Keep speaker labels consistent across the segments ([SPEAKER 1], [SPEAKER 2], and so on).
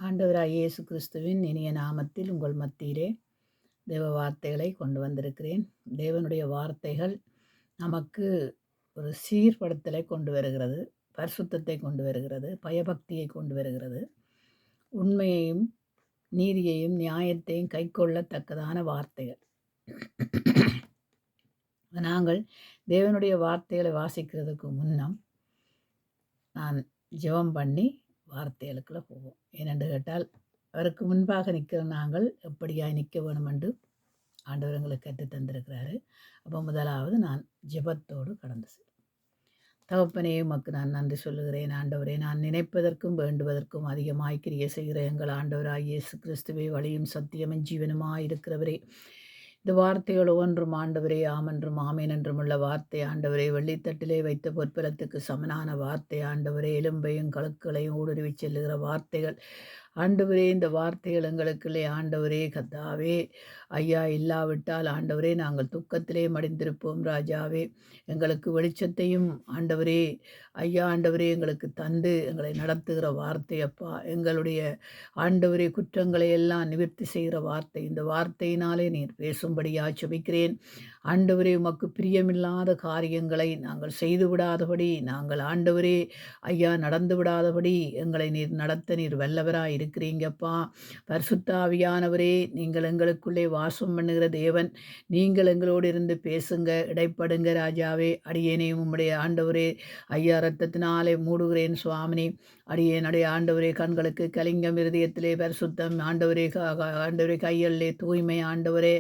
[SPEAKER 1] ஆண்டவராகிய இயேசு கிறிஸ்துவின் இனிய நாமத்தில் உங்கள் மத்தியிலே தேவ வார்த்தைகளை கொண்டு வந்திருக்கிறேன். தேவனுடைய வார்த்தைகள் நமக்கு ஒரு சீர்படுத்தலை கொண்டு வருகிறது, பரிசுத்தத்தை கொண்டு வருகிறது, பயபக்தியை கொண்டு வருகிறது, உண்மையையும் நீதியையும் நியாயத்தையும் கைக்கொள்ளத்தக்கதான வார்த்தைகள். நாங்கள் தேவனுடைய வார்த்தைகளை வாசிக்கிறதுக்கு முன்னம் நான் ஜெபம் பண்ணி வார்த்தைகளுக்குள்ள போவோம். ஏனென்று கேட்டால் அவருக்கு முன்பாக நிற்கிற நாங்கள் எப்படியாய் நிற்க வேணும் என்று ஆண்டவர் எங்களுக்கு கற்று தந்திருக்கிறாரு. அப்போ முதலாவது நான் ஜெபத்தோடு கடந்து செல்வேன். தகப்பனே, உமக்கு நான் நன்றி சொல்லுகிறேன். ஆண்டவரே, நான் நினைப்பதற்கும் வேண்டுவதற்கும் அதிகமாய் கிரியை செய்கிற எங்கள் ஆண்டவராகிய இயேசு கிறிஸ்துவே, வழியும் சத்தியமும் ஜீவனுமாய் இருக்கிறவரே, இந்த வார்த்தைகள் ஒவ்வொன்றும் ஆண்டவரே ஆமென்றும் ஆமேன் என்றும் உள்ள வார்த்தை ஆண்டவரே, வெள்ளித்தட்டிலே வைத்த பொற்பலத்துக்கு சமனான வார்த்தை ஆண்டவரே, எலும்பையும் கழுக்களையும் ஊடுருவி செல்லுகிற வார்த்தைகள் ஆண்டவரே. இந்த வார்த்தைகள் எங்களுக்குள்ளே ஆண்டவரே கத்தாவே ஐயா இல்லாவிட்டால் ஆண்டவரே நாங்கள் துக்கத்திலே மடிந்திருப்போம். ராஜாவே, எங்களுக்கு வெளிச்சத்தையும் ஆண்டவரே ஐயா ஆண்டவரே எங்களுக்கு தந்து எங்களை நடத்துகிற வார்த்தை அப்பா. எங்களுடைய ஆண்டவரே குற்றங்களை எல்லாம் நிவர்த்தி செய்கிற வார்த்தை. இந்த வார்த்தையினாலே நீர் பேசும்படியா செபிக்கிறேன். ஆண்டவரே, உமக்கு பிரியமில்லாத காரியங்களை நாங்கள் செய்து விடாதபடி, நாங்கள் ஆண்டவரே ஐயா நடந்து விடாதபடி எங்களை நீர் நடத்த நீர் வல்லவராய் இருக்கிறீங்கப்பா. பரிசுத்த ஆவியானவரே, நீங்கள் எங்களுக்குள்ளே வாசம் பண்ணுகிற தேவன், நீங்கள் எங்களோடு இருந்து பேசுங்க, இடைப்படுங்க ராஜாவே. அடியேனையும் உம்முடைய ஆண்டவரே ஐயா இரத்தத்தினாலே மூடுகிறேன் சுவாமினி. அடியேனுடைய ஆண்டவரே கண்களுக்கு கலிங்கம், இருதயத்திலே பரிசுத்தம் ஆண்டவரே, ஆண்டவரே கையல்லே தூய்மை ஆண்டவரே.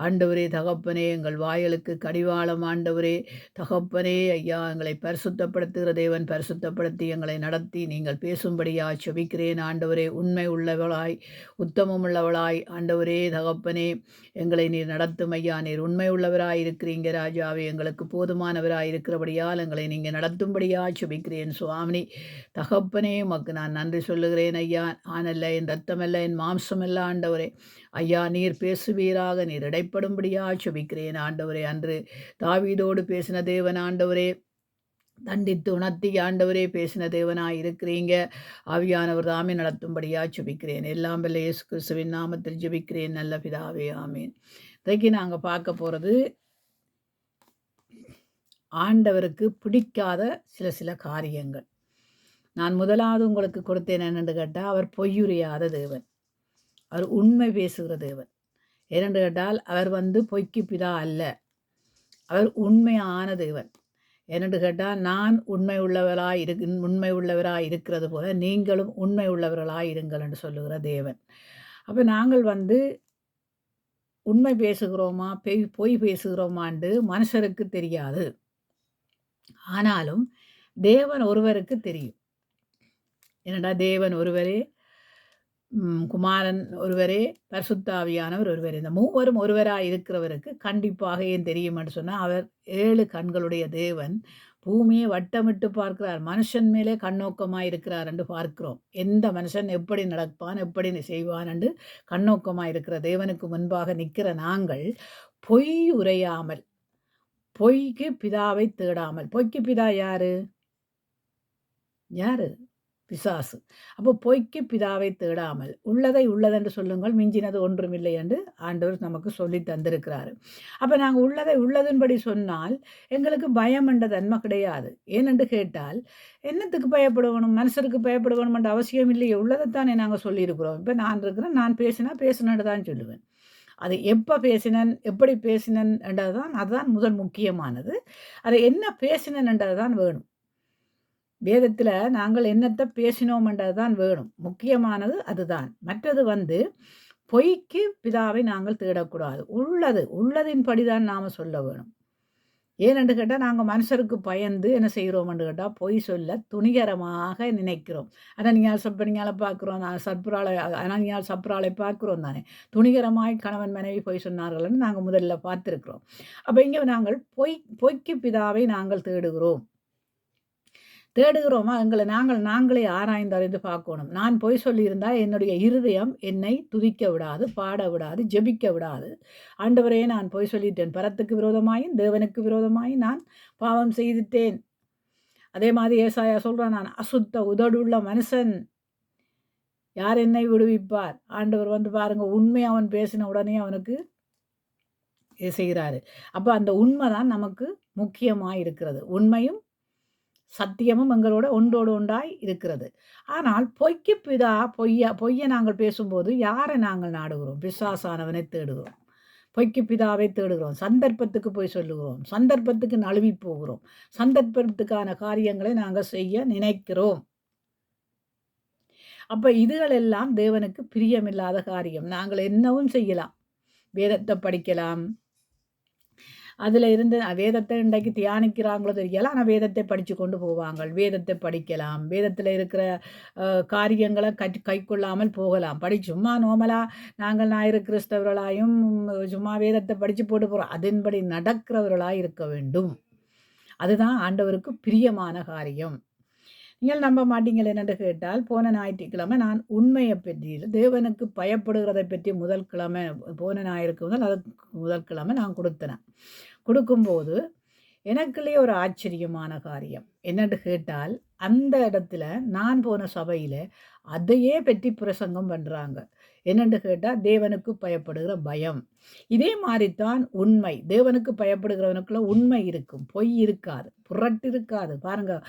[SPEAKER 1] ஆண்டவரே தகப்பனே, எங்கள் வாயலுக்கு கடிவாளம் ஆண்டவரே தகப்பனே ஐயா. எங்களை பரிசுத்தப்படுத்துகிற தேவன், பரிசுத்தப்படுத்தி எங்களை நடத்தி நீங்கள் பேசும்படியா செபிக்கிறேன் ஆண்டவரே. உண்மை உள்ளவளாய் உத்தமம் உள்ளவளாய் ஆண்டவரே தகப்பனே எங்களை நீர் நடத்தும் ஐயா. நீர் உண்மை உள்ளவராய் இருக்கிறீங்க ராஜாவே. எங்களுக்கு போதுமானவராய் இருக்கிறபடியால் எங்களை நீங்கள் நடத்தும்படியா செபிக்கிறேன் சுவாமினி. தகப்பனே, உமக்கு நான் நன்றி சொல்லுகிறேன் ஐயா. ஆனல்ல என் ரத்தமல்ல என் மாம்சமல்ல ஆண்டவரே ஐயா. நீர் பேசுவீராக, நீர் இடைப்படும்படியா செபிக்கிறேன் ஆண்டவரே. அன்று தாவீதோடு பேசின தேவன் ஆண்டவரே, தண்டித்து உணர்த்தி ஆண்டவரே பேசின தேவனாய் இருக்கிறீங்க. ஆவியானவர் தாமே நடத்தும்படியா ஜெபிக்கிறேன். எல்லாம் வல்ல இயேசு கிறிஸ்துவின் நாமத்தில் ஜெபிக்கிறேன் நல்ல பிதாவே, ஆமீன். இன்றைக்கு நாங்கள் பார்க்க போகிறது ஆண்டவருக்கு பிடிக்காத சில காரியங்கள். நான் முதலாவது உங்களுக்கு கொடுத்தேன் என்னென்று கேட்டால், அவர் பொய்யுரையாத தேவன், அவர் உண்மை பேசுகிற தேவன். ஏனென்று கேட்டால் அவர் பொய்க்கு பிதா அல்ல, அவர் உண்மையான தேவன். ஏனென்று கேட்டால், நான் உண்மை உள்ளவராய் இருக்கிறது போல நீங்களும் உண்மை உள்ளவர்களாய் இருங்கள் என்று சொல்லுகிற தேவன். அப்போ நாங்கள் உண்மை பேசுகிறோமா பொய் பேசுகிறோமான்னு மனுஷருக்கு தெரியாது. ஆனாலும் தேவன் ஒருவருக்கு தெரியும். என்னடா, தேவன் ஒருவரே, குமாரன் ஒருவரே, பரிசுத்த ஆவியானவர் ஒருவரே. இந்த மூவரும் ஒருவராக இருக்கிறவருக்கு கண்டிப்பாக ஏன் தெரியும் என்று சொன்னால், அவர் 7 கண்களுடைய தேவன், பூமியை வட்டமிட்டு பார்க்கிறார், மனுஷன் மேலே கண்ணோக்கமாக இருக்கிறார் என்று பார்க்கிறோம். எந்த மனுஷன் எப்படி நடப்பான், எப்படி செய்வான் என்று கண்ணோக்கமாக இருக்கிற தேவனுக்கு முன்பாக நிற்கிற நாங்கள் பொய் உரையாமல், பொய்க்கு பிதாவை தேடாமல். பொய்க்கு பிதா யாரு? பிசாசு. அப்போ பொய்க்கு பிதாவை தேடாமல் உள்ளதை உள்ளதென்று சொல்லுங்கள், மிஞ்சினது ஒன்றுமில்லை என்று ஆண்டவர் நமக்கு சொல்லி தந்திருக்கிறாரு. அப்போ நாங்கள் உள்ளதை உள்ளதன்படி சொன்னால் எங்களுக்கு பயம் என்ற தன்மை கிடையாது. ஏனென்று கேட்டால், என்னத்துக்கு பயப்படணும், மனுஷருக்கு பயப்படணும் என்ற அவசியம் இல்லையே. உள்ளதைத்தானே நாங்கள் சொல்லியிருக்கிறோம். இப்போ நான் இருக்கிறேன், நான் பேசினேன்னு தான் சொல்லுவேன். அது எப்போ பேசினேன், எப்படி பேசினேன் என்றது தான், அதுதான் முதல் முக்கியமானது. அதை என்ன பேசினேன் என்றது தான் வேணும். வேதத்தில் நாங்கள் என்னத்தை பேசினோம்ன்றது தான் வேணும். முக்கியமானது அதுதான். மற்றது பொய்க்கு பிதாவை நாங்கள் தேடக்கூடாது. உள்ளதின்படி தான் நாம் சொல்ல வேணும். ஏனென்று கேட்டால், நாங்கள் மனுஷருக்கு பயந்து என்ன செய்கிறோம்னு கேட்டால், பொய் சொல்ல துணிகரமாக நினைக்கிறோம். நீங்கள் பார்க்குறோம், சப்ராலை பார்க்குறோம் தானே. துணிகரமாய் கணவன் மனைவி பொய் சொன்னார்கள்னு நாங்கள் முதல்ல பார்த்துருக்குறோம். அப்போ இங்கே நாங்கள் பொய்க்கு பிதாவை நாங்கள் தேடுகிறோமா? நாங்களே ஆராய்ந்து அறிந்து பார்க்கணும். நான் பொய் சொல்லியிருந்தால் என்னுடைய இருதயம் என்னை துதிக்க விடாது, பாட விடாது, ஜெபிக்க விடாது. ஆண்டவரே, நான் பொய் சொல்லிட்டேன், பரத்துக்கு விரோதமாயும் தேவனுக்கு விரோதமாயும் நான் பாவம் செய்துட்டேன். அதே மாதிரி ஏசாயா சொல்கிறான், நான் அசுத்த உதடுள்ள மனுஷன், யார் என்னை விடுவிப்பார்? ஆண்டவர் வந்து பாருங்க, உண்மை அவன் பேசின உடனே அவனுக்கு இது செய்கிறாரு. அப்போ அந்த உண்மை தான் நமக்கு முக்கியமாக இருக்கிறது. உண்மையும் சத்தியமும் எங்களோட ஒன்றோடு ஒன்றாய் இருக்கிறது. ஆனால் பொய்க்கு பிதா பொய்யை நாங்கள் பேசும்போது யாரை நாங்கள் நாடுகிறோம்? பிசாசானவனை தேடுகிறோம். பொய்க்கு பிதாவை தேடுகிறோம். சந்தர்ப்பத்துக்கு போய் சொல்லுகிறோம். சந்தர்ப்பத்துக்கு நழுவி போகிறோம். சந்தர்ப்பத்துக்கான காரியங்களை நாங்கள் செய்ய நினைக்கிறோம். அப்போ இதுகளெல்லாம் தேவனுக்கு பிரியமில்லாத காரியம். நாங்கள் என்னவும் செய்யலாம். வேதத்தை படிக்கலாம். அதில் இருந்து வேதத்தை இன்றைக்கு தியானிக்கிறாங்களோ தெரியல, ஆனால் வேதத்தை படித்து கொண்டு போவாங்க. வேதத்தை படிக்கலாம். வேதத்தில் இருக்கிற காரியங்களை கை கொள்ளாமல் போகலாம். சும்மா நோமலாக நாங்கள் ஞாயிறு கிறிஸ்தவர்களாயும் சும்மா வேதத்தை படித்து போட்டு போகிறோம். அதன்படி நடக்கிறவர்களாக இருக்க வேண்டும். அதுதான் ஆண்டவருக்கு பிரியமான காரியம். நீங்கள் நம்ப மாட்டீங்கள் என்னென்று கேட்டால், போன ஞாயிற்றுக்கிழமை நான் உண்மையை பற்றி தேவனுக்கு பயப்படுகிறதை பற்றி போன ஞாயிற்கு முதல் கிழமை நான் கொடுக்கும்போது எனக்குள்ளேயே ஒரு ஆச்சரியமான காரியம் என்னென்று கேட்டால், அந்த இடத்துல நான் போன சபையில் அதையே பற்றி பிரசங்கம் பண்ணுறாங்க. என்னென்று கேட்டால், தேவனுக்கு பயப்படுகிற பயம். இதே மாதிரித்தான் உண்மை. தேவனுக்கு பயப்படுகிறவனுக்குள்ள உண்மை இருக்கும், பொய் இருக்காது, புரட்டு இருக்காது. பாருங்கள்,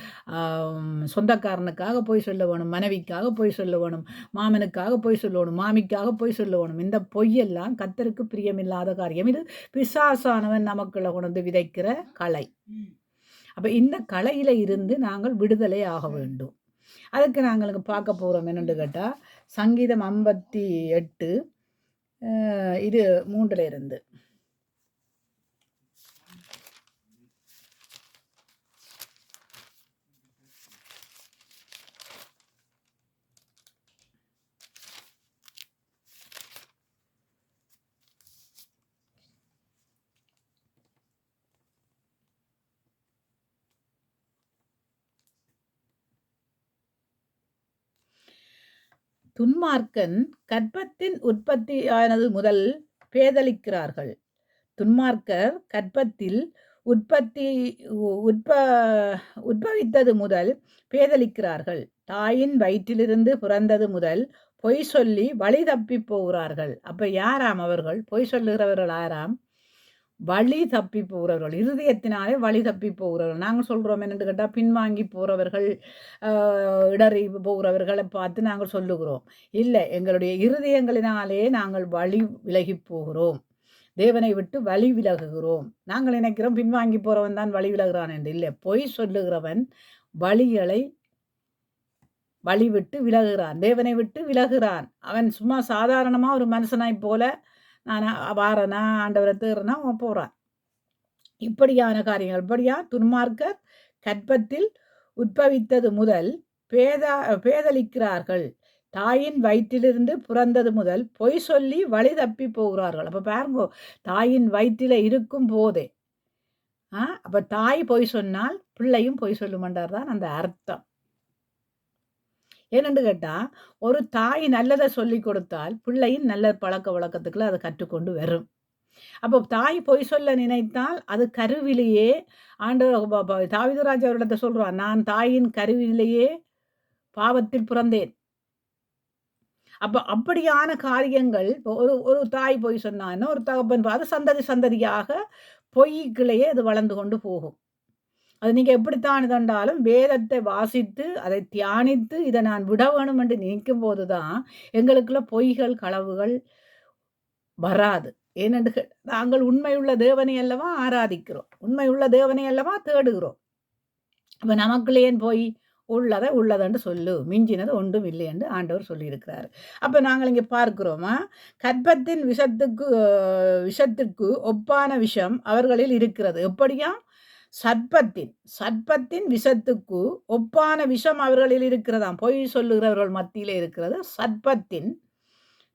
[SPEAKER 1] சொந்தக்காரனுக்காக போய் சொல்ல வேணும், மனைவிக்காக போய் சொல்ல வேணும், மாமனுக்காக போய் சொல்லணும், மாமிக்காக போய் சொல்ல வேணும். இந்த பொய்யெல்லாம் கர்த்தருக்கு பிரியமில்லாத காரியம். இது பிசாசானவன் நமக்குள்ள கொண்டு விதைக்கிற களை. அப்போ இந்த கலையில் இருந்து நாங்கள் விடுதலை ஆக வேண்டும். அதுக்கு நாங்களுக்கு பார்க்க போகிறோம் என்னென்று கேட்டால், சங்கீதம் 58 இது 3 இருந்து. துன்மார்க்கன் கற்பத்தின் உற்பத்தியானது முதல் பேதலிக்கிறார்கள். துன்மார்க்கர் கற்பத்தில் உற்பவித்தது முதல் பேதலிக்கிறார்கள். தாயின் வயிற்றிலிருந்து பிறந்தது முதல் பொய் சொல்லி வழி தப்பி போகிறார்கள். அப்போ யாராம் அவர்கள்? பொய் சொல்லுகிறவர்கள் யாராம்? வழி தப்பி போகிறவர்கள், இருதயத்தினாலே வழி தப்பி போகிறவர்கள். நாங்கள் சொல்கிறோம் என்னென்னு கேட்டால், பின்வாங்கி போகிறவர்கள், இடறி போகிறவர்களை பார்த்து நாங்கள் சொல்லுகிறோம். இல்லை, எங்களுடைய இருதயங்களினாலே நாங்கள் வழி விலகி போகிறோம், தேவனை விட்டு வழி விலகுகிறோம். நாங்கள் நினைக்கிறோம் பின்வாங்கி போகிறவன் தான் வழி விலகுறான் என்று. இல்லை, பொய் சொல்லுகிறவன் வழி விட்டு விலகுகிறான், தேவனை விட்டு விலகுகிறான். அவன் சும்மா சாதாரணமாக ஒரு மனுஷனாய் போல நான் வாரனா ஆண்டவரை தேர்றனா போகிறான். இப்படியான காரியங்கள். இப்படியா துன்மார்க்கர் கற்பத்தில் உற்பவித்தது முதல் பேதலிக்கிறார்கள். தாயின் வயிற்றிலிருந்து பிறந்தது முதல் பொய் சொல்லி வழி தப்பி போகிறார்கள். அப்போ பாருங்க, தாயின் வயிற்றில் இருக்கும் போதே அப்போ தாய் பொய் சொன்னால் பிள்ளையும் பொய் சொல்லுமாண்டார் தான் அந்த அர்த்தம். ஏனென்று கேட்டால், ஒரு தாய் நல்லதை சொல்லி கொடுத்தால் பிள்ளையும் நல்ல பழக்க வழக்கத்துக்குள்ள அதை கற்றுக்கொண்டு வரும். அப்போ தாய் பொய் சொல்ல நினைத்தால் அது கருவிலேயே தாவீது ராஜா அவரிடத்தை சொல்கிறான், நான் தாயின் கருவிலேயே பாவத்தில் பிறந்தேன். அப்போ அப்படியான காரியங்கள் ஒரு தாய் பொய் சொன்னான்னா ஒரு தகப்பன் அது சந்ததியாக பொய்க்குள்ளேயே அது வளர்ந்து கொண்டு போகும். அது நீங்கள் எப்படித்தான் தண்டாலும் வேதத்தை வாசித்து அதை தியானித்து இதை நான் விட வேணும் என்று நினைக்கும் போது தான் எங்களுக்குள்ள பொய்கள் களவுகள் வராது. ஏனென்று நாங்கள் உண்மையுள்ள தேவனை அல்லவா ஆராதிக்கிறோம், உண்மையுள்ள தேவனை அல்லவா தேடுகிறோம். அப்போ நமக்குள்ளே ஏன் போய் உள்ளதென்று சொல்லு, மிஞ்சினது ஒன்றும் இல்லை என்று ஆண்டவர் சொல்லியிருக்கிறார். அப்போ நாங்கள் இங்கே பார்க்கிறோமா, கற்பத்தின் விஷத்துக்கு ஒப்பான விஷம் அவர்களில் இருக்கிறது. எப்படியா? சர்ப்பத்தின் விஷத்துக்கு ஒப்பான விஷம் அவர்களில் இருக்கிறதாம். பொய் சொல்லுகிறவர்கள் மத்தியிலே இருக்கிறது சர்ப்பத்தின்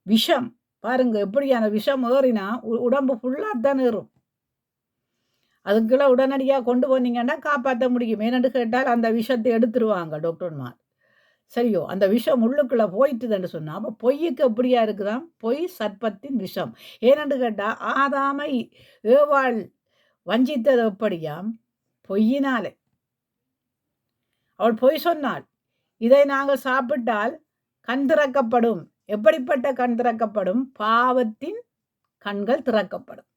[SPEAKER 1] விஷம். பாருங்க, எப்படியான விஷம் ஏறினா உடம்பு ஃபுல்லாக தான் ஏறும். அதுக்குள்ள உடனடியாக கொண்டு போனீங்கன்னா காப்பாற்ற முடியும். ஏனென்று கேட்டால் அந்த விஷத்தை எடுத்துருவாங்க டாக்டர்மார். சரியோ, அந்த விஷம் உள்ளுக்குள்ளே போயிட்டுதுன்னு சொன்னால் அப்போ பொய்யுக்கு எப்படியா இருக்குதான்? பொய் சர்ப்பத்தின் விஷம். ஏனென்று கேட்டால் ஆதாமை ஏவாள் வஞ்சித்தது எப்படியாம்? பொய்யினாலே. அவள் பொய் சொன்னாள், இதை நாங்கள் சாப்பிட்டால் கண் திறக்கப்படும். எப்படிப்பட்ட கண் திறக்கப்படும்? பாவத்தின் கண்கள் திறக்கப்படும்.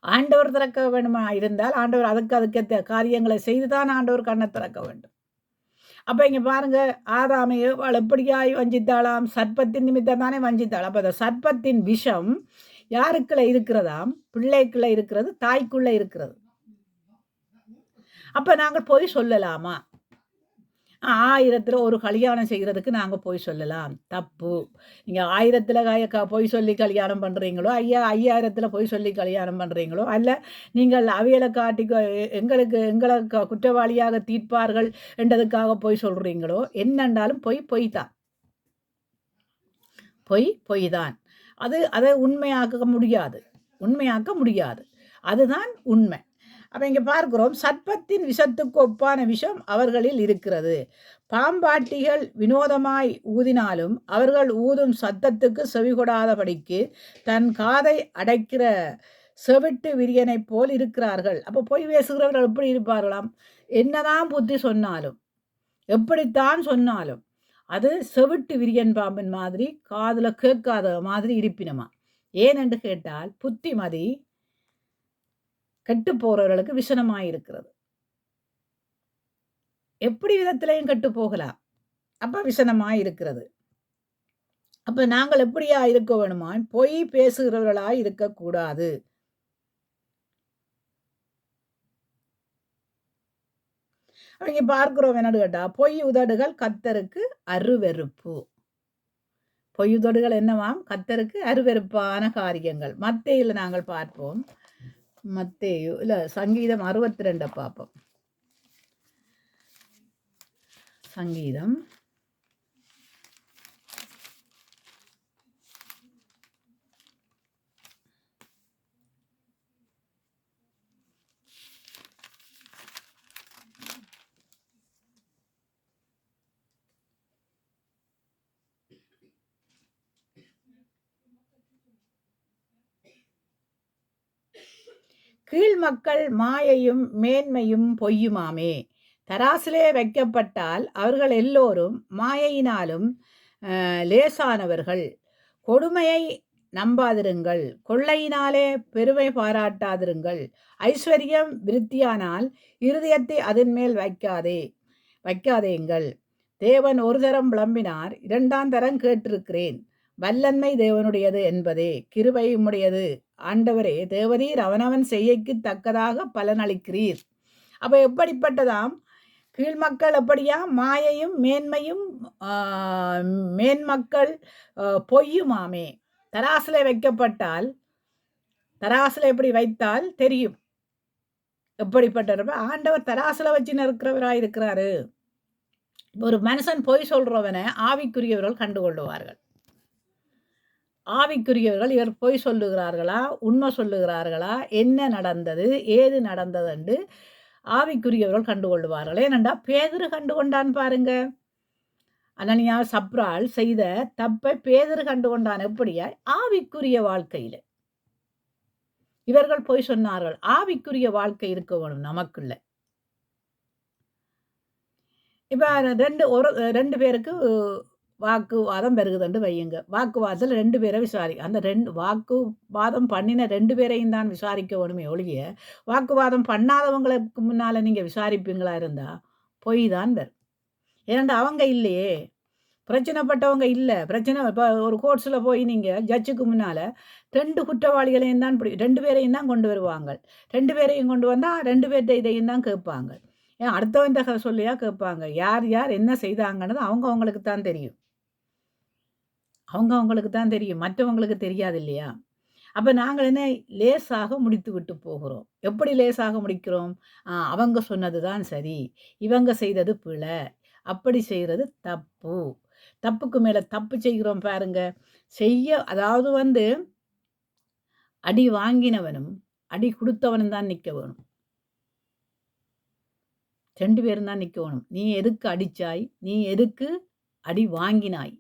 [SPEAKER 1] ஆண்டவர் திறக்க வேண்டுமா இருந்தால் ஆண்டவர் அதுக்கு காரியங்களை செய்துதான் ஆண்டவர் கண்ணை திறக்க வேண்டும். அப்போ இங்கே பாருங்க, ஆதாமை ஏவாள் எப்படியாய் வஞ்சித்தாளாம்? சர்ப்பத்தின் நிமித்தம் தானே வஞ்சித்தாள். அப்போ அந்த சர்ப்பத்தின் விஷம் யாருக்குள்ள இருக்கிறதாம்? பிள்ளைக்குள்ள இருக்கிறது, தாய்க்குள்ள இருக்கிறது. அப்போ நாங்கள் போய் சொல்லலாமா? 1000 ஒரு கல்யாணம் செய்கிறதுக்கு நாங்கள் போய் சொல்லலாம், தப்பு. நீங்கள் 1000 பொய் சொல்லி கல்யாணம் பண்ணுறீங்களோ, 5000 பொய் சொல்லி கல்யாணம் பண்ணுறீங்களோ, அல்ல நீங்கள் அவியலை காட்டி எங்களை குற்றவாளியாக தீர்ப்பார்கள் என்றதுக்காக போய் சொல்கிறீங்களோ, என்னென்றாலும் பொய் தான். பொய் தான். அதை உண்மையாக்க முடியாது. அதுதான் உண்மை. அப்போ இங்கே பார்க்கிறோம், சர்ப்பத்தின் விஷத்துக்கு ஒப்பான விஷம் அவர்களில் இருக்கிறது. பாம்பாட்டிகள் வினோதமாய் ஊதினாலும் அவர்கள் ஊதும் சத்தத்துக்கு செவிகொடாதபடிக்கு தன் காதை அடைக்கிற செவிட்டு விரியனை போல் இருக்கிறார்கள். அப்போ பொய் பேசுகிறவர்கள் எப்படி இருப்பார்களாம்? என்னதான் புத்தி சொன்னாலும், எப்படித்தான் சொன்னாலும் அது செவிட்டு விரியன் பாம்பின் மாதிரி காதில் கேட்காத மாதிரி இருப்பினமா. ஏனென்று கேட்டால் புத்திமதி கெட்டு போறவர்களுக்கு விசனமாயிருக்கிறது. எப்படி விதத்திலையும் கெட்டு போகலாம். அப்ப விசனமாயிருக்கிறது. அப்ப நாங்கள் எப்படியா இருக்க வேணுமா? பொய் பேசுகிறவர்களாய் இருக்கக்கூடாது. அவங்க பார்க்கிறோம் என்னன்னு கேட்டா, பொய் உதடுகள் கர்த்தருக்கு அருவெறுப்பு. பொய் உதடுகள் என்னவாம்? கர்த்தருக்கு அருவெறுப்பான காரியங்கள். மத்தேயுல நாங்கள் பார்ப்போம். மத்தேயு இல்ல சங்கீதம் 62 பார்ப்போம். சங்கீதம் 62 கீழ் மக்கள் மாயையும் மேன்மையும் பொய்யுமாமே. தராசிலே வைக்கப்பட்டால் அவர்கள் எல்லோரும் மாயையினாலும் லேசானவர்கள். கொடுமையை நம்பாதிருங்கள், கொள்ளையினாலே பெருமை பாராட்டாதிருங்கள். ஐஸ்வர்யம் விருத்தியானால் இருதயத்தை அதன் மேல் வைக்காதேங்கள். தேவன் ஒரு தரம் விளம்பினார், 2ஆம் தரம் கேட்டிருக்கிறேன். வல்லன்மை தேவனுடையது என்பதே, கிருபை உம்முடையது. ஆண்டவரே, தேவரீர் அவனவன் செய்யக்கு தக்கதாக பலனளிக்கிறீர். அப்ப எப்படிப்பட்டதாம்? கீழ்மக்கள் எப்படியா? மாயையும் மேன்மையும் மேன்மக்கள் பொய்யுமாமே. தராசில வைக்கப்பட்டால், தராசில எப்படி வைத்தால் தெரியும் எப்படிப்பட்ட. ஆண்டவர் தராசில வச்சு இருக்கிறவராயிருக்கிறாரு. ஒரு மனுஷன் பொய் சொல்றவனை ஆவிக்குரியவர்கள் கண்டுகொள்ளுவார்கள். ஆவிக்குரியவர்கள் இவர் பொய் சொல்லுகிறார்களா, உண்மை சொல்லுகிறார்களா, என்ன நடந்தது, ஏது நடந்தது என்று ஆவிக்குரியவர்கள் கண்டுகொள்வார்கள். ஏனென்றா பேதுரு கண்டுகொண்டான் பாருங்க. அனனியா சப்ரால் செய்த தப்பை பேதுரு கண்டுகொண்டான். எப்படியா? ஆவிக்குரிய வாழ்க்கையில. இவர்கள் பொய் சொன்னார்கள். ஆவிக்குரிய வாழ்க்கை இருக்க வேணும் நமக்குள்ள. இப்ப ரெண்டு பேருக்கு வாக்குவாதம் பெருகுதுன்னு வையுங்க. வாக்குவாதத்தில் 2 பேரை அந்த வாக்குவாதம் பண்ணின 2 பேரையும் தான் விசாரிக்க வேணுமே ஒழிய, வாக்குவாதம் பண்ணாதவங்களுக்கு முன்னால நீங்க விசாரிப்பீங்களா இருந்தா பொய் தான் வரும். ஏனென்றா அவங்க இல்லையே, பிரச்சனைப்பட்டவங்க இல்லை. இப்போ ஒரு கோர்ட்ஸில் போய் நீங்கள் ஜட்ஜுக்கு முன்னால் 2 குற்றவாளிகளையும் தான் 2 பேரையும் தான் கொண்டு வருவாங்க. 2 பேரையும் கொண்டு வந்தால் 2 பேர்கிட்ட இதையும் தான் கேட்பாங்க. ஏன் அடுத்தவன் சொல்லியா கேட்பாங்க. யார் என்ன செய்தாங்கன்னு அவங்களுக்கு தான் தெரியும். அவங்களுக்கு தான் தெரியும், மற்றவங்களுக்கு தெரியாது இல்லையா? அப்போ நாங்கள் என்ன லேசாக முடித்து விட்டு போகிறோம். எப்படி லேசாக முடிக்கிறோம்? அவங்க சொன்னது தான் சரி, இவங்க செய்தது பிழை, அப்படி செய்கிறது தப்பு. தப்புக்கு மேலே தப்பு செய்கிறோம் பாருங்க. அதாவது அடி வாங்கினவனும் அடி கொடுத்தவனும் தான் நிற்க வேணும். 2 பேரும் தான் நிற்க வேணும். நீ எதுக்கு அடிச்சாய், நீ எதுக்கு அடி வாங்கினாய்,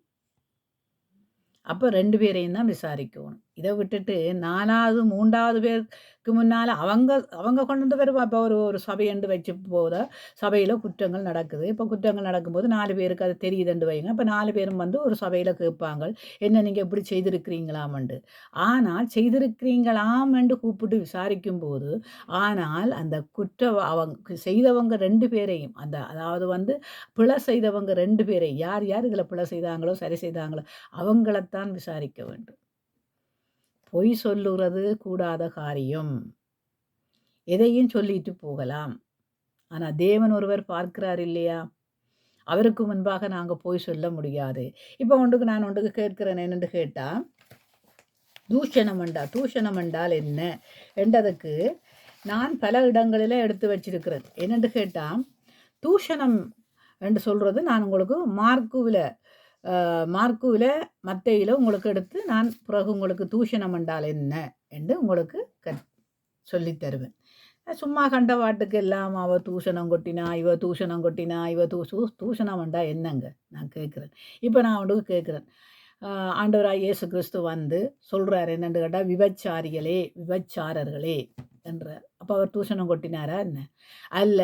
[SPEAKER 1] அப்போ 2 பேரையும் தான் விசாரிக்கணும். இதை விட்டுட்டு 4வது 3வது பேருக்கு முன்னால் அவங்க அவங்க கொண்டு வந்து வருவா. இப்போ ஒரு சபையண்டு வச்சு போத சபையில் குற்றங்கள் நடக்குது. இப்போ குற்றங்கள் நடக்கும்போது 4 பேருக்கு அது தெரியுதுண்டு வைங்க. இப்போ 4 பேரும் வந்து ஒரு சபையில் கேட்பாங்க, என்ன நீங்கள் இப்படி செய்திருக்கிறீங்களாமண்டு. ஆனால் செய்திருக்கிறீங்களாமண்டு கூப்பிட்டு விசாரிக்கும்போது, ஆனால் அந்த அவங்க செய்தவங்க 2 பேரையும் அதாவது வந்து பிழை செய்தவங்க 2 பேரையும் யார் யார் இதில் பிழை செய்தாங்களோ சரி செய்தாங்களோ அவங்களைத்தான் விசாரிக்க வேண்டும். பொய் சொல்லுறது கூடாத காரியம். எதையும் சொல்லிட்டு போகலாம். ஆனா தேவன் ஒருவர் பார்க்கிறார் இல்லையா? அவருக்கு முன்பாக நாங்க பொய் சொல்ல முடியாது. இப்போ நான் ஒன்றுக்கு கேட்கிறேன், என்னென்று கேட்டா, தூஷணம் என்றால் என்ன என்றதுக்கு நான் பல இடங்களில் எடுத்து வச்சிருக்கிறேன். என்னென்று கேட்டா, தூஷணம் என்று சொல்றது நான் உங்களுக்கு மார்க்குவில் மத்தையில் உங்களுக்கு எடுத்து நான் பிறகு உங்களுக்கு தூஷணம் என்றால் என்ன என்று உங்களுக்கு சொல்லித் தருவேன். சும்மா கண்ட பாட்டுக்கு எல்லாம் அவ தூஷணம் கொட்டினா, இவ தூஷணம் கொட்டினா, இவ தூஷணம் என்றா என்னங்க நான் கேட்குறேன். இப்போ நான் உங்களுக்கு கேட்குறேன், ஆண்டவராய் இயேசு கிறிஸ்து வந்து சொல்கிறார் என்னென்னு கேட்டால், விபச்சாரர்களே என்றார். அப்போ அவர் தூஷணம் கொட்டினாரா என்ன? அல்ல,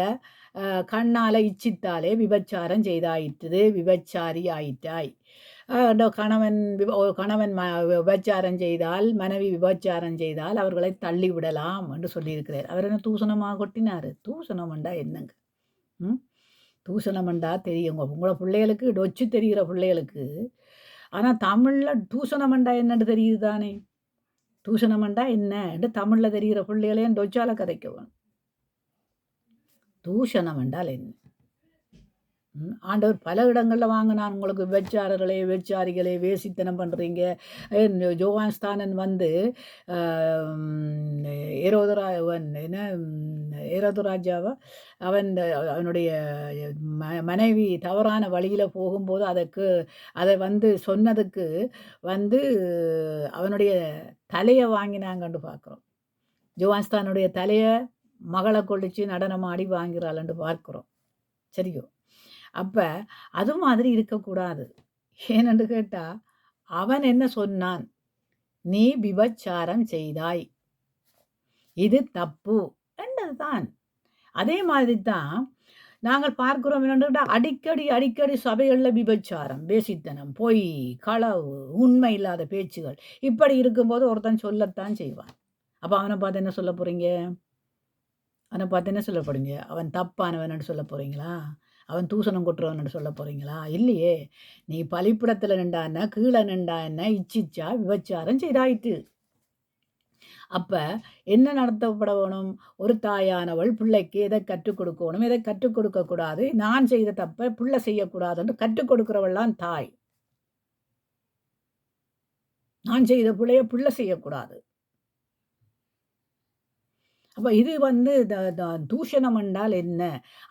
[SPEAKER 1] கண்ணால் இச்சித்தாலே விபச்சாரம் செய்தாயிற்று, விபச்சாரி ஆயிட்டாய். கணவன் விபச்சாரம் செய்தால், மனைவி விபச்சாரம் செய்தால் அவர்களை தள்ளிவிடலாம் என்று சொல்லியிருக்கிறார். அவர் என்ன தூஷணமாக கொட்டினார்? தூஷணம் என்றா என்னங்க? தூஷணம் என்றா தெரியுங்க உங்களோட பிள்ளைகளுக்கு, டொச்சு தெரிகிற பிள்ளைகளுக்கு. ஆனால் தமிழில் தூஷணம் என்றா என்னன்னு தெரியுது தானே? தூஷணம் என்றா என்ன என்று தமிழில் தெரிகிற பிள்ளைகளையும் டொச்சால கதைக்க வேணும். தூஷணம் என்றால் என்ன? ஆண்டவர் பல இடங்களில் வாங்க, நான் உங்களுக்கு விபச்சாரிகளே வேசித்தனம் பண்ணுறீங்க. யோவான்ஸ்தானன் வந்து ஏரோதராஜாவா அவனுடைய மனைவி தவறான வழியில் போகும்போது அதை வந்து சொன்னதுக்கு வந்து அவனுடைய தலையை வாங்கினாங்கன்னு பார்க்குறோம். யோவான்ஸ்தானுடைய தலையை மகளை கொள்ளிச்சு நடனமாடி வாங்கிறாள்ன்னு பார்க்குறோம். சரியோ? அப்போ அது மாதிரி இருக்கக்கூடாது. ஏனென்று கேட்டால், அவன் என்ன சொன்னான்? நீ விபச்சாரம் செய்தாய், இது தப்பு என்றதுதான். அதே மாதிரி தான் நாங்கள் பார்க்கிறோம். என்னென்று கேட்டால், அடிக்கடி சபைகளில் விபச்சாரம், வேசித்தனம், பொய், களவு, உண்மை இல்லாத பேச்சுகள் இப்படி இருக்கும்போது ஒருத்தன் சொல்லத்தான் செய்வான். அப்போ அவனை பார்த்து என்ன சொல்ல போகிறீங்க? அவன் தப்பானவன் சொல்ல போகிறீங்களா? அவன் தூஷணம் கொட்டுறவன் சொல்ல போகிறீங்களா? இல்லையே. நீ பலிப்பிடத்தில் நின்றா என்ன, கீழே நின்றா என்ன, இச்சிச்சா விபச்சாரம் செய்தாயிட்டு. அப்போ என்ன நடத்தப்பட வேணும்? ஒரு தாயானவள் பிள்ளைக்கு எதை கற்றுக் கொடுக்கணும், எதை கற்றுக் கொடுக்கக்கூடாது, நான் செய்த தப்பை பிள்ளை செய்யக்கூடாதுன்னு கற்றுக் கொடுக்குறவள்லாம் தாய். நான் செய்த பிள்ளை செய்யக்கூடாது. அப்போ இது வந்து தூஷணம் என்றால் என்ன?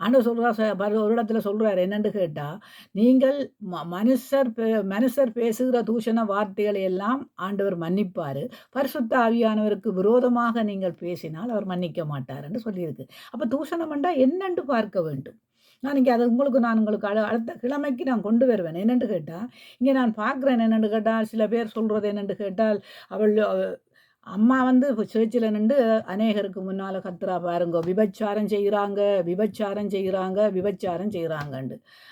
[SPEAKER 1] ஆண்டவர் சொல்கிறார், ஒரு இடத்துல சொல்கிறார் என்னென்று கேட்டால், நீங்கள் மனுஷர் பேசுகிற தூஷண வார்த்தைகளை எல்லாம் ஆண்டவர் மன்னிப்பார், பரிசுத்த ஆவியானவருக்கு விரோதமாக நீங்கள் பேசினால் அவர் மன்னிக்க மாட்டார் என்று சொல்லியிருக்கு. அப்போ தூஷணம் என்றால் என்னென்று பார்க்க வேண்டும். நான் இங்கே அதை நான் உங்களுக்கு அடுத்த கிழமைக்கு நான் கொண்டு வருவேன். என்னென்று கேட்டால், இங்கே நான் பார்க்குறேன் என்னென்று கேட்டால், சில பேர் சொல்கிறது என்னென்று கேட்டால், அம்மா வந்து சேர்ச்சில் நின்று அநேகருக்கு முன்னால் கத்துறா பாருங்க, விபச்சாரம் செய்கிறாங்கண்டு.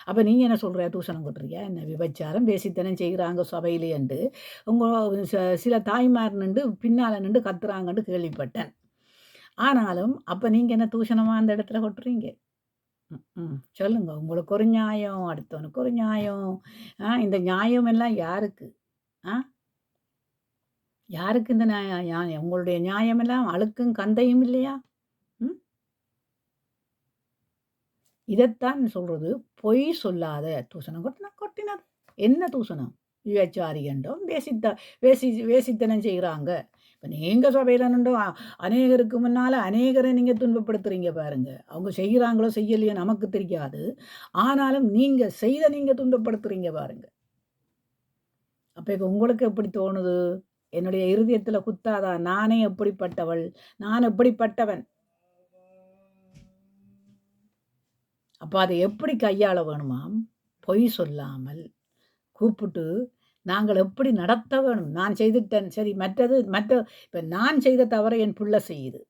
[SPEAKER 1] அப்போ நீங்கள் என்ன சொல்கிற? தூஷணம் கொட்டுறியா என்ன? விபச்சாரம் பேசித்தனம் செய்கிறாங்க சபையிலேண்டு சில தாய்மார் நின்று பின்னால் நின்று கத்துறாங்கன்னு கேள்விப்பட்டேன். ஆனாலும் அப்போ நீங்கள் என்ன தூஷணமாக அந்த இடத்துல கொட்டுறீங்க? சொல்லுங்க. உங்களுக்கு ஒரு நியாயம், அடுத்தவனுக்கு ஒரு நியாயம். இந்த நியாயம் எல்லாம் யாருக்கு? யாருக்கு இந்த நியாயம்? உங்களுடைய நியாயமெல்லாம் அழுக்கும் கந்தையும் இல்லையா? இதைத்தான் சொல்றது, பொய் சொல்லாத. தூஷணம் கொட்டினது என்ன தூஷணம்? விபச்சாரி என்றும் வேசித்தனம் செய்கிறாங்க. இப்போ நீங்கள் சபையில் நின்று அநேகருக்கு முன்னால் அநேகரை நீங்கள் துன்பப்படுத்துகிறீங்க பாருங்க. அவங்க செய்கிறாங்களோ செய்யலையோ நமக்கு தெரியாது. ஆனாலும் நீங்கள் துன்பப்படுத்துகிறீங்க பாருங்க. அப்போ இப்போ உங்களுக்கு எப்படி தோணுது? என்னுடைய இருதயத்தில் குத்தாதா? நானே எப்படிப்பட்டவள், நான் எப்படிப்பட்டவன்? அப்போ அதை எப்படி கையாள வேணுமாம்? பொய் சொல்லாமல் கூப்பிட்டு, நாங்கள் எப்படி நடத்த வேணும்? நான் செய்துட்டேன். சரி இப்ப நான் செய்த தவற என் புள்ள செய்யுது.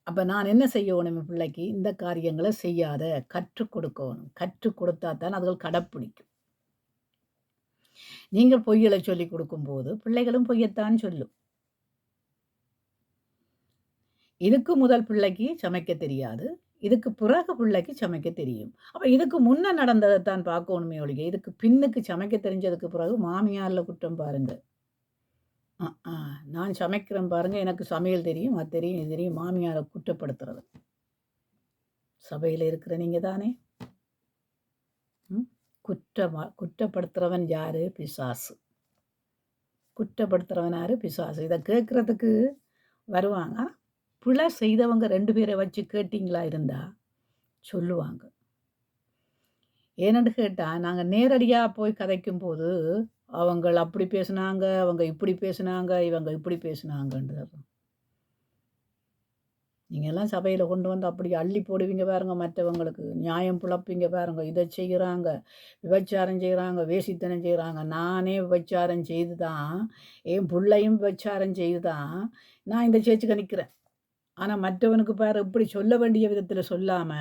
[SPEAKER 1] அப்ப நான் என்ன செய்யணும் என் பிள்ளைக்கு? இந்த காரியங்கள செய்யாத. கற்றுக் கொடுக்கோணும். கற்றுக் கொடுத்தா தான் அதுகள் கடைப்பிடிக்கும். நீங்க பொய்கள சொல்லிக் குடுக்கும்போது, பிள்ளைகளும் பொய்யத்தான் சொல்லும். இதுக்கு முதல் பிள்ளைக்கு சமைக்க தெரியாது. இதுக்கு பிறகு பிள்ளைக்கு சமைக்க தெரியும். அப்ப இதுக்கு முன்ன நடந்தத தான் பார்க்கோணுமே ஒழிய, இதுக்கு பின்னுக்கு சமைக்க தெரிஞ்சதுக்கு பிறகு மாமியார்ல குற்றம் பாருங்க. அ, ஆ. நான் சமைக்கிறேன் பாருங்க, எனக்கு சமையல் தெரியும், அது தெரியும், இது தெரியும். மாமியார குற்றப்படுத்துறது. சபையில இருக்கிற நீங்க தானே? ம். குற்றப்படுத்துறவன் யாரு? பிசாசு. குற்றப்படுத்துறவன் யாரு? பிசாசு. இத கேட்கறதுக்கு வருவாங்க. ஆனா, பிழை செய்தவங்க 2 பேர வச்சு கேட்டீங்களா இருந்தா, சொல்லுவாங்க. ஏன்னு கேட்டா, நாங்க நேரடியா போய் கதைக்கும்போது, அவங்கள் அப்படி பேசுனாங்க, அவங்க இப்படி பேசுனாங்க, இவங்க இப்படி பேசுனாங்கன்றது. நீங்கலாம் சபையில கொண்டு வந்து அப்படி அள்ளி போடுவீங்க பாருங்க மற்றவங்களுக்கு. நியாயம் புலப்பீங்க பாருங்க. இத செய்றாங்க, விபச்சாரம் செய்றாங்க, வேசித்தனம் செய்றாங்க. நானே விபச்சாரம் செய்து தான், என் புள்ளையும் விபச்சாரம் செய்து தான், நான் இந்த சேர்ச்சுக்கு நிக்கிறேன். ஆனா மற்றவனுக்கு பாரு இப்படி சொல்ல வேண்டிய விதத்தில சொல்லாம,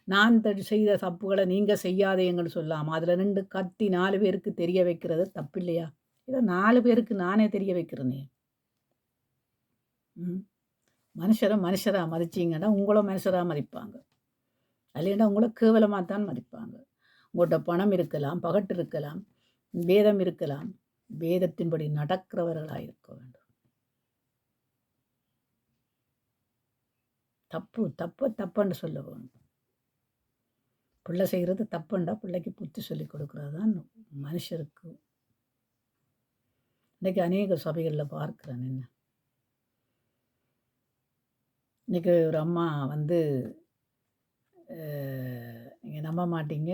[SPEAKER 1] நான் செய்த தப்புகள நீங்க செய்யாதீங்கன்னு சொல்லாம, அதில நிண்டு கத்தி 4 பேருக்கு தெரிய வைக்கிறது தப்பில்லையா? இத 4 பேருக்கு நானே தெரிய வைக்கிறேனே! ம். மனுஷரா மதிச்சீங்கன்னா, உங்கள மனுஷரா மதிப்பாங்க. இல்லைன்னா உங்கள கேவலமா தான் மதிப்பாங்க. உங்கள்ட்ட பணம் இருக்கலாம், பகட்டு இருக்கலாம், வேதம் இருக்கலாம். வேதத்தின்படி நடக்கிறவர்களா இருக்க வேண்டும். தப்புன்னு சொல்ல வேணும். பிள்ளை செய்கிறது தப்புண்டா, பிள்ளைக்கு புத்தி சொல்லிக் கொடுக்கிறது தான் மனுஷருக்கு. இன்னைக்கு அநேக சபைகள்ல பார்க்கிறேன் என்ன. இன்னைக்கு ஒரு அம்மா வந்து நீங்க நம்ப மாட்டீங்க.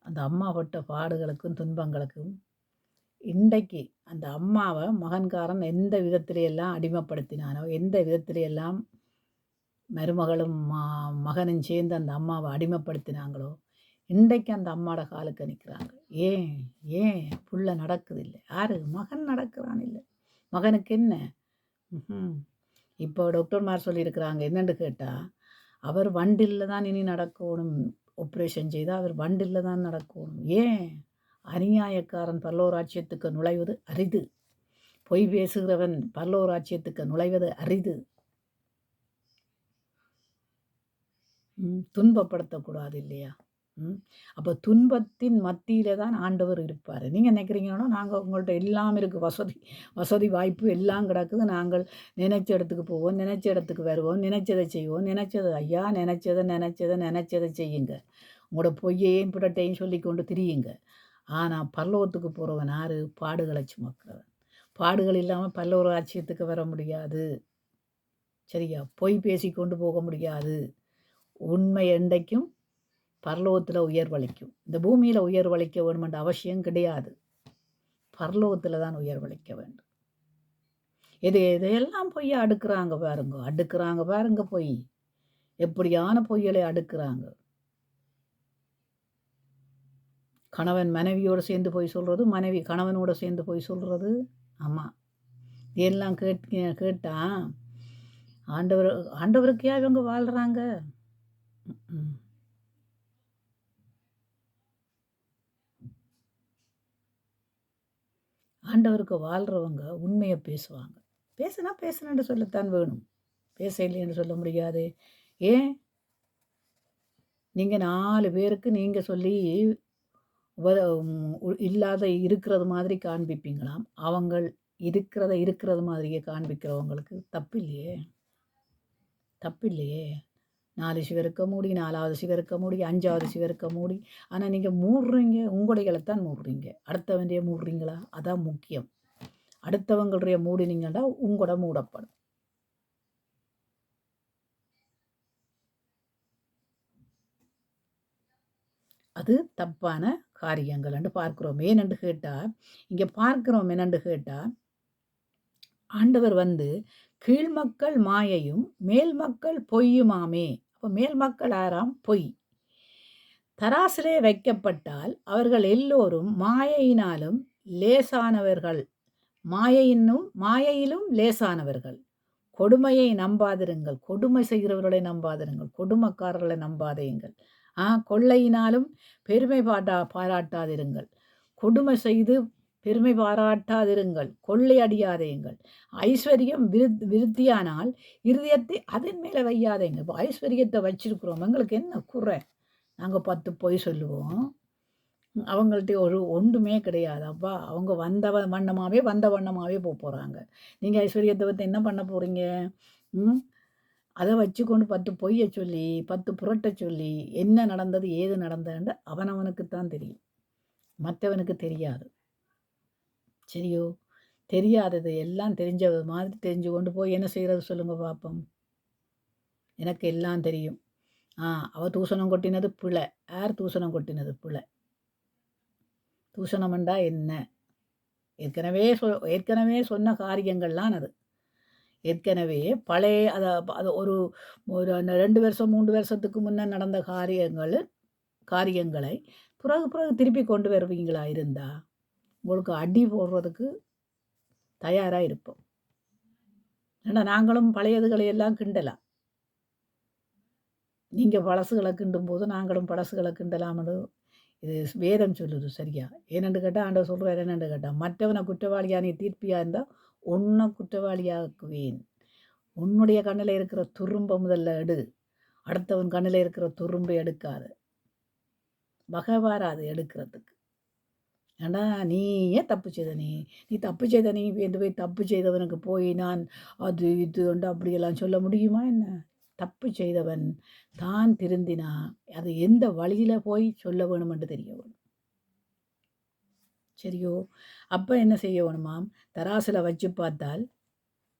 [SPEAKER 1] அந்த அம்மா பட்ட பாடுகளுக்கும், துன்பங்களுக்கும் இன்றைக்கு அந்த அம்மாவ மகன்காரன் எந்த விதத்திலையெல்லாம் அடிமைப்படுத்தினானோ, எந்த விதத்திலையெல்லாம் மருமகளும் மகனும் சேர்ந்து அந்த அம்மாவ அடிமைப்படுத்தினாங்களோ, இன்றைக்கு அந்த அம்மாவோட காலுக்கு நிற்கிறாங்க. ஏன்? ஏன்? புள்ள நடக்குதில்ல. யாரு? மகன் நடக்கிறான் இல்ல. மகனுக்கு என்ன? ம்ஹ்ம். இப்போ டாக்டர்மார் சொல்லியிருக்கிறாங்க என்னன்னு கேட்டா, அவர் வண்டில்ல தான் இனி நடக்கோணும். ஆப்ரேஷன் செய்தா அவர் வண்டில்ல தான் நடக்கோணும். ஏன்? அநியாயக்காரன் பரலோராஜ்யத்துக்கு நுழைவது அரிது. பொய் பேசுகிறவன் பரலோராஜ்யத்துக்கு நுழைவது அரிது. துன்பப்படுத்தக்கூடாது இல்லையா? அப்போ துன்பத்தின் மத்தியில தான் ஆண்டவர் இருப்பாரு. நீங்க நினைக்கிறீங்கன்னா, நாங்க உங்கள்ட்ட எல்லாம் இருக்கு. வசதி வாய்ப்பு எல்லாம் கிடக்குது. நாங்கள் நினைச்ச இடத்துக்கு போவோம், நினைச்ச இடத்துக்கு வருவோம், நினைச்சத செய்வோம். ஐயா நினைச்சத செய்யுங்க. உங்களோட பொய்யையும் புரட்டையும் சொல்லிக்கொண்டு திரியுங்க. ஆனா பரலோகத்துக்கு போறவன் யாரு? பாடுகளை சுமக்கிறவன். பாடுகள் இல்லாம பரலோக ராஜ்யத்துக்கு வர முடியாது. சரியா? பொய் பேசிக்கொண்டு போக முடியாது. உண்மை என்றைக்கும் பரலோகத்துல உயர்வளிக்கும். இந்த பூமியில உயர்வளிக்க வேணுமென்ற அவசியம் கிடையாது. பரலோகத்துல தான் உயர்வளிக்க வேண்டும். இதையெல்லாம் பொய்யா அடுக்குறாங்க பாருங்க பொய். எப்படியான பொய்களை அடுக்குறாங்க. கணவன் மனைவியோட சேர்ந்து பொய் சொல்றது, மனைவி கணவனோட சேர்ந்து பொய் சொல்றது. ஆமா. இதெல்லாம் கேட்டா ஆண்டவருக்கே இவங்க வாழ்றாங்க. ம். ஆண்டவருக்கு வாழ்றவங்க உண்மைய பேசுவாங்க. பேசுனேன்னு சொல்லத்தான் வேணும். பேச இல்லைன்னு சொல்ல முடியாது. ஏன்? நீங்க 4 பேருக்கு நீங்க சொல்லி இல்லாத இருக்கிறது மாதிரி காண்பிப்பீங்களாம். அவங்கள் இருக்கிறது மாதிரியே காண்பிக்கிறவங்களுக்கு தப்பில்லையே! தப்பில்லையே! 4 சிவருக்க மூடி, 4வது சிவருக்க மூடி, 5வது சிவருக்க மூடி. ஆனா நீங்க மூடுறீங்க, உங்களுடையலத்தான் மூடுறீங்க. அடுத்தவன்டைய மூடுறீங்களா? அதான் முக்கியம். அடுத்தவங்களுடைய மூடினீங்கன்னா, உங்களோட மூடப்படும். அது தப்பான காரியங்கள் என்று பார்க்கிறோம். ஏனென்று கேட்டா, இங்க பார்க்கிறோம் என்னென்று கேட்டா, ஆண்டவர் வந்து கீழ்மக்கள் மாயையும், மேல் மக்கள் பொய்யுமாமே. அப்ப மேல் மக்கள் யாராம்? பொய். தராசிலே வைக்கப்பட்டால் அவர்கள் எல்லோரும் மாயையினாலும் லேசானவர்கள், மாயையிலும் லேசானவர்கள். கொடுமையை நம்பாதிருங்கள், கொடுமை செய்கிறவர்களை நம்பாதிருங்கள், கொடுமைக்காரர்களை நம்பாதையுங்கள். கொள்ளையினாலும் பெருமை பாராட்டாதிருங்கள், கொடுமை செய்து பெருமை பாராட்டாதிருங்கள், கொள்ளை அடியாதையுங்கள். ஐஸ்வர்யம் விருத்தியானால் இருதயத்தை அதன் மேலே வையாதைங்க. இப்போ ஐஸ்வர்யத்தை வச்சிருக்கிறோம், எங்களுக்கு என்ன குறை? நாங்கள் 10 பொய் சொல்லுவோம், அவங்கள்ட்ட ஒன்றுமே கிடையாது. அப்பா அவங்க வந்த வண்ணமாகவே போகிறாங்க. நீங்கள் ஐஸ்வர்யத்தை பற்றி என்ன பண்ண போகிறீங்க? அதை வச்சு கொண்டு 10 பொய்யை சொல்லி 10 புரட்டை சொல்லி என்ன நடந்தது ஏது நடந்ததுன்னு அவனவனுக்குத்தான் தெரியும், மற்றவனுக்கு தெரியாது. சரியோ? தெரியாதது எல்லாம் தெரிஞ்ச மாதிரி தெரிஞ்சு கொண்டு போய் என்ன செய்கிறது சொல்லுங்க பார்ப்போம். எனக்கு எல்லாம் தெரியும். அவள் தூசணம் கொட்டினது பிழை. யார் தூசணம் கொட்டினது பிழை? தூஷணம்ண்டா என்ன? ஏற்கனவே சொன்ன காரியங்கள்லாம் அது. ஏற்கனவே பழைய அது ஒரு 2 வருஷம் 3 வருஷத்துக்கு முன்னே நடந்த காரியங்களை பிறகு திருப்பி கொண்டு வருவீங்களா இருந்தால் உங்களுக்கு அடி போடுறதுக்கு தயாராக இருப்போம். ஏன்னா நாங்களும் பழையதுகளை எல்லாம் கிண்டலாம். நீங்கள் பழசுகளை கிண்டும் போது நாங்களும் பழசுகளை கிண்டலாம்னு இது வேதம் சொல்லுது. சரியா? ஏனென்று கேட்டால் ஆண்டவர் சொல்கிறார், என்னென்று கேட்டால் மற்றவனை குற்றவாளியாக நீ தீர்ப்பியாக இருந்தால் உன்னை குற்றவாளியாக்குவேன். உன்னுடைய கண்ணில் இருக்கிற துரும்பை முதல்ல எடு, அடுத்தவன் கண்ணில் இருக்கிற துரும்பை எடுக்காது. வகை வராது எடுக்கிறதுக்கு. ஏன்னா நீயே தப்பு செய்த, நீ தப்பு செய்த, நீ போய் தப்பு செய்தவனுக்கு போய் நான் அது இது உண்டு அப்படியெல்லாம் சொல்ல முடியுமா என்ன? தப்பு செய்தவன் தான் திருந்தினா அது எந்த வழியில் போய் சொல்ல வேணுமென்று தெரிய வேணும். சரியோ? அப்போ என்ன செய்ய வேணுமாம்? தராசில் வச்சு பார்த்தால்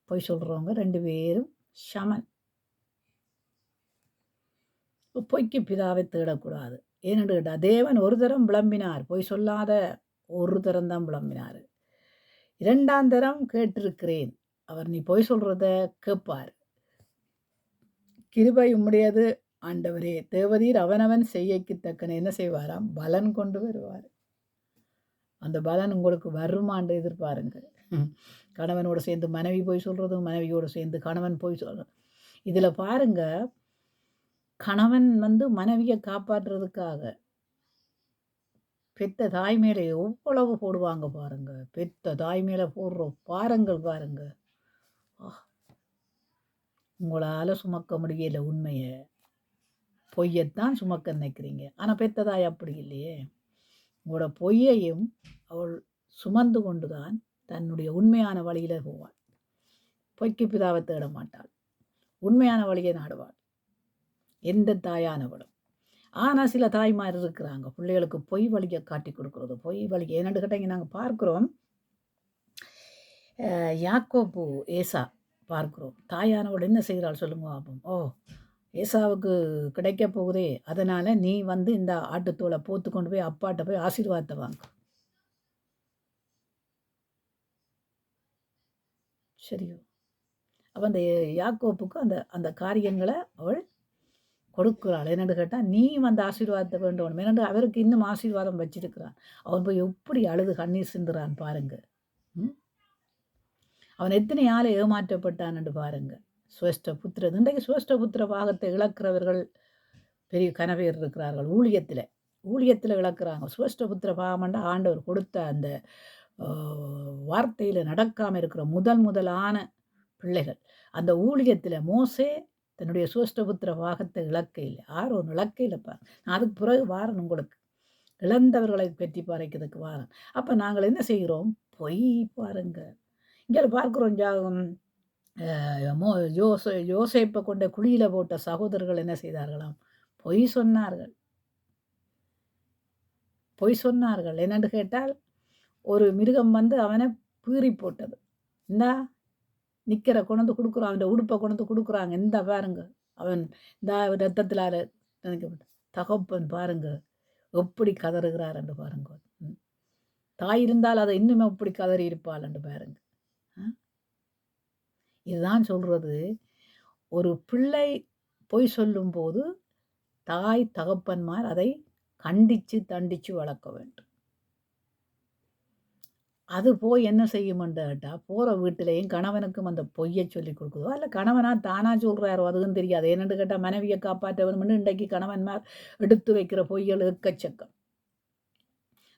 [SPEAKER 1] போய் சொல்கிறவங்க 2 பேரும் சமன். பொய்க்கு பிதாவை தேடக்கூடாது. ஏனென்று கேட்டால் தேவன் ஒரு தரம் விளம்பினார், பொய் சொல்லாத ஒரு தரம் தான் விளம்பினார். 2ஆம் தரம் கேட்டிருக்கிறேன், அவர் நீ பொய் சொல்கிறத கேட்பார். கிருபை உம்முடையது ஆண்டவரே, தேவதீர் அவனவன் செய்யக்கு தக்கன என்ன செய்வாராம்? பலன் கொண்டு வருவார். அந்த பலன் உங்களுக்கு வருமாண்டு எதிர்பாருங்க. கணவனோடு சேர்ந்து மனைவி போய் சொல்கிறதும், மனைவியோடு சேர்ந்து கணவன் போய் சொல்கிறதும். இதில் பாருங்க, கணவன் மனைவியை காப்பாற்றுறதுக்காக பெத்த தாய் மேலே எவ்வளவு போடுவாங்க பாருங்க. பெத்த தாய் மேலே போடுற பாருங்கள் பாருங்க. உங்களால் சுமக்க முடியல உண்மையை, பொய்யத்தான் சுமக்க நினைக்கிறீங்க. ஆனால் பெத்த தாய் அப்படி இல்லையே. உங்களோட பொய்யையும் அவள் சுமந்து கொண்டு தான் தன்னுடைய உண்மையான வழியில் போவாள். பொய்க்கு பிதாவை தேட மாட்டாள், உண்மையான வழியை நாடுவாள் எந்த தாயானவளும். ஆனால் சில தாய்மார் இருக்கிறாங்க, பிள்ளைகளுக்கு பொய் வழியை காட்டி கொடுக்குறது. பொய் வழி என்னென்னு கேட்டாங்க, நாங்கள் பார்க்குறோம். யாக்கோபு ஏசா பார்க்குறோம். தாயானவள் என்ன செய்கிறாள் சொல்லுங்க பார்ப்போம். ஏசாவுக்கு கிடைக்க போகுதே, அதனால் நீ இந்த ஆட்டுத்தோலை போத்து கொண்டு போய் அப்பாட்ட போய் ஆசீர்வாதத்தை வாங்க. சரியோ? அப்போ அந்த யாக்கோப்புக்கு அந்த காரியங்களை அவள் கொடுக்குறாள். என்னென்னு கேட்டால் நீ ஆசீர்வாதத்தை வேண்டும். என்னென்று அவருக்கு இன்னும் ஆசீர்வாதம் வச்சிருக்கிறான். அவன் போய் எப்படி அழுது கண்ணீர் சிந்துறான் பாருங்க. அவன் எத்தனை ஆளை ஏமாற்றப்பட்டான்னு பாருங்க. சுவஷ்ட புத்திர, இன்றைக்கு சுவஷ்ட புத்திர பாகத்தை இழக்கிறவர்கள் பெரிய கனவேர் இருக்கிறார்கள். ஊழியத்தில் இழக்கிறாங்க. சுவஷ்ட புத்திர பாகம்ண்டா ஆண்டவர் கொடுத்த அந்த வார்த்தையில் நடக்காமல் இருக்கிற முதலான பிள்ளைகள். அந்த ஊழியத்தில் மோசே தன்னுடைய சுவஷ்டபுத்திர பாகத்தை இழக்கையில் ஒன்று இழக்கையில் பாரு. நான் அதுக்கு பிறகு வாரன் உங்களுக்கு இழந்தவர்களை பற்றி பறைக்கிறதுக்கு வாரன். அப்போ நாங்கள் என்ன செய்கிறோம்? பொய் பாருங்க. இங்கே பார்க்குறோம், யோசேப்பை கொண்ட குழியில் போட்ட சகோதரர்கள் என்ன செய்தார்களாம்? பொய் சொன்னார்கள். என்னென்று கேட்டால் ஒரு மிருகம் அவனை பீறி போட்டது. இந்தா நிற்கிற கொண்டு கொடுக்குறான், அவன் உடுப்பை கொண்டு கொடுக்குறாங்க. இந்த பாருங்க, அவன் இந்த ரத்தத்தில் நினைக்கப்பட்ட தகப்பன் பாருங்க எப்படி கதறுகிறார் என்று பாருங்க. தாய் இருந்தால் அதை இன்னுமே எப்படி கதறி இருப்பாள் என்று பாருங்க. இதுதான் சொல்றது, ஒரு பிள்ளை பொய் சொல்லும் போது தாய் தகப்பன்மார் அதை கண்டித்து தண்டித்து வளர்க்க வேண்டும். அது போய் என்ன செய்யுமென்று கேட்டால், போகிற வீட்டிலேயும் கணவனுக்கும் அந்த பொய்யை சொல்லி கொடுக்குதோ, இல்லை கணவனா தானா சொல்கிறாரோ அதுவும் தெரியாது. என்னென்னு கேட்டால், மனைவியை காப்பாற்ற வேணும்னு இன்றைக்கு கணவன்மார் எடுத்து வைக்கிற பொய்கள் எக்கச்சக்கம்.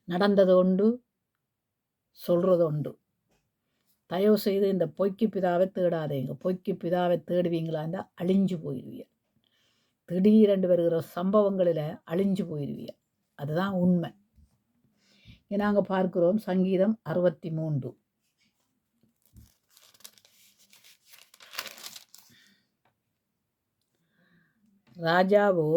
[SPEAKER 1] நடந்தது உண்டு, சொல்கிறது உண்டு. தயவு செய்து இந்த பொய்க்கு பிதாவை தேடாதீங்க. பொய்க்கு பிதாவை தேடுவீங்களாண்டா அழிஞ்சு போயிடுவீங்க. திடீரென்று வருகிற சம்பவங்களில் அழிஞ்சு போயிடுவீங்க. அதுதான் உண்மை. நாங்கள் பார்க்கிறோம் சங்கீதம் 63. ராஜாவோ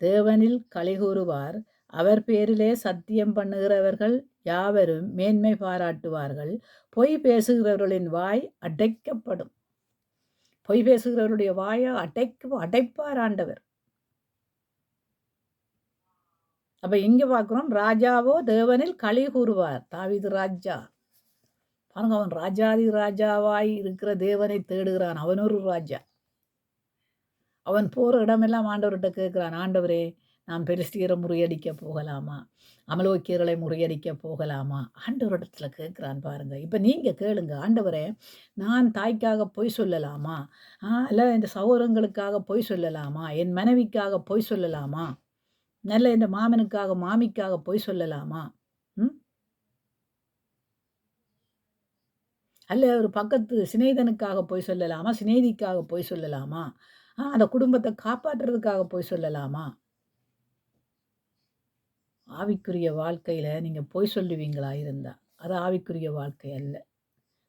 [SPEAKER 1] தேவனில் களிகூறுவார், அவர் பேரிலே சத்தியம் பண்ணுகிறவர்கள் யாவரும் மேன்மை பாராட்டுவார்கள். பொய் பேசுகிறவர்களின் வாய் அடைக்கப்படும். பொய் பேசுகிறவருடைய வாயை அடைப்பார் ஆண்டவர். அப்ப இங்க பார்க்கிறோம், ராஜாவோ தேவனில் களி கூறுவார். தாவீது ராஜா பாருங்க, அவன் ராஜாதி ராஜாவாய் இருக்கிற தேவனை தேடுகிறான். அவன் ஒரு ராஜா. அவன் போற இடமெல்லாம் ஆண்டவர்கிட்ட கேட்கிறான், ஆண்டவரே நாம் பெலிஸ்தியரை முறியடிக்க போகலாமா, அமலோக்கியர்களை முறியடிக்க போகலாமா? ஆண்டவரிடத்துல கேட்கிறான் பாருங்க. இப்ப நீங்க கேளுங்க, ஆண்டவரே நான் தாய்க்காக பொய் சொல்லலாமா, இல்ல இந்த சகோதரங்களுக்காக பொய் சொல்லலாமா, என் மனைவிக்காக பொய் சொல்லலாமா, நல்ல இந்த மாமனுக்காக மாமிக்காக பொய் சொல்லலாமா? அல்ல ஒரு பக்கத்து சிநேகிதனுக்காக பொய் சொல்லலாமா, சிநேகிதிக்காக பொய் சொல்லலாமா, அந்த குடும்பத்தை காப்பாற்றுறதுக்காக பொய் சொல்லலாமா? ஆவிக்குரிய வாழ்க்கையில நீங்க பொய் சொல்லுவீங்களா இருந்தா அது ஆவிக்குரிய வாழ்க்கை அல்ல.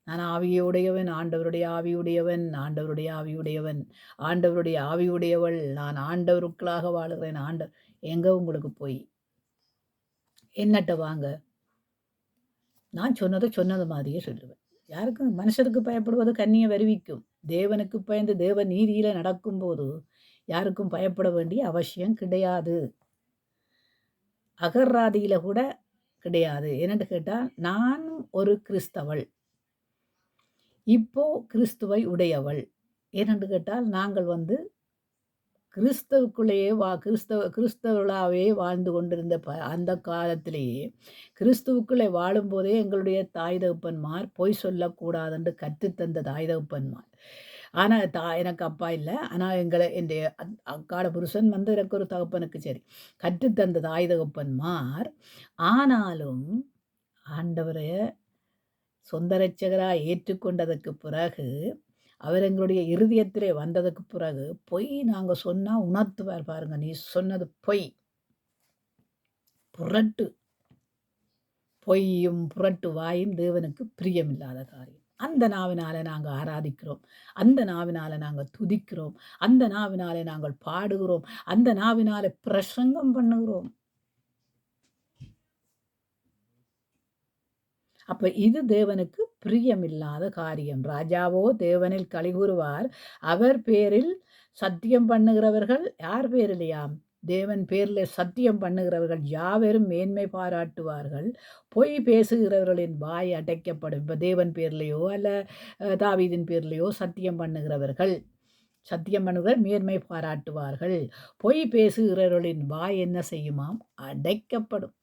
[SPEAKER 1] நான் ஆவியுடையவன், ஆண்டவருடைய ஆவியுடையவன், ஆண்டவருடைய ஆவியுடையவன், ஆண்டவருடைய ஆவியுடையவள், நான் ஆண்டவருக்குள்ளாக வாழுகிறேன். எங்க உங்களுக்கு போய் என்னட்ட வாங்க, நான் சொன்னது மாதிரியே சொல்லுவேன். யாருக்கும் மனுஷருக்கு பயப்படுவது கண்ணியை வருவிக்கும். தேவனுக்கு பயந்து தேவ நீதியில நடக்கும்போது யாருக்கும் பயப்பட வேண்டிய அவசியம் கிடையாது. அகராதியில கூட கிடையாது. என்னன்னு கேட்டால், நான் ஒரு கிறிஸ்தவள், இப்போ கிறிஸ்துவை உடையவள். ஏனென்று கேட்டால், நாங்கள் கிறிஸ்தவுக்குள்ளேயே கிறிஸ்தவர்களாகவே வாழ்ந்து கொண்டிருந்த அந்த காலத்திலேயே கிறிஸ்துவுக்குள்ளே வாழும்போதே எங்களுடைய தாய் தகப்பன்மார் பொய் சொல்லக்கூடாதுன்னு கற்றுத்தந்த தாய் தகப்பன்மார். ஆனால் எனக்கு அப்பா இல்லை. ஆனால் என் அக்காட புருஷன் எனக்கு ஒரு தகப்பனுக்கு சரி கற்றுத்தந்த தாய் தகப்பன்மார். ஆனாலும் ஆண்டவரை சொந்த ரட்சகராக ஏற்றுக்கொண்டதுக்கு பிறகு அவர் எங்களுடைய இருதயத்திலே வந்ததுக்கு பிறகு பொய் நாங்கள் சொன்னால் உணர்த்துவார் பாருங்க, நீ சொன்னது பொய், புரட்டு. பொய்யும் புரட்டு வாயும் தேவனுக்கு பிரியமில்லாத காரியம். அந்த நாவினால நாங்கள் ஆராதிக்கிறோம், அந்த நாவினால நாங்கள் துதிக்கிறோம், அந்த நாவினாலே நாங்கள் பாடுகிறோம், அந்த நாவினாலே பிரசங்கம் பண்ணுகிறோம். அப்ப இது தேவனுக்கு பிரியமில்லாத காரியம். ராஜாவோ தேவனில் களிகூறுவார், அவர் பேரில் சத்தியம் பண்ணுகிறவர்கள் யார் பேரிலையாம்? தேவன் பேரில் சத்தியம் பண்ணுகிறவர்கள் யாவரும் மேன்மை பாராட்டுவார்கள். பொய் பேசுகிறவர்களின் வாய் அடைக்கப்படும். இப்போ தேவன் பேர்லையோ அல்ல தாவீதின் பேர்லையோ சத்தியம் பண்ணுகிறவர்கள் மேன்மை பாராட்டுவார்கள். பொய் பேசுகிறவர்களின் வாய் என்ன செய்யுமாம்? அடைக்கப்படும்.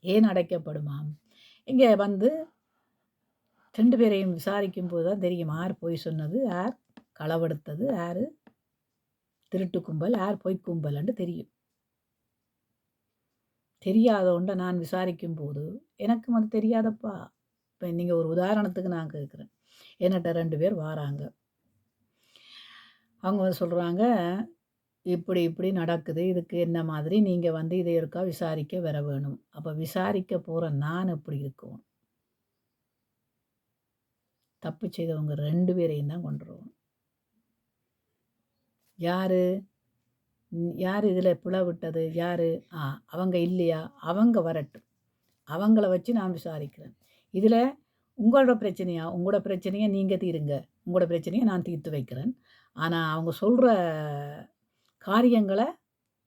[SPEAKER 1] ஏன் அடைக்கப்படுமாம்? இங்கே 2 பேரையும் விசாரிக்கும் போது தான் தெரியும், யார் பொய் சொன்னது, யார் களவெடுத்தது, யார் திருட்டு கும்பல், யார் பொய் கும்பல்ன்னு தெரியும். தெரியாத ஒன்றை நான் விசாரிக்கும் போது எனக்கும் அது தெரியாதப்பா. இப்போ நீங்கள் ஒரு உதாரணத்துக்கு நான் கேட்குறேன். என்கிட்ட 2 பேர் வாராங்க. அவங்க சொல்கிறாங்க, இப்படி இப்படி நடக்குது, இதுக்கு என்ன மாதிரி நீங்கள் இதை இருக்கா விசாரிக்க வர வேணும். அப்போ விசாரிக்க போகிற நான் எப்படி இருக்கும்? தப்பு செய்தவங்க 2 பேரையும் தான் கொண்டு வரணும். யார் இதில் பிழை விட்டது, யார்? அவங்க இல்லையா, அவங்க வரட்டும், அவங்கள வச்சு நான் விசாரிக்கிறேன். இதில் உங்களோட பிரச்சனையை நீங்கள் தீருங்க, உங்களோட பிரச்சனையை நான் தீர்த்து வைக்கிறேன். ஆனால் அவங்க சொல்கிற காரியங்களை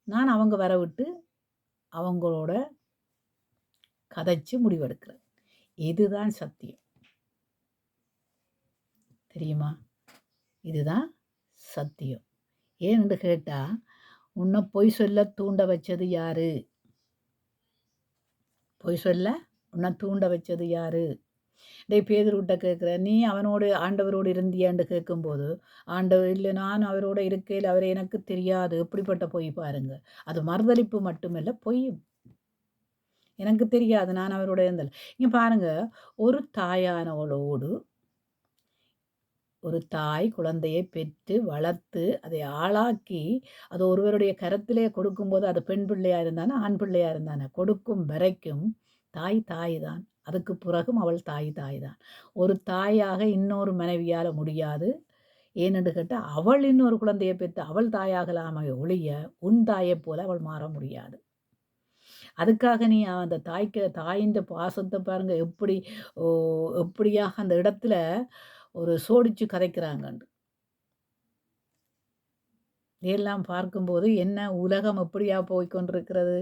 [SPEAKER 1] நான் அவங்க வர விட்டு அவங்களோட கதைச்சு முடிவெடுக்கிறேன். இதுதான் சத்தியம். தெரியுமா? இதுதான் சத்தியம். ஏன்னு கேட்டால், உன்னை பொய் சொல்ல தூண்ட வச்சது யாரு? பொய் சொல்ல உன்னை தூண்ட வச்சது யாரு? டேய் பேதுருவிட்ட கேட்குற, நீ அவனோடு ஆண்டவரோடு இருந்தியான்னு கேட்கும்போது, ஆண்டவர் இல்லை நான் அவரோட இருக்கையில் அவரை எனக்கு தெரியாது. எப்படிப்பட்ட பொய் பாருங்க. அது மறுதலிப்பு மட்டுமல்ல, பொய். எனக்கு தெரியாது நான் அவரோட இருந்தல். இங்கே பாருங்க, ஒரு தாயானவளோடு ஒரு தாய் குழந்தையை பெற்று வளர்த்து அதை ஆளாக்கி அது ஒருவருடைய கரத்திலே கொடுக்கும்போது அது பெண் பிள்ளையாக இருந்தானே ஆண் பிள்ளையாக இருந்தானே கொடுக்கும் வரைக்கும் தாய் தாய் தான். அதுக்கு பிறகும் அவள் தாய் தாய் தான். ஒரு தாயாக இன்னொரு மனைவியால் முடியாது. ஏனென்று கேட்டால் அவள் இன்னொரு குழந்தையை பெற்று அவள் தாயாகலாமே ஒழிய உன் தாயைப் போல அவள் மாற முடியாது. அதுக்காக நீ அந்த தாயின் பாசத்தை பாருங்க எப்படி எப்படியாக அந்த இடத்துல ஒரு சோடிச்சு கதைக்கிறாங்கண்டு. இதையெல்லாம் பார்க்கும்போது என்ன உலகம் எப்படியா போய்கொண்டிருக்கிறது?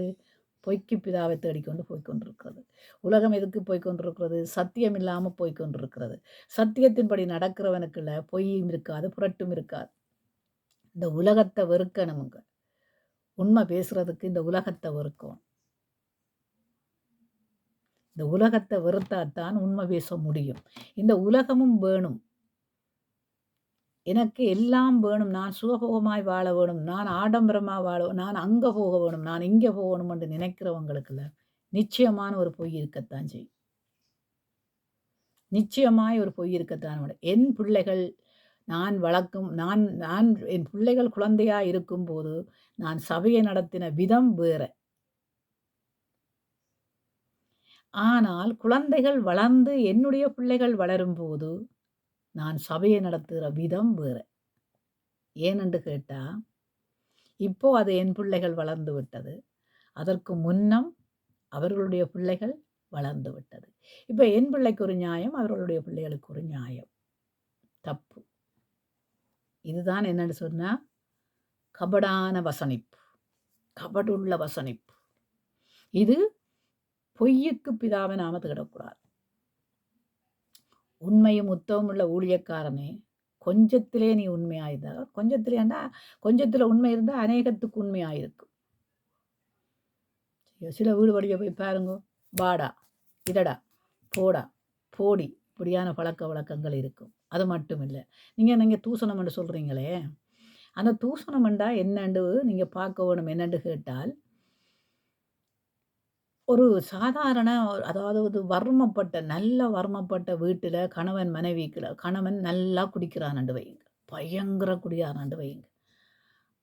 [SPEAKER 1] பொய்க்கு பிதாவை தேடிக்கொண்டு போய்கொண்டிருக்கிறது. உலகம் எதுக்கு போய்கொண்டிருக்கிறது? சத்தியம் இல்லாமல் போய்கொண்டிருக்கிறது. சத்தியத்தின்படி நடக்கிறவனுக்குள்ள பொய்யும் இருக்காது, புரட்டும் இருக்காது. இந்த உலகத்தை வெறுக்கணுமுங்க. உண்மை பேசுறதுக்கு இந்த உலகத்தை வெறுக்கும். இந்த உலகத்தை வெறுத்தாத்தான் உண்மை பேச முடியும். இந்த உலகமும் வேணும். எனக்கு எல்லாம் வேணும். நான் சுகபோகமாய் வாழ வேணும். நான் ஆடம்பரமாக நான் அங்கே போக வேணும். நான் இங்கே போகணும் என்று நினைக்கிறவங்களுக்குள்ள நிச்சயமான ஒரு பொய் இருக்கத்தான் செய்யும். நிச்சயமாய் ஒரு பொய் இருக்கத்தான் வேணும். என் பிள்ளைகள் நான் வளர்க்கும் நான் நான் என் பிள்ளைகள் குழந்தையாக இருக்கும்போது நான் சபையை நடத்தின விதம் வேற. ஆனால் குழந்தைகள் வளர்ந்து என்னுடைய பிள்ளைகள் வளரும்போது நான் சபையை நடத்துகிற விதம் வேறு. ஏனென்று கேட்டால் இப்போ அது என் பிள்ளைகள் வளர்ந்து விட்டது. அதற்கு முன்னம் அவர்களுடைய பிள்ளைகள் வளர்ந்து விட்டது. இப்போ என் பிள்ளைக்கு ஒரு நியாயம், அவர்களுடைய பிள்ளைகளுக்கு ஒரு நியாயம். தப்பு. இதுதான் என்னன்னு சொன்னால் கபடான வசனிப்பு, கபடுள்ள வசனிப்பு. இது பொய்யுக்கு பிதாவை நாம தேடக்கூடாது. உண்மையும் உத்தவம் உள்ள ஊழியக்காரனே, கொஞ்சத்திலே நீ உண்மையாயிருந்தா, கொஞ்சத்திலேண்டா கொஞ்சத்தில் உண்மை இருந்தால் அநேகத்துக்கு உண்மையாயிருக்கும். சில வீடு வழியை போய் பாருங்க, வாடா இதடா போடா போடி இப்படியான பழக்க வழக்கங்கள் இருக்கும். அது மட்டும் இல்லை, நீங்கள் தூசணம் என்று சொல்கிறீங்களே, அந்த தூசணம் என்றா என்னண்டு நீங்கள் பார்க்க வேணும். என்னென்று கேட்டால் ஒரு சாதாரண அதாவது நல்ல வறுமப்பட்ட வீட்டில் கணவன் மனைவிக்குள்ள கணவன் நல்லா குடிக்கிறான்ண்டு வைங்க, பயங்கர குடியானாண்டு வைங்க.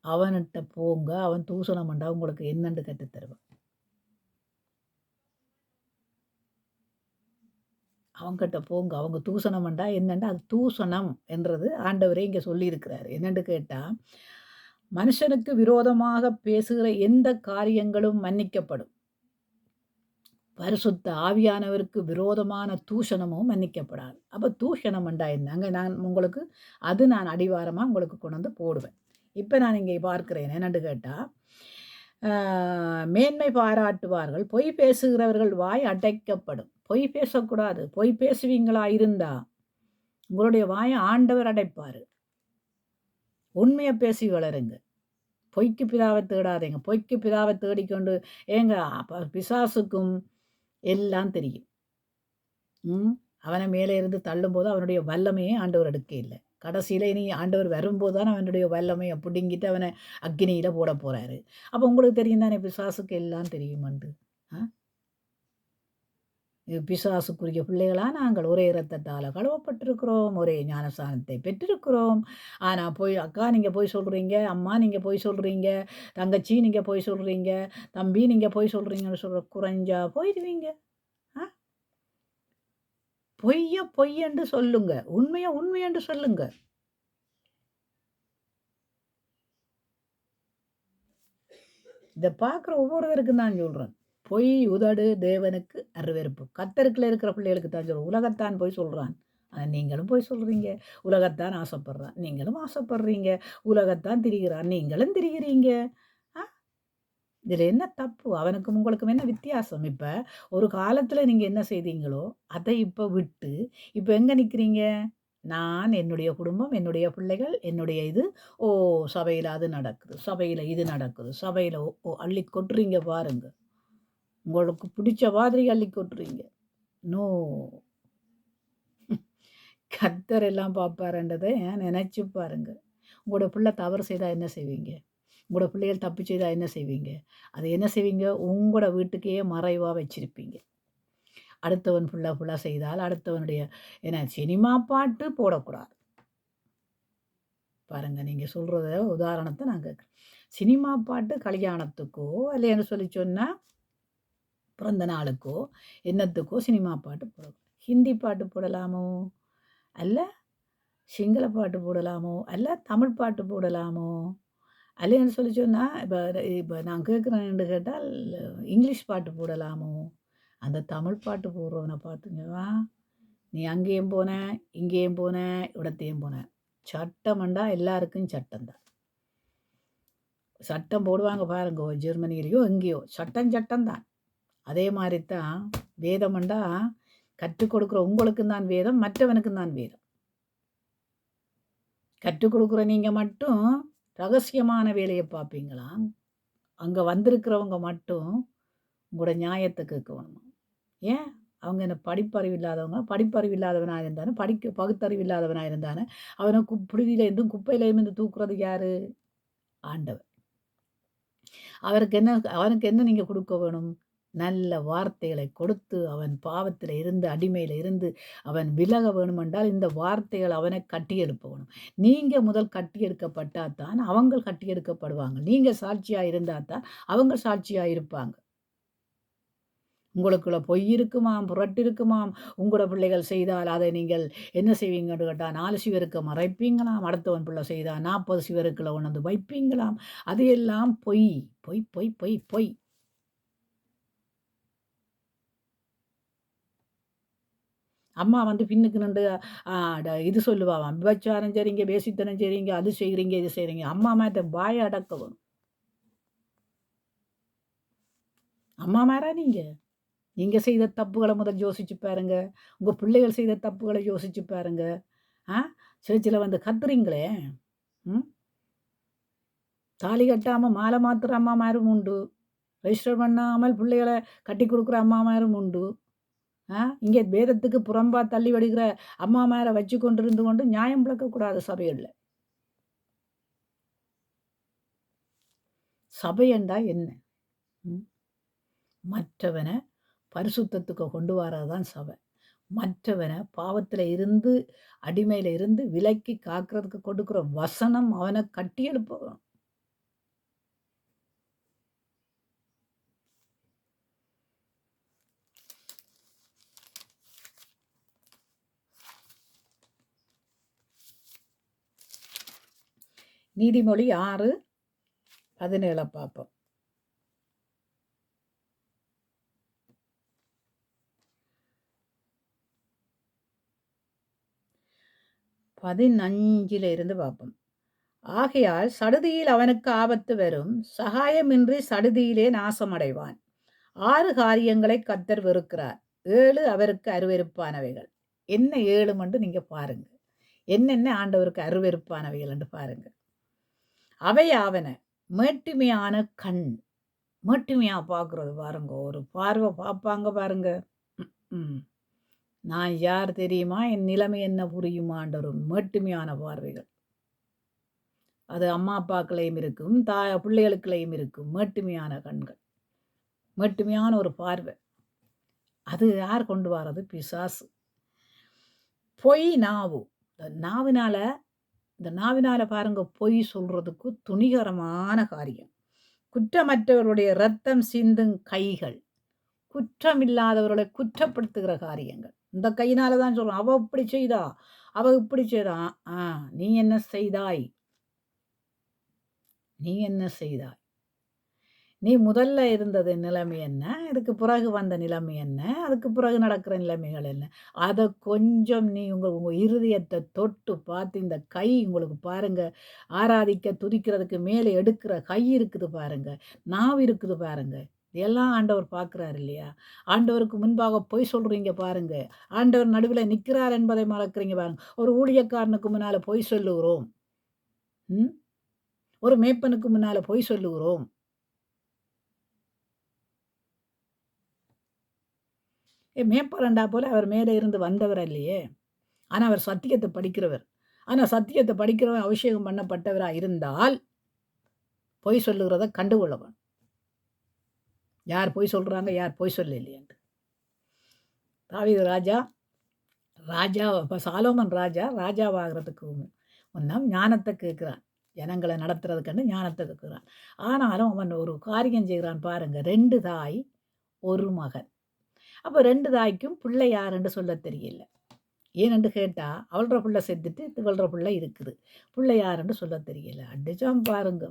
[SPEAKER 1] அவன்கிட்ட போங்க, அவன் தூசணம் பண்ணா உங்களுக்கு என்னண்டு கற்று தருவான். அவங்ககிட்ட போங்க, அவங்க தூசணம் பண்ணா என்னண்டா அது தூசணம் என்றது ஆண்டவரே இங்கே சொல்லியிருக்கிறாரு. என்னென்று கேட்டால் மனுஷனுக்கு விரோதமாக பேசுகிற எந்த காரியங்களும் மன்னிக்கப்படும். பரிசுத்த ஆவியானவருக்கு விரோதமான தூஷணமும் மன்னிக்கப்படாது. அப்போ தூஷணம் என்றா என்னங்க? நான் அடிவாரமாக உங்களுக்கு கொண்டு வந்து போடுவேன். இப்போ நான் இங்கே பார்க்கிறேன் என்னென்று கேட்டால் மேன்மை பாராட்டுவார்கள், பொய் பேசுகிறவர்கள் வாய் அடைக்கப்படும். பொய் பேசக்கூடாது. பொய் பேசுவீங்களா இருந்தா உங்களுடைய வாயை ஆண்டவர் அடைப்பார். உண்மையை பேசி வளருங்க. பொய்க்கு பிதாவை தேடாதீங்க. பொய்க்கு பிதாவை தேடிக்கொண்டு ஏங்க பிசாசுக்கும் எல்லாம் தெரியும். அவனை மேலே இருந்து தள்ளும்போது அவனுடைய வல்லமையே ஆண்டவர் எடுக்க இல்லை. கடைசியில் இனி ஆண்டவர் வரும்போது தான் அவனுடைய வல்லமையை பிடுங்கிட்டு அவனை அக்னியில் போட போகிறாரு. அப்போ உங்களுக்கு தெரியும் தானே பிசாசுக்கு எல்லாம் தெரியுமண்டு. பிசாசுக்குரிய பிள்ளைகளாக நாங்கள் ஒரே இரத்தத்தால் கழுவப்பட்டிருக்கிறோம், ஒரே ஞானஸ்தானத்தை பெற்றிருக்கிறோம். ஆனால் அக்கா நீங்கள் போய் சொல்கிறீங்க, அம்மா நீங்கள் போய் சொல்கிறீங்க, தங்கச்சி நீங்கள் போய் சொல்கிறீங்க, தம்பி நீங்கள் போய் சொல்கிறீங்கன்னு சொல்கிற குறைஞ்சா போயிடுவீங்க. பொய்யென்று சொல்லுங்க, உண்மையென்று சொல்லுங்க. இதை பார்க்குற ஒவ்வொருவருக்கும் தான் சொல்கிறேன். பொய் உதடு தேவனுக்கு அருவருப்பு. கர்த்தருக்குள்ள இருக்கிற பிள்ளைகளுக்கு தான் சொல்கிறேன். உலகத்தான் போய் சொல்கிறான், ஆனால் நீங்களும் போய் சொல்கிறீங்க. உலகத்தான் ஆசைப்படுறான், நீங்களும் ஆசைப்படுறீங்க. உலகத்தான் திரிகிறான், நீங்களும் திரிகிறீங்க. இதில் என்ன தப்பு? அவனுக்கும் உங்களுக்கும் என்ன வித்தியாசம்? இப்போ ஒரு காலத்தில் நீங்கள் என்ன செய்தீங்களோ அதை இப்போ விட்டு இப்போ எங்கே நிற்கிறீங்க? நான், என்னுடைய குடும்பம், என்னுடைய பிள்ளைகள், என்னுடைய இது. ஓ! சபையில அது நடக்குது, சபையில இது நடக்குது, சபையில அள்ளி கொட்டுறீங்க பாருங்க. உங்களுக்கு பிடிச்ச மாதிரி அள்ளி கொட்டுறீங்க. நோ! கர்த்தர் எல்லாம் பார்ப்பாருன்றதை நினைச்சு பாருங்க. உங்களோட பிள்ளை தவறு செய்தா என்ன செய்வீங்க? உங்களோட பிள்ளைகள் தப்பு செய்தா என்ன செய்வீங்க? அதை என்ன செய்வீங்க? உங்களோட வீட்டுக்கே மறைவா வச்சிருப்பீங்க. அடுத்தவன் புள்ள செய்தால் அடுத்தவனுடைய ஏன்னா சினிமா பாட்டு போடக்கூடாது. பாருங்க நீங்க சொல்றத உதாரணத்த நான் கேட்குறேன். சினிமா பாட்டு கல்யாணத்துக்கோ இல்லைன்னு சொல்லி சொன்னா, பிறந்த நாளுக்கோ, என்னத்துக்கோ சினிமா பாட்டு போடக்கூடாது. ஹிந்தி பாட்டு போடலாமோ? அல்ல சிங்கள பாட்டு போடலாமோ? அல்ல தமிழ் பாட்டு போடலாமோ? அல்லைன்னு சொல்லி சொன்னா, இப்ப இப்ப நான் கேட்குறேன்னு கேட்டால், இங்கிலீஷ் பாட்டு போடலாமோ? அந்த தமிழ் பாட்டு போடுறவன பார்த்துங்கவா, நீ அங்கேயும் போன, இங்கேயும் போன, இவிடத்தையும் போன. சட்டமண்டா எல்லாருக்கும் சட்டம் தான். சட்டம் போடுவாங்க பாருங்க, ஜெர்மனியிலயோ எங்கேயோ சட்டம் சட்டம் தான். அதே மாதிரி தான் வேதமண்டா கற்றுக் கொடுக்குற உங்களுக்கும் தான் வேதம், மற்றவனுக்கும் தான் வேதம். கற்றுக் கொடுக்குற நீங்கள் மட்டும் ரகசியமான வேலையை பார்ப்பீங்களாம். அங்கே வந்திருக்கிறவங்க மட்டும் உங்களோட நியாயத்தை கேட்கணுமா? ஏன் அவங்க என்ன படிப்பறிவு இல்லாதவங்க, படிப்பறிவு இல்லாதவனாக இருந்தானே, பகுத்தறிவு இல்லாதவனாக இருந்தானே, அவனை புழுதியிலேருந்தும் குப்பையிலேருந்து தூக்குறது யாரு? ஆண்டவர். அவனுக்கு என்ன நீங்கள் கொடுக்க வேணும்? நல்ல வார்த்தைகளை கொடுத்து அவன் பாவத்தில் இருந்து அடிமையில் இருந்து அவன் விலக வேணுமென்றால் இந்த வார்த்தைகள் அவனை கட்டியெடுப்ப வேணும். நீங்கள் முதல் கட்டியெடுக்கப்பட்டால் தான் அவங்க கட்டியெடுக்கப்படுவாங்க. நீங்கள் சாட்சியாக இருந்தால் தான் அவங்க சாட்சியாக இருப்பாங்க. உங்களுக்குள்ள பொய் இருக்குமாம், புரட்டு இருக்குமாம். உங்களோட பிள்ளைகள் செய்தால் அதை நீங்கள் என்ன செய்வீங்கன்னு கேட்டால் 4 சிவருக்கு மறைப்பீங்களாம். அடுத்தவன் பிள்ளை செய்தால் 40 சிவருக்குள்ள கொண்டு வந்து வைப்பீங்களாம். அது எல்லாம் பொய் பொய் பொய் பொய் பொய். அம்மா வந்து பின்னுக்கு நின்று இது சொல்லுவாவாம், விபச்சாரம் செய்றீங்க, வேசித்தனம் செய்றீங்க, அது செய்கிறீங்க, இது செய்கிறீங்க. அம்மா மேட்ட வாய அடக்கவும். அம்மா மாரா நீங்க? நீங்க செய்த தப்புகள முதல் யோசிச்சு பாருங்க. உங்க பிள்ளைகள் செய்த தப்புகள யோசிச்சு பாருங்க. ஆ சர்ச்சில வந்து கத்துறீங்களே! ம். தாலி கட்டாம மாலை மாத்துற அம்மாமாரும் உண்டு. ரெஜிஸ்டர் பண்ணாமல் பிள்ளைகள கட்டிக் குடுக்குற அம்மாமாரும் உண்டு. இங்கே வேதத்துக்கு புறம்பா தள்ளி வடிகிற அம்மாமார வச்சு கொண்டிருந்து கொண்டு நியாயம் பிளக்கக்கூடாது சபைகள்ல. சபை என்றா என்ன? மற்றவன பரிசுத்தத்துக்கு கொண்டு வரது தான் சபை. மற்றவன பாவத்தில் இருந்து அடிமையில் இருந்து விலக்கி காக்கிறதுக்கு கொடுக்குற வசனம் அவனை கட்டி எழுப்பணும். நீதிமொழி 6:17 பார்ப்போம். இருந்து பார்ப்போம். ஆகையால் சடுதியில் அவனுக்கு ஆபத்து வரும், சகாயமின்றி சடுதியிலே நாசமடைவான். 6 காரியங்களை கர்த்தர் வெறுக்கிறார், 7 அவருக்கு அருவருப்பானவைகள். என்ன 7 என்று நீங்க பாருங்க. என்னென்ன ஆண்டவருக்கு அருவருப்பானவைகள் என்று பாருங்க. அவையாவன மேட்டுமையான கண். மேட்டுமையா பார்க்குறது பாருங்க, ஒரு பார்வை பார்ப்பாங்க பாருங்க. நான் யார் தெரியுமா, என் நிலைமை என்ன புரியுமான்ற ஒரு மேட்டுமையான பார்வைகள். அது அம்மா அப்பாக்களையும் இருக்கும், பிள்ளைகளுக்குள்ளேயும் இருக்கும். மேட்டுமையான கண்கள், மேட்டுமையான ஒரு பார்வை. அது யார் கொண்டு வர்றது? பிசாசு. பொய் நாவு. இந்த நாவினால பாருங்க, பொய் சொல்றதுக்கு துணிகரமான காரியம். குற்றமற்றவருடைய இரத்தம் சிந்தும் கைகள், குற்றமில்லாதவர்களை குற்றப்படுத்துகிற காரியங்கள். இந்த கையினால தான் சொல்றோம், அவ இப்படி செய்தா, அவ இப்படி செய்தா. நீ என்ன செய்தாய்? நீ என்ன செய்தாய்? நீ முதல்ல இருந்தது நிலைமை என்ன? இதுக்கு பிறகு வந்த நிலைமை என்ன? அதுக்கு பிறகு நடக்கிற நிலைமைகள் என்ன? அதை கொஞ்சம் நீ உங்க இருதயத்தை தொட்டு பார்த்து, இந்த கை உங்களுக்கு பாருங்க, ஆராதிக்க துதிக்கிறதுக்கு மேலே எடுக்கிற கை இருக்குது பாருங்க, நாவு இருக்குது பாருங்க. இதெல்லாம் ஆண்டவர் பார்க்குறாரு இல்லையா? ஆண்டவருக்கு முன்பாக பொய் சொல்றீங்க பாருங்க. ஆண்டவர் நடுவுல நிற்கிறார் என்பதை மறக்கிறீங்க பாருங்க. ஒரு ஊழியக்காரனுக்கு முன்னால பொய் சொல்லுகிறோம். ம். ஒரு மேய்ப்பனுக்கு முன்னால பொய் சொல்லுகிறோம். மேய்ப்பரண்டா போல அவர் மேலே இருந்து வந்தவர் இல்லையே! ஆனா அவர் சத்தியத்த படிக்கிறவர். ஆனா சத்தியத்த படிக்கிறவன் அபிஷேகம் பண்ணப்பட்டவரா இருந்தால், பொய் சொல்லுகிறத கண்டுகொள்ளவன். யார் பொய் சொல்றாங்க, யார் பொய் சொல்லலையேன்ட்டு. தாவீது ராஜா, இப்ப சாலோமன் ராஜாவாகிறதுக்கு முன்னம் ஞானத்த கேட்கிறான். ஜனங்கள நடத்துறதுக்காண்டு ஞானத்த கேட்கிறான். ஆனாலும் அவன் ஒரு காரியம் செய்கிறான் பாருங்க. 2 தாய், 1 மகன். அப்ப 2 தாய்க்கும் பிள்ளை யாருன்னு சொல்லத் தெரியல. ஏனென்று கேட்டா, அவள்ற புள்ள செத்துட்டு, இவள்ற புள்ள இருக்குது. பிள்ளை யாருன்னு சொல்லத் தெரியல. அடிச்சான் பாருங்க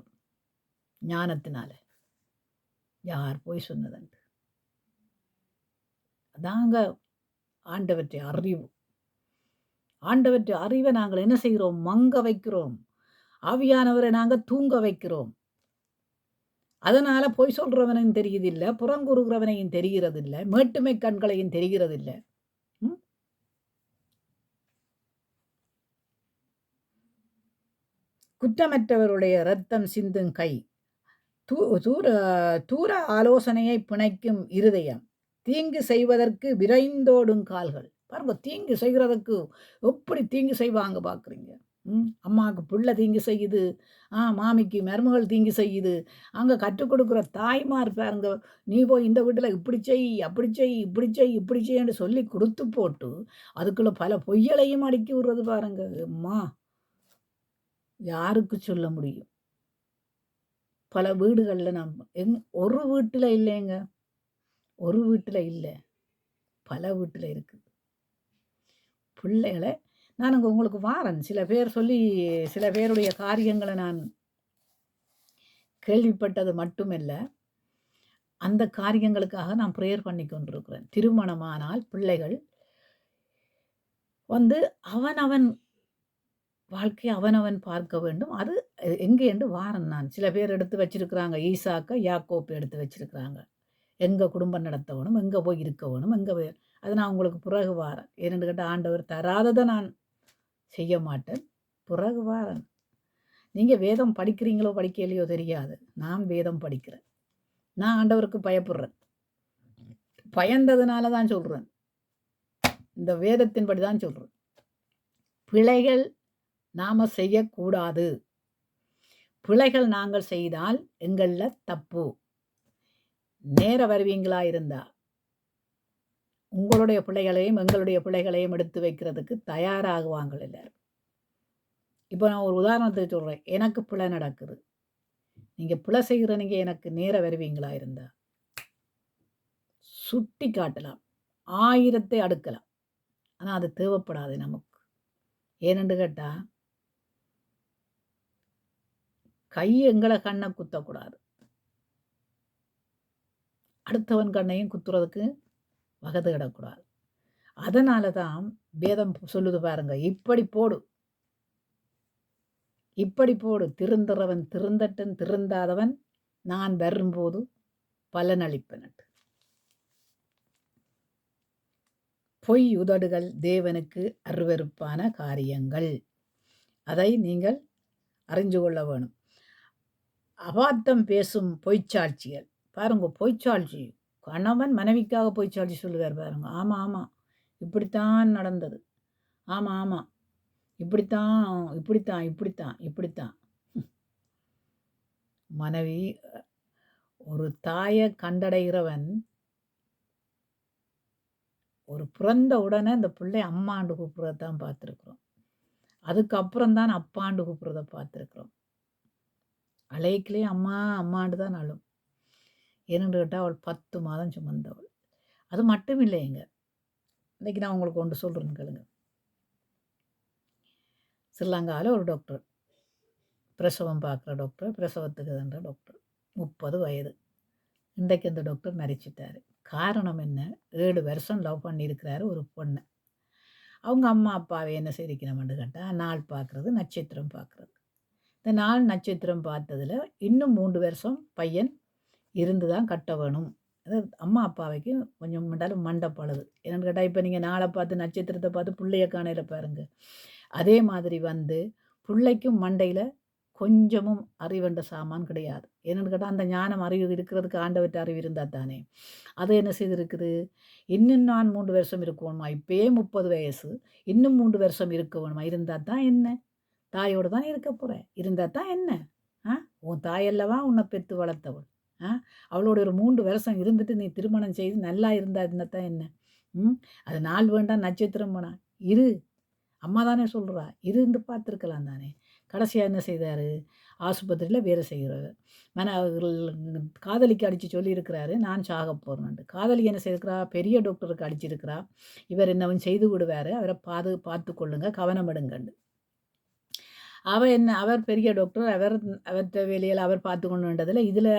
[SPEAKER 1] ஞானத்தினால. யார் பொய் சொன்னதுண்டு. அதாங்க ஆண்டவற்றை அறிவு. ஆண்டவற்றை அறிவை நாங்கள் என்ன செய்கிறோம்? மங்க வைக்கிறோம். ஆவியானவரை நாங்க தூங்க வைக்கிறோம். அதனால பொய் சொல்றவனையும் தெரியுதில்ல, புறங்கூறுகிறவனையும் தெரிகிறதில்ல, மேட்டுமை கண்களையும் தெரிகிறதில்ல. ம். குற்றமற்றவருடைய இரத்தம் சிந்தும் கை, தூர தூர ஆலோசனையை பிணைக்கும் இருதயம், தீங்கு செய்வதற்கு விரைந்தோடும் கால்கள். பாருங்க, தீங்கு செய்கிறதுக்கு எப்படி தீங்கு செய்வாங்க பார்க்குறீங்க. அம்மாவுக்கு பிள்ளை தீங்கு செய்யுது, மாமிக்கு மருமகள் தீங்கு செய்யுது. அங்கே கற்றுக் கொடுக்குற தாய்மார் பாருங்க, நீ போய் இந்த வீட்டில் இப்படி செய், அப்படி செய், இப்படி செய், இப்படி செய்ன்னு சொல்லி கொடுத்து போட்டு, அதுக்குள்ள பல பொய்யலையும் அடுக்கி விடுறது பாருங்க. அம்மா, யாருக்கு சொல்ல முடியும்? பல வீடுகளில் ஒரு வீட்டில் இல்லைங்க, ஒரு வீட்டில் இல்லை, பல வீட்டில் இருக்குது. பிள்ளைகளை நான் உங்களுக்கு வாரேன். சில பேர் சொல்லி சில பேருடைய காரியங்களை நான் கேள்விப்பட்டது மட்டுமல்ல, அந்த காரியங்களுக்காக நான் ப்ரேயர் பண்ணி கொண்டிருக்கிறேன். திருமணமானால் பிள்ளைகள் வந்து அவனவன் வாழ்க்கையை அவனவன் பார்க்க வேண்டும். அது எங்கே என்று வாரேன் நான். சில பேர் எடுத்து வச்சிருக்கிறாங்க, ஈசாக்க, யாக்கோப்பு எடுத்து வச்சிருக்கிறாங்க. எங்க குடும்பம் நடத்தணும், எங்கே போய் இருக்கணும், எங்கே போய் அது நான் உங்களுக்கு பிறகு வாரேன். ஏனென்று கேட்டால் ஆண்டவர் தராததை நான் செய்ய மாட்டேன். பிறகு வாரேன். நீங்கள் வேதம் படிக்கிறீங்களோ படிக்கலையோ தெரியாது. நான் வேதம் படிக்கிறேன். நான் ஆண்டவருக்கு பயப்படுறேன். பயந்ததுனால தான் சொல்கிறேன். இந்த வேதத்தின்படி தான் சொல்கிறேன். பிழைகள் நாம் செய்யக்கூடாது. பிழைகள் நாங்கள் செய்தால் எங்களில் தப்பு. நேர வருவீங்களா இருந்தா உங்களுடைய பிள்ளைகளையும் எங்களுடைய பிள்ளைகளையும் எடுத்து வைக்கிறதுக்கு தயாராகுவாங்க எல்லாரும். இப்போ நான் ஒரு உதாரணத்துக்கு சொல்கிறேன். எனக்கு பிழை நடக்குது. நீங்கள் பிழை செய்கிற நீங்கள் எனக்கு நேர வருவீங்களா இருந்தா சுட்டி காட்டலாம், 1000 அடுக்கலாம். ஆனால் அது தேவைப்படாது நமக்கு. ஏனென்று கேட்டால் கை எங்களை கண்ணை குத்தக்கூடாது. அடுத்தவன் கண்ணையும் குத்துறதுக்கு வகது கிடக்கூடாது. அதனால தான் வேதம் சொல்லுது பாருங்க, இப்படி போடு, இப்படி போடு, திருந்துறவன் திருந்தட்டும், திருந்தாதவன் நான் வரும்போது பலனளிப்பனட்டு. பொய் உதடுகள் தேவனுக்கு அருவருப்பான காரியங்கள். அதை நீங்கள் அறிஞ்சு கொள்ள வேணும். அபார்த்தம் பேசும் பொய்ச்சாட்சிகள் பாருங்க. பொய்ச்சாட்சி, கணவன் மனைவிக்காக பொய்ச்சாட்சி சொல்லுவார் பாருங்க. ஆமாம் ஆமாம், இப்படித்தான் நடந்தது, ஆமாம் ஆமாம், இப்படித்தான் இப்படித்தான் இப்படித்தான் இப்படித்தான். மனைவி ஒரு தாயை கண்டடைகிறவன் ஒரு பிறந்த உடனே இந்த பிள்ளை அம்மாண்டு கூப்பிட்றதான் பார்த்துருக்குறோம். அதுக்கப்புறம் தான் அப்பாண்டு கூப்பிட்றத பார்த்துருக்குறோம். அழைக்கிலே அம்மா அம்மாண்டு தான் அழும். ஏன்னு கேட்டால் அவள் 10 மாதம் சுமந்தவள். அது மட்டும் இல்லைங்க, இன்றைக்கி நான் உங்களுக்கு ஒன்று சொல்கிறேன்னு கேளுங்க. ஸ்ரீலங்காவில் ஒரு டாக்டர், பிரசவம் பார்க்குற டாக்டர், பிரசவத்துக்கு தன்ற டாக்டர், 30 வயது. இன்றைக்கு அந்த டாக்டர் மரிச்சிட்டார். காரணம் என்ன? 7 வருஷம் லவ் பண்ணியிருக்கிறாரு ஒரு பொண்ணை. அவங்க அம்மா அப்பாவை என்ன செய்திக்கணும்னு கேட்டால், நாள் பார்க்குறது, நட்சத்திரம் பார்க்குறது. இந்த நாள் நட்சத்திரம் பார்த்ததில் இன்னும் 3 வருஷம் பையன் இருந்து தான் கட்ட வேணும். அது அம்மா அப்பாவைக்கு கொஞ்சம் மட்டும் மண்டை பழுது. என்னென்னு கேட்டால், இப்போ நீங்கள் நாளை பார்த்து நட்சத்திரத்தை பார்த்து பிள்ளைய காணையில் பாருங்க. அதே மாதிரி வந்து பிள்ளைக்கும் மண்டையில் கொஞ்சமும் அறிவுன்ற சாமான் கிடையாது. என்னென்னு கேட்டால், அந்த ஞானம் அறிவு இருக்கிறதுக்கு ஆண்டவற்ற அறிவு இருந்தால் தானே. அது என்ன செய்திருக்குது, இன்னும் நான் 3 வருஷம் இருக்கணுமா, இப்பயே 30 வயசு, இன்னும் 3 வருஷம் இருக்கணுமா, இருந்தால் தான் என்ன, தாயோடு தான் இருக்க போகிறேன், இருந்தால் தான் என்ன, உன் தாயல்லவா உன்னை பெற்று வளர்த்தவள், அவளோட ஒரு 3 வருஷம் இருந்துட்டு நீ திருமணம் செய்து நல்லா இருந்தா தான் என்ன, அது நாள் வேண்டாம் நட்சத்திரம் வேணாம், இரு, அம்மா தானே சொல்கிறா, இருந்து பார்த்துருக்கலாம் தானே. கடைசியாக என்ன செய்தார், ஆஸ்பத்திரியில் வேலை செய்கிறாரு. காதலிக்கு அடித்து சொல்லியிருக்கிறாரு, நான் சாக போகிறேன்ட்டு. காதலி என்ன செய்திருக்கிறா, பெரிய டாக்டருக்கு அடிச்சிருக்கிறா, இவர் என்னவன் செய்து விடுவார், அவரை பார்த்து கொள்ளுங்க, கவனம் எடுங்கண்டு. அவர் பெரிய டாக்டர், அவர்கிட்ட வேலையில் அவர் பார்த்து கொண்டு வந்ததில் இதில்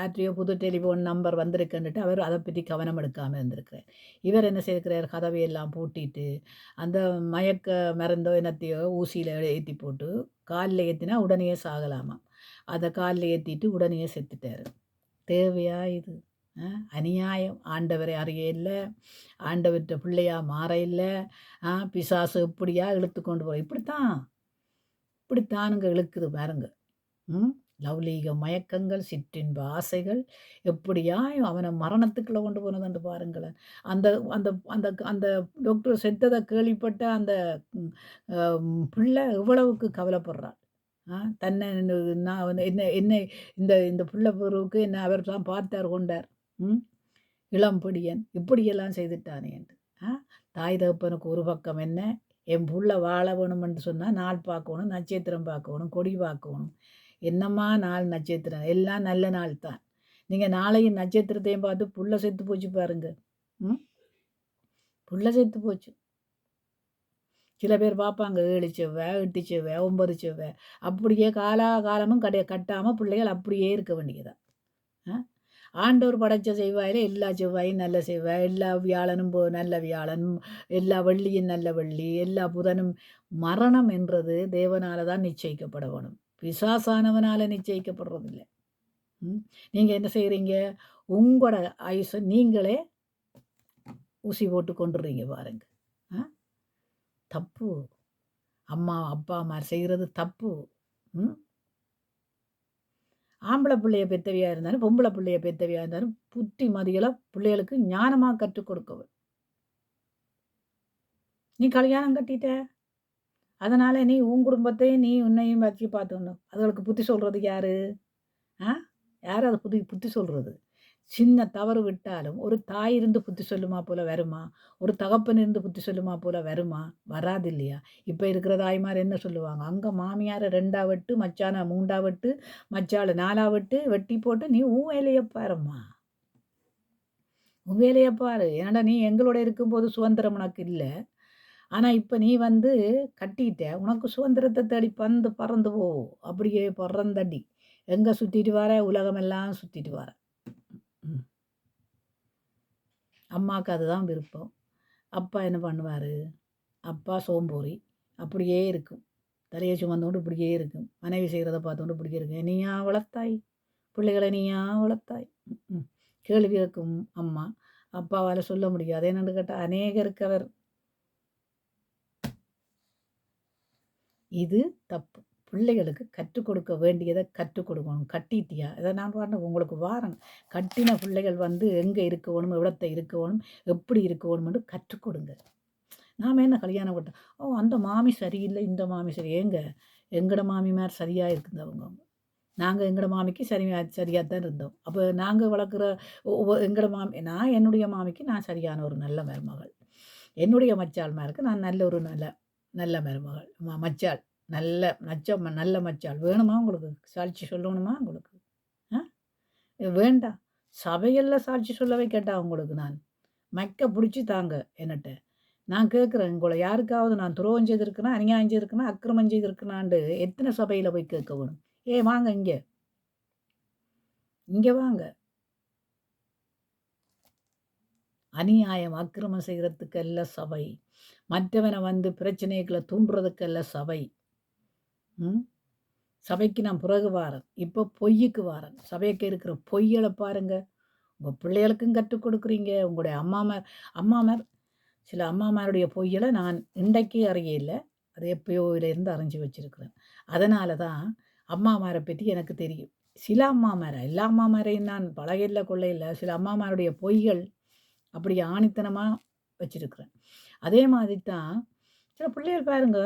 [SPEAKER 1] ஆர்டிஓ புது டெலிஃபோன் நம்பர் வந்திருக்குன்னுட்டு அவர் அதை பற்றி கவனம் எடுக்காமல் இருந்திருக்கிறார். இவர் என்ன செய்திருக்கிறார், கதவையெல்லாம் பூட்டிட்டு அந்த மயக்க மருந்தோ என்னத்தையோ ஊசியில் ஏற்றி போட்டு காலில் ஏற்றினா உடனே சாகலாமா, அதை காலில் ஏற்றிட்டு உடனே செத்துட்டார். தேவையா இது? அநியாயம். ஆண்டவரை அறிய இல்லை, ஆண்டவர்கிட்ட பிள்ளையாக மாற இல்லை, பிசாசு இப்படியா இழுத்து கொண்டு போகிற, இப்படித்தானுங்க இழுக்குது பாருங்க. லௌலீக மயக்கங்கள், சிற்றின்ப ஆசைகள் எப்படியா அவனை மரணத்துக்குள்ளே கொண்டு போனதுன்னு பாருங்களேன். அந்த அந்த அந்த அந்த டாக்டர் செத்ததை கேள்விப்பட்ட அந்த பிள்ளை எவ்வளவுக்கு கவலைப்படுறாள். தன்னை நான் என்ன என்ன இந்த இந்த பிள்ளை பொருவுக்கு என்ன அவர் தான் பார்த்தார் கொண்டார், இளம்படியன் இப்படியெல்லாம் செய்துட்டானே என்று. தாய் தகப்பனுக்கு ஒரு பக்கம் என்ன, என் புள்ள வாழ வேணுமென்று சொன்னால் நாள் பார்க்கணும், நட்சத்திரம் பார்க்கணும், கொடி பார்க்கணும். என்னம்மா நாள் நட்சத்திரம் எல்லாம் நல்ல நாள் தான். நீங்கள் நாளையும் நட்சத்திரத்தையும் பார்த்து புள்ள செத்து போச்சு பாருங்க. புள்ள செத்து போச்சு. சில பேர் பார்ப்பாங்க 7 செவ்வாய், 8 செவ்வாய், 9 செவ்வாய், அப்படியே காலமும் கட்டாமல் பிள்ளைகள் அப்படியே இருக்க வேண்டியதா. ஆண்டவர் படைத்த செவ்வாயில் எல்லா செவ்வாயும் நல்ல செவ்வாய், எல்லா வியாழனும் நல்ல வியாழன், எல்லா வெள்ளியும் நல்ல வெள்ளி, எல்லா புதனும். மரணம் என்றது தேவனால தான் நிச்சயிக்கப்பட வேணும், பிசாசானவனால் நிச்சயிக்கப்படுறதில்லை. நீங்கள் என்ன செய்கிறீங்க, உங்களோட ஆயுசை நீங்களே ஊசி போட்டு கொண்டுறீங்க பாருங்க. தப்பு. அம்மா அப்பா அம்மா செய்கிறது தப்பு. ஆம்பளை பிள்ளைய பெற்றவியாக இருந்தாலும் பொம்பளை பிள்ளைய பெற்றவியாக இருந்தாலும் புத்தி மதிகளை பிள்ளைகளுக்கு ஞானமாக கற்றுக் கொடுக்கவன். நீ கல்யாணம் கட்டிட்ட, அதனால் நீ உன் குடும்பத்தையும் நீ உன்னையும் வச்சு பார்த்துக்கணும். அதுகளுக்கு புத்தி சொல்கிறது யார்? யார் அதை புத்தி சொல்கிறது? சின்ன தவறு விட்டாலும் ஒரு தாய் இருந்து புத்தி சொல்லுமா போல வருமா, ஒரு தகப்பன் இருந்து புத்தி சொல்லுமா போல வருமா, வராது இல்லையா. இப்போ இருக்கிற தாய்மார் என்ன சொல்லுவாங்க, அங்கே மாமியாரை 2ஆ வெட்டு, மச்சானை 3ஆ வெட்டு, மச்சாளை 4ஆ வெட்டு, வெட்டி போட்டு நீ உன் வேலையை பாரும்மா, உன் வேலையை பாரு. ஏன்னா நீ எங்களோட இருக்கும்போது சுதந்திரம் உனக்கு இல்லை, ஆனால் இப்போ நீ வந்து கட்டிட்ட, உனக்கு சுதந்திரத்தை தேடி பறந்து போ, அப்படியே பறந்தடி எங்கே சுற்றிட்டு வர, உலகமெல்லாம் சுற்றிட்டு வர. அம்மாவுக்கு அதுதான் விருப்பம். அப்பா என்ன பண்ணுவார், அப்பா சோம்பேறி அப்படியே இருக்கும், தலையை சுமந்தோண்டு இப்படியே இருக்கும், மனைவி செய்கிறத பார்த்தோண்டு இப்படியே இருக்கும். நீயா வளர்த்தாய் பிள்ளைகளை, நீயா வளர்த்தாய். கேள்வி கேட்கும் அம்மா, அப்பாவால் சொல்ல முடியாது. என்னென்னு கேட்டால் அநேகருக்கு அவர் இது தப்பு. பிள்ளைகளுக்கு கற்றுக் கொடுக்க வேண்டியதை கற்றுக் கொடுக்கணும். கட்டிட்டியா, இதை நான் உங்களுக்கு வாரேன். கட்டின பிள்ளைகள் வந்து எங்கே இருக்கணும், எவ்வளத்தை இருக்கணும், எப்படி இருக்கணும்னு கற்றுக் கொடுங்க. நாம் என்ன கல்யாணம் கொட்டோம், அந்த மாமி சரியில்லை, இந்த மாமி சரி. எங்கட மாமிமார் சரியாக இருக்குந்தவங்க. நாங்கள் எங்களோட மாமிக்கு சரியாக தான் இருந்தோம். அப்போ நாங்கள் வளர்க்குற எங்களோட மாமி, நான் என்னுடைய மாமிக்கு நான் சரியான ஒரு நல்ல மருமகள், என்னுடைய மச்சாள்மாருக்கு நான் நல்ல ஒரு நல்ல மருமகள், மச்சாள் நல்ல மச்சாள். வேணுமா உங்களுக்கு சாட்சி சொல்லணுமா உங்களுக்கு? வேண்டாம், சபையெல்லாம் சாட்சி சொல்லவே கேட்டா உங்களுக்கு நான் மைக்க பிடிச்சி தாங்க என்னட்ட. நான் கேட்குறேன், உங்களை யாருக்காவது நான் துரோகம் செய்திருக்கேனா, அநியாயம் செய்திருக்கேனா, அக்கிரமம் செய்திருக்கேனான்னு எத்தனை சபையில் போய் கேட்க வேணும்? வாங்க இங்கே வாங்க. அநியாயம் அக்கிரமம் செய்கிறதுக்கல்ல சபை, மற்றவனை வந்து பிரச்சனைகளை தூண்டுறதுக்கல்ல சபை. சபைக்கு நான் பிறகு வாரேன். இப்போ பொய்யுக்கு வாரேன். சபைக்கு இருக்கிற பொய்களை பாருங்க. உங்கள் பிள்ளைகளுக்கும் கற்றுக் கொடுக்குறீங்க. உங்களுடைய அம்மாமார் சில அம்மாமாருடைய பொய்களை நான் இன்றைக்கு அறியல. அது எப்பயோ இருந்து அறிஞ்சு வச்சிருக்கிறேன். அதனால தான் அம்மாமாரை பற்றி எனக்கு தெரியும். சில அம்மாமாரை எல்லா அம்மாமாரையும் நான் பழகையில் கொள்ளையில் சில அம்மாமாருடைய பொய்கள் அப்படி ஆணித்தனமாக வச்சிருக்கிறேன். அதே மாதிரி தான் சில பிள்ளைகள் பாருங்க,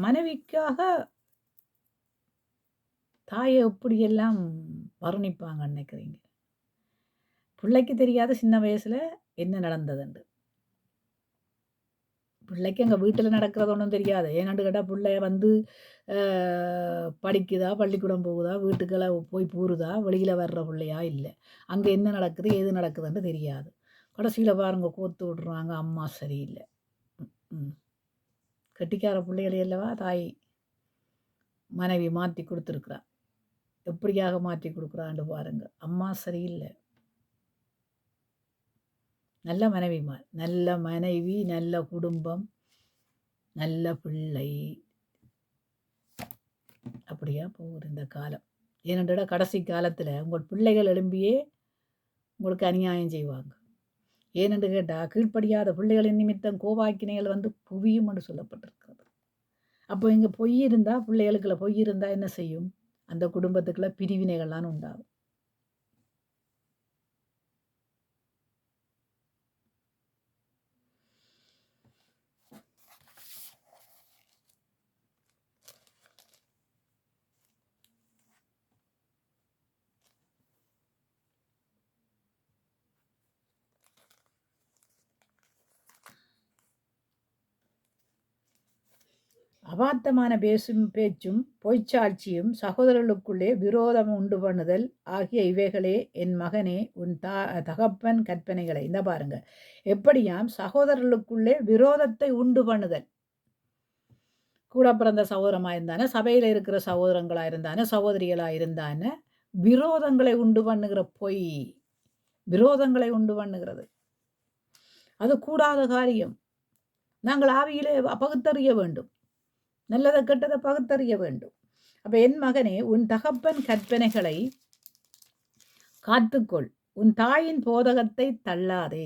[SPEAKER 1] மனைவிக்காக தாயை எப்படியெல்லாம் வர்ணிப்பாங்கன்னு நினைக்கிறீங்க? பிள்ளைக்கு தெரியாத சின்ன வயசில் என்ன நடந்ததுண்டு. பிள்ளைக்கு எங்கள் வீட்டில் நடக்கிறது ஒன்றும் தெரியாது. ஏன்னாண்டு கேட்டால் பிள்ளைய வந்து படிக்குதா, பள்ளிக்கூடம் போகுதா, வீட்டுக்கெல்லாம் போய் பூருதா, வெளியில் வர்ற பிள்ளையா இல்லை. அங்கே என்ன நடக்குது ஏது நடக்குதுன்னு தெரியாது. கடைசியில் பாருங்க கோத்து விட்ருவாங்க, அம்மா சரியில்லை. கெட்டிக்கார பிள்ளைகளை அல்லவா தாய் மனைவி மாற்றி கொடுத்துருக்குறா. எப்படியாக மாற்றி கொடுக்குறான்னு பாருங்க. அம்மா சரியில்லை. நல்ல மனைவிமார், நல்ல மனைவி, நல்ல குடும்பம், நல்ல பிள்ளை, அப்படியா போகுது இந்த காலம். ஏனென்றா கடைசி காலத்தில் உங்கள் பிள்ளைகள் எழும்பியே உங்களுக்கு அநியாயம் செய்வாங்க. ஏனென்று கேட்டால் கீழ்ப்படியாத பிள்ளைகளின் நிமித்தம் கோவாக்கினைகள் வந்து புவியும் என்று சொல்லப்பட்டிருக்கிறது. அப்போ இங்கே பொய் இருந்தால், பிள்ளைகளுக்குள்ள பொய் இருந்தால் என்ன செய்யும்? அந்த குடும்பத்துக்குள்ள பிரிவினைகள்லாம் உண்டாகும். அபார்த்தமான பேச்சும் பொய்ச்சாட்சியும் சகோதரர்களுக்குள்ளே விரோதம் உண்டு பண்ணுதல் ஆகிய இவைகளே என் மகனே உன் தகப்பன் கற்பனைகளை. இந்த பாருங்க, எப்படியாம் சகோதரர்களுக்குள்ளே விரோதத்தை உண்டு பண்ணுதல். கூட பிறந்த சகோதரமாக இருந்தானே, சபையில் இருக்கிற சகோதரங்களாக இருந்தானே, சகோதரிகளாக இருந்தானே, விரோதங்களை உண்டு பண்ணுகிற பொய், விரோதங்களை உண்டு பண்ணுகிறது. அது கூடாத காரியம். நாங்கள் ஆவியிலே பகுத்தறிய வேண்டும். நல்லதை கெட்டதை பகுத்தறிய வேண்டும். அப்ப என் மகனே உன் தகப்பன் கற்பனைகளை காத்துக்கொள், உன் தாயின் போதகத்தை தள்ளாதே.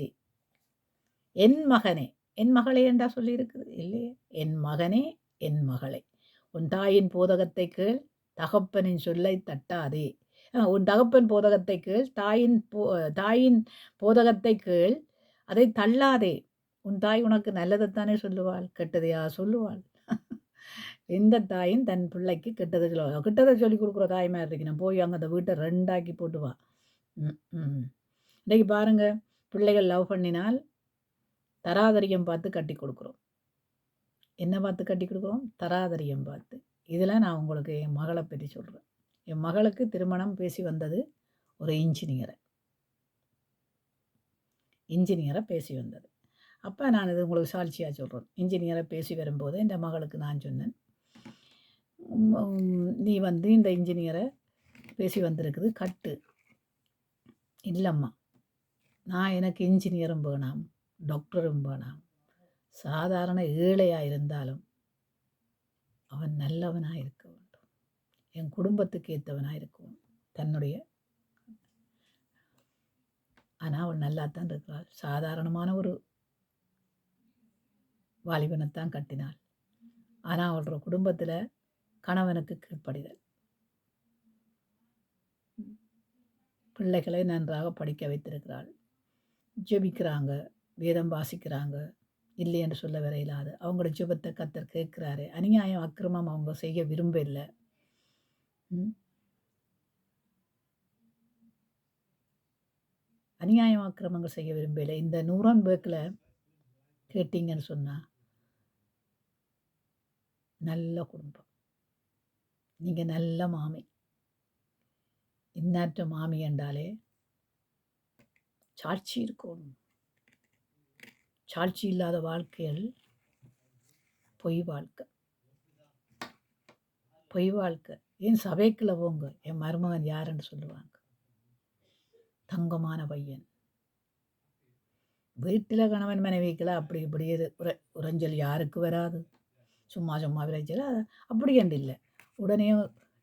[SPEAKER 1] என் மகனே, என் மகளே என்றா சொல்லி இருக்குது இல்லையே? என் மகனே, என் மகளே, உன் தாயின் போதகத்தை கேள், தகப்பனின் சொல்லை தட்டாதே. உன் தகப்பன் போதகத்தை கேள், தாயின் போதகத்தை கேள், அதை தள்ளாதே. உன் தாய் உனக்கு நல்லதைத்தானே சொல்லுவாள், கெட்டதையா சொல்லுவாள்? எந்த தாயும் தன் பிள்ளைக்கு கெட்டதை சொல்லுவாள். கெட்டதை சொல்லி கொடுக்குற தாய் மாதிரி இருக்கணும். போய் அங்கே அந்த வீட்டை ரெண்டாக்கி போட்டுவா. இன்றைக்கு பாருங்க, பிள்ளைகள் லவ் பண்ணினால் தராதரியம் பார்த்து கட்டி கொடுக்குறோம். என்ன பார்த்து கட்டி கொடுக்குறோம்? தராதரியம் பார்த்து. இதில் நான் உங்களுக்கு என் மகளை பற்றி சொல்கிறேன். என் மகளுக்கு திருமணம் பேசி வந்தது ஒரு இன்ஜினியரை பேசி வந்தது. அப்போ நான் இது உங்களுக்கு சாட்சியாக சொல்கிறேன். இன்ஜினியரை பேசி வரும்போது இந்த மகளுக்கு நான் சொன்னேன், நீ வந்து இந்த இன்ஜினியரை பேசி வந்திருக்குது கட்டு. இல்லைம்மா, நான் எனக்கு இன்ஜினியரும் வேணாம், டாக்டரும் வேணாம், சாதாரண ஏழையாக இருந்தாலும் அவன் நல்லவனாக இருக்க வேண்டும், என் குடும்பத்துக்கு ஏற்றவனாக இருக்கணும், தன்னுடைய. ஆனால் அவள் நல்லாத்தான் இருக்கிறாள். சாதாரணமான ஒரு வாலிபனைத்தான் கட்டினாள். ஆனால் அவளோட குடும்பத்தில் கணவனுக்கு கீழ்ப்படிதல், பிள்ளைகளை நன்றாக படிக்க வைத்திருக்கிறாள், ஜெபிக்கிறாங்க, வேதம் வாசிக்கிறாங்க, இல்லை என்று சொல்ல வர இல்லாது அவங்களோட ஜெபத்தை கர்த்தர் கேட்குறாரு. அநியாயம் அக்கிரமம் அவங்க செய்ய விரும்ப இல்லை. அநியாயம் அக்கிரமங்கள் செய்ய விரும்பலை. இந்த நூரன்பேர்க்கில் கேட்டிங்கன்னு சொன்னால் நல்ல குடும்பம், நீங்கள் நல்ல மாமி. இன்னாற்ற மாமி என்றாலே சாட்சி இருக்கணும். சாட்சி இல்லாத வாழ்க்கைகள் பொய் வாழ்க்கை, பொய் வாழ்க்கை. ஏன் சபைக்குள்ள போங்க, என் மருமகன் யாருன்னு சொல்லுவாங்க, தங்கமான பையன். வீட்டில் கணவன் மனைவிக்கெல்லாம் அப்படி இப்படியே உறைஞ்சல் யாருக்கு வராது, சும்மா சும்மா விரைச்சல் அப்படி என்று இல்லை. உடனே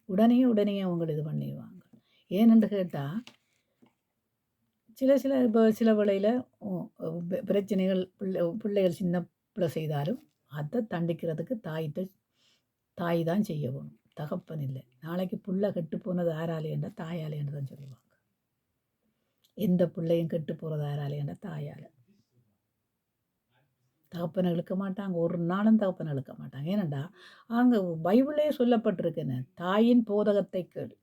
[SPEAKER 1] உடனே உடனே அவங்க இது பண்ணிடுவாங்க. ஏனென்று கேட்டால் இப்போ சில வேளையில் பிரச்சனைகள் பிள்ளைகள் சின்ன பிள்ளை செய்தாலும் அதை தண்டிக்கிறதுக்கு தாய் தான் செய்ய வேணும், தகப்பன் இல்லை. நாளைக்கு புள்ள கெட்டு போனது யாராலேண்டா தாயாலேன்னு தான் சொல்லுவாங்க. எந்த பிள்ளையும் கெட்டு போகிறது யாராலேண்டா தாயால். தகப்பனை இழுக்க மாட்டாங்க, ஒரு நாளும் தகப்பனை இழுக்க மாட்டாங்க. ஏனண்டா அங்கே பைபிளே சொல்லப்பட்டிருக்குன்னு, தாயின் போதகத்தை கேள்,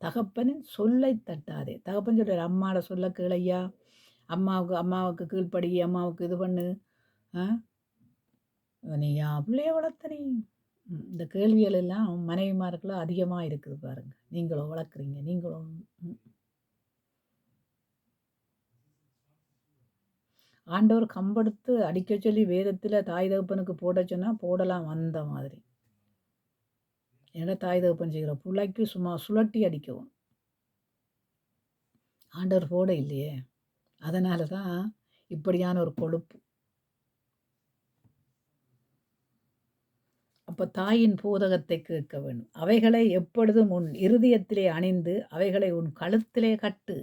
[SPEAKER 1] தகப்பனின் சொல்லை தட்டாதே. தகப்பன் சொல்கிறார், அம்மாவோட சொல்ல கேளையா, அம்மாவுக்கு கீழ்ப்படி, அம்மாவுக்கு இது பண்ணு, நீ பிள்ளைய வளர்த்த நீ. இந்த கேள்விகள் எல்லாம் மனைவிமாருக்குள்ள அதிகமாக இருக்குது பாருங்க. நீங்களும் வளர்க்குறீங்க, நீங்களும் ஆண்டவர் கம்பெடுத்து அடிக்க சொல்லி வேதத்தில் தாய் தகப்பனுக்கு போட சொன்னால் போடலாம். அந்த மாதிரி ஏன்னா தாய் தகப்பன் செய்கிற பிள்ளைக்கு சும்மா சுழட்டி அடிக்கவும் ஆண்டவர் போட இல்லையே. அதனால தான் இப்படியான ஒரு கொழுப்பு. அப்போ தாயின் போதகத்தை கேட்க வேண்டும். அவைகளை எப்பொழுதும் உன் இருதயத்திலே அணிந்து அவைகளை உன் கழுத்திலே கட்டு.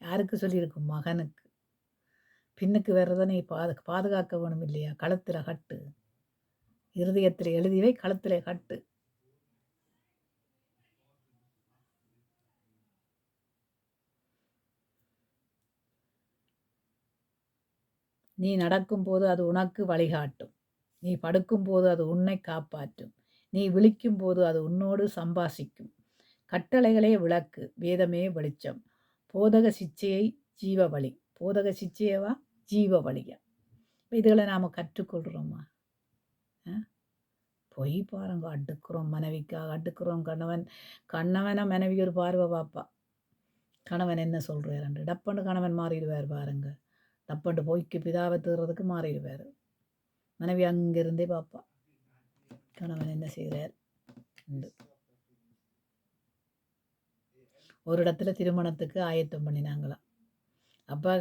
[SPEAKER 1] யாருக்கு சொல்லியிருக்கும்? மகனுக்கு. பின்னுக்கு வர்றதை பாதுகாக்க வேணும் இல்லையா? கழுத்தில் கட்டு, இருதயத்தில் எழுதிவை, கழுத்திலே கட்டு. நீ நடக்கும்போது அது உனக்கு வழிகாட்டும், நீ படுக்கும்போது அது உன்னை காப்பாற்றும், நீ விழிக்கும்போது அது உன்னோடு சம்பாஷிக்கும். கட்டளைகளே விளக்கு, வேதமே வெளிச்சம், போதக சிச்சையை ஜீவ வழி. போதக சிச்சையவா ஜீவ வழியா? இதுகளை நாம் கற்றுக்கொள்கிறோமா? பொய் பாருங்க, அடுக்கிறோம், மனைவிக்காக அடுக்கிறோம். கணவனை மனைவி ஒரு பார்வை பார்ப்பா, கணவன் என்ன சொல்கிறாரு டப்பண்டு கணவன் மாறிடுவார் பாருங்க. டப்பண்டு பொய்க்கு பிதாவை தேடுறதுக்கு மாறிடுவார். மனைவி அங்கிருந்தே பார்ப்பா கணவன் என்ன செய்கிறார். ஒரு இடத்துல திருமணத்துக்கு ஆயத்தம் பண்ணினாங்களாம். அப்போ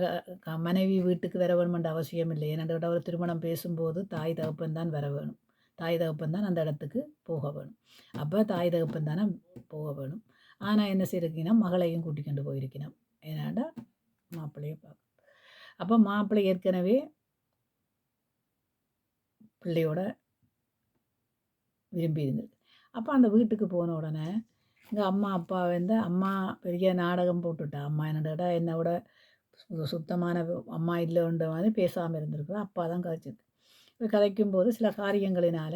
[SPEAKER 1] மனைவி வீட்டுக்கு வர வேணுமென்ற அவசியம் இல்லை. ஏன்னா ஒரு திருமணம் பேசும்போது தாய் தகப்பன் தான் வர வேணும், தாய் தகப்பன் தான் அந்த இடத்துக்கு போக வேணும். அப்போ தாய் தகப்பன் தானே போக வேணும். ஆனால் என்ன செய்யிருக்கீங்கன்னா மகளையும் கூட்டிக்கொண்டு போயிருக்கணும். ஏன்னாடா மாப்பிள்ளையை பார்க்க. அப்போ மாப்பிள்ளை ஏற்கனவே பிள்ளையோட விரும்பி இருந்திருக்கு. அப்போ அந்த வீட்டுக்கு போன உடனே எங்கள் அம்மா அப்பா அம்மா பெரிய நாடகம் போட்டுட்டா. அம்மா என்னடா என்னோட சுத்தமான அம்மா இல்லைன்ற மாதிரி பேசாமல் இருந்திருக்கிறோம். அப்பா தான் கதைச்சிருக்கு. கதைக்கும்போது சில காரியங்களினால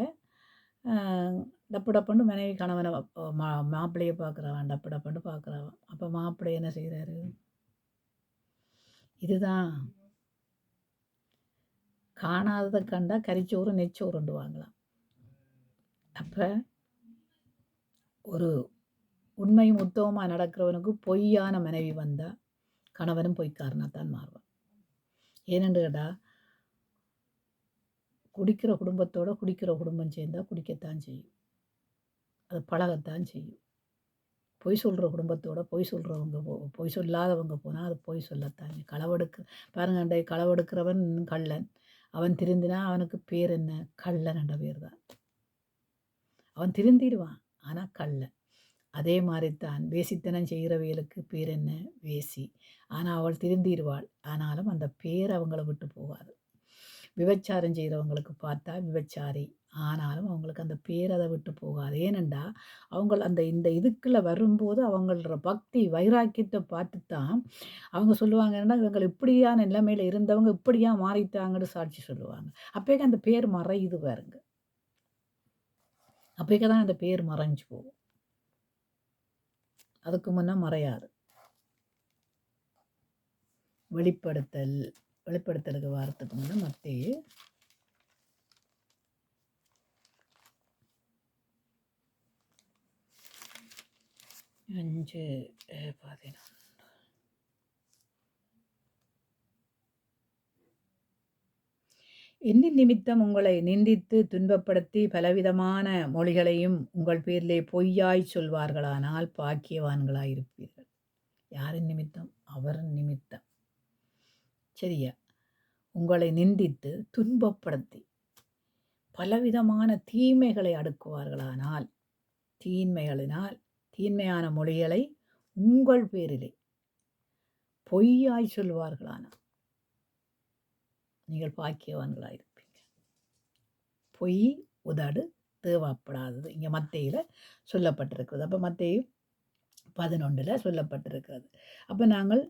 [SPEAKER 1] டப்பு டப்புன்னு மனைவி கணவனை மாப்பிள்ளையை பார்க்குறவன் டப்பு டப்புன்னு பார்க்குறவன். அப்போ மாப்பிள்ளை என்ன செய்கிறாரு? இதுதான் காணாததை கண்டா கரிச்சோறு நெச்சோறுண்டு வாங்கலாம். அப்போ ஒரு உண்மையும் உத்தவமாக நடக்கிறவனுக்கு பொய்யான மனைவி வந்தால் கணவனும் பொய்க்காரனாக தான் மாறுவான். ஏனென்று கேட்டால் குடிக்கிற குடும்பத்தோடு குடிக்கிற குடும்பம் சேர்ந்தால் குடிக்கத்தான் செய்யும், அது பழகத்தான் செய்யும். பொய் சொல்கிற குடும்பத்தோட பொய் சொல்லாதவங்க போனால் அது பொய் சொல்லத்தான். பாருங்க, களவெடுக்கிறவன் கள்ளன், அவன் திருந்தினா அவனுக்கு பேர் என்ன? கள்ளன் என்ற பேர் தான். அவன் திருந்திடுவான், ஆனால் கள்ளன். அதே மாதிரித்தான் வேசித்தனம் செய்கிறவைகளுக்கு பேர் என்ன? வேசி. ஆனால் அவள் திருந்திடுவாள், ஆனாலும் அந்த பேர் அவங்கள விட்டு போகாது. விபச்சாரம் செய்கிறவங்களுக்கு பார்த்தா விபச்சாரி, ஆனாலும் அவங்களுக்கு அந்த பேர் அதை விட்டு போகாது. ஏனெண்டா அவங்க இந்த இதுக்குள்ளே வரும்போது அவங்களோட பக்தி வைராக்கியத்தை பார்த்து தான் அவங்க சொல்லுவாங்கன்னா இவங்க இப்படியான நிலைமையில் இருந்தவங்க இப்படியா மாறிட்டாங்கன்னு சாட்சி சொல்லுவாங்க. அப்போக்கு அந்த பேர் மறையுது பாருங்க. அப்போக்கு தான் அந்த பேர் மறைஞ்சு போகும், அதுக்கு முன்னே மறையாது. வெளிப்படுத்தலுக்கு வாரத்துக்கு முன்னே மத்தேயு 5:11. என்னின் நிமித்தம் உங்களை நிந்தித்து துன்பப்படுத்தி பலவிதமான மொழிகளையும் உங்கள் பேரிலே பொய்யாய் சொல்வார்களானால் பாக்கியவான்களாயிருப்பீர்கள். யாரின் நிமித்தம்? அவரின் நிமித்தம். சரியா? உங்களை நிந்தித்து துன்பப்படுத்தி பலவிதமான தீமைகளை அடுக்குவார்களானால் தீன்மையான மொழிகளை உங்கள் பேரிலே பொய்யாய் சொல்வார்களானால் நீங்கள் பாக்கியவான்களாயிருப்பீங்க. பொய் உதடு தேவைப்படாதது இங்கே மத்தேயில சொல்லப்பட்டிருக்கிறது. அப்போ மத்தேயு 11 சொல்லப்பட்டிருக்கிறது. அப்போ நாங்கள்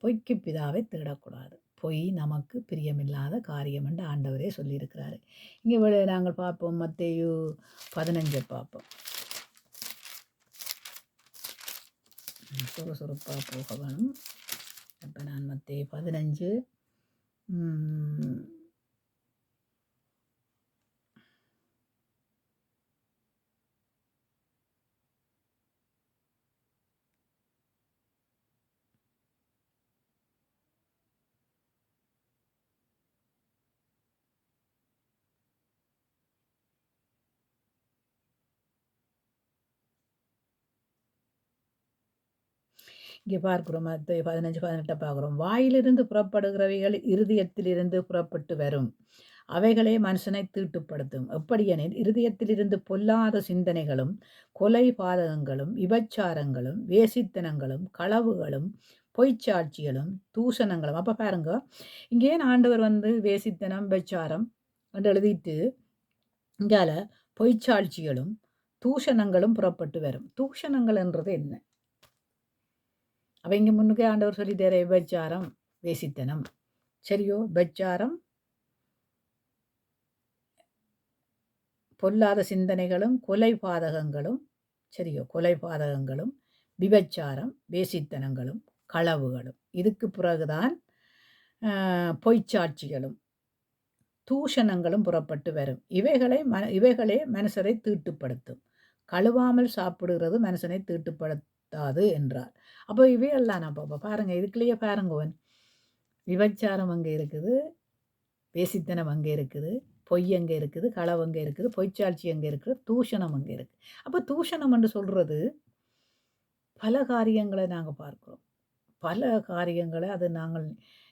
[SPEAKER 1] பொய்க்கு பிதாவை தேடக்கூடாது. பொய் நமக்கு பிரியமில்லாத காரியம் என்று ஆண்டவரே சொல்லியிருக்கிறாரு. இங்கே நாங்கள் பார்ப்போம், மத்தேயு 15 பார்ப்போம். சுறுசுறுப்பாக போக வேணும். அப்போ நான் மத்தேயு 15 இங்கே பார்க்கிறோம். 15-18 பார்க்குறோம். வாயிலிருந்து புறப்படுகிறவைகள் இருதயத்திலிருந்து புறப்பட்டு வரும், அவைகளே மனுஷனை தீட்டுப்படுத்தும். எப்படியெனில் இருதயத்திலிருந்து பொல்லாத சிந்தனைகளும் கொலை பாதகங்களும் விபச்சாரங்களும் வேசித்தனங்களும் களவுகளும் பொய்ச்சாட்சிகளும் தூஷணங்களும். அப்போ பாருங்க, இங்கே ஆண்டவர் வேசித்தனம் விபச்சாரம் என்று எழுதிட்டு இங்கால பொய்ச்சாட்சிகளும் தூஷணங்களும் புறப்பட்டு வரும். தூஷணங்கள் என்றது என்ன? அப்போ இங்கே முன்னுக்கே ஆண்டவர் சொல்லிட்டாரு, விபச்சாரம் வேசித்தனம். சரியோ, விபச்சாரம் பொல்லாத சிந்தனைகளும் கொலை பாதகங்களும், சரியோ, கொலை பாதகங்களும் விபச்சாரம் வேசித்தனங்களும் களவுகளும். இதுக்கு பிறகுதான் பொய்ச்சாட்சிகளும் தூஷணங்களும் புறப்பட்டு வரும். இவைகளே மனுஷரை தீட்டுப்படுத்தும். கழுவாமல் சாப்பிடுகிறது மனுஷனை தீட்டுப்படுத்தாது என்றார். அப்போ இவையெல்லாம் அப்போ பாருங்கள், இதுக்குள்ளேயே பாருங்கவன், விபச்சாரம் அங்கே இருக்குது, வேசித்தனம் அங்கே இருக்குது, பொய் அங்கே இருக்குது, களவு அங்கே இருக்குது, பொய்ச்சாட்சி அங்கே இருக்குது, தூஷணம் அங்கே இருக்குது. அப்போ தூஷணம் என்று சொல்கிறது பல காரியங்களை நாங்கள் பார்க்கிறோம். பல காரியங்களை அது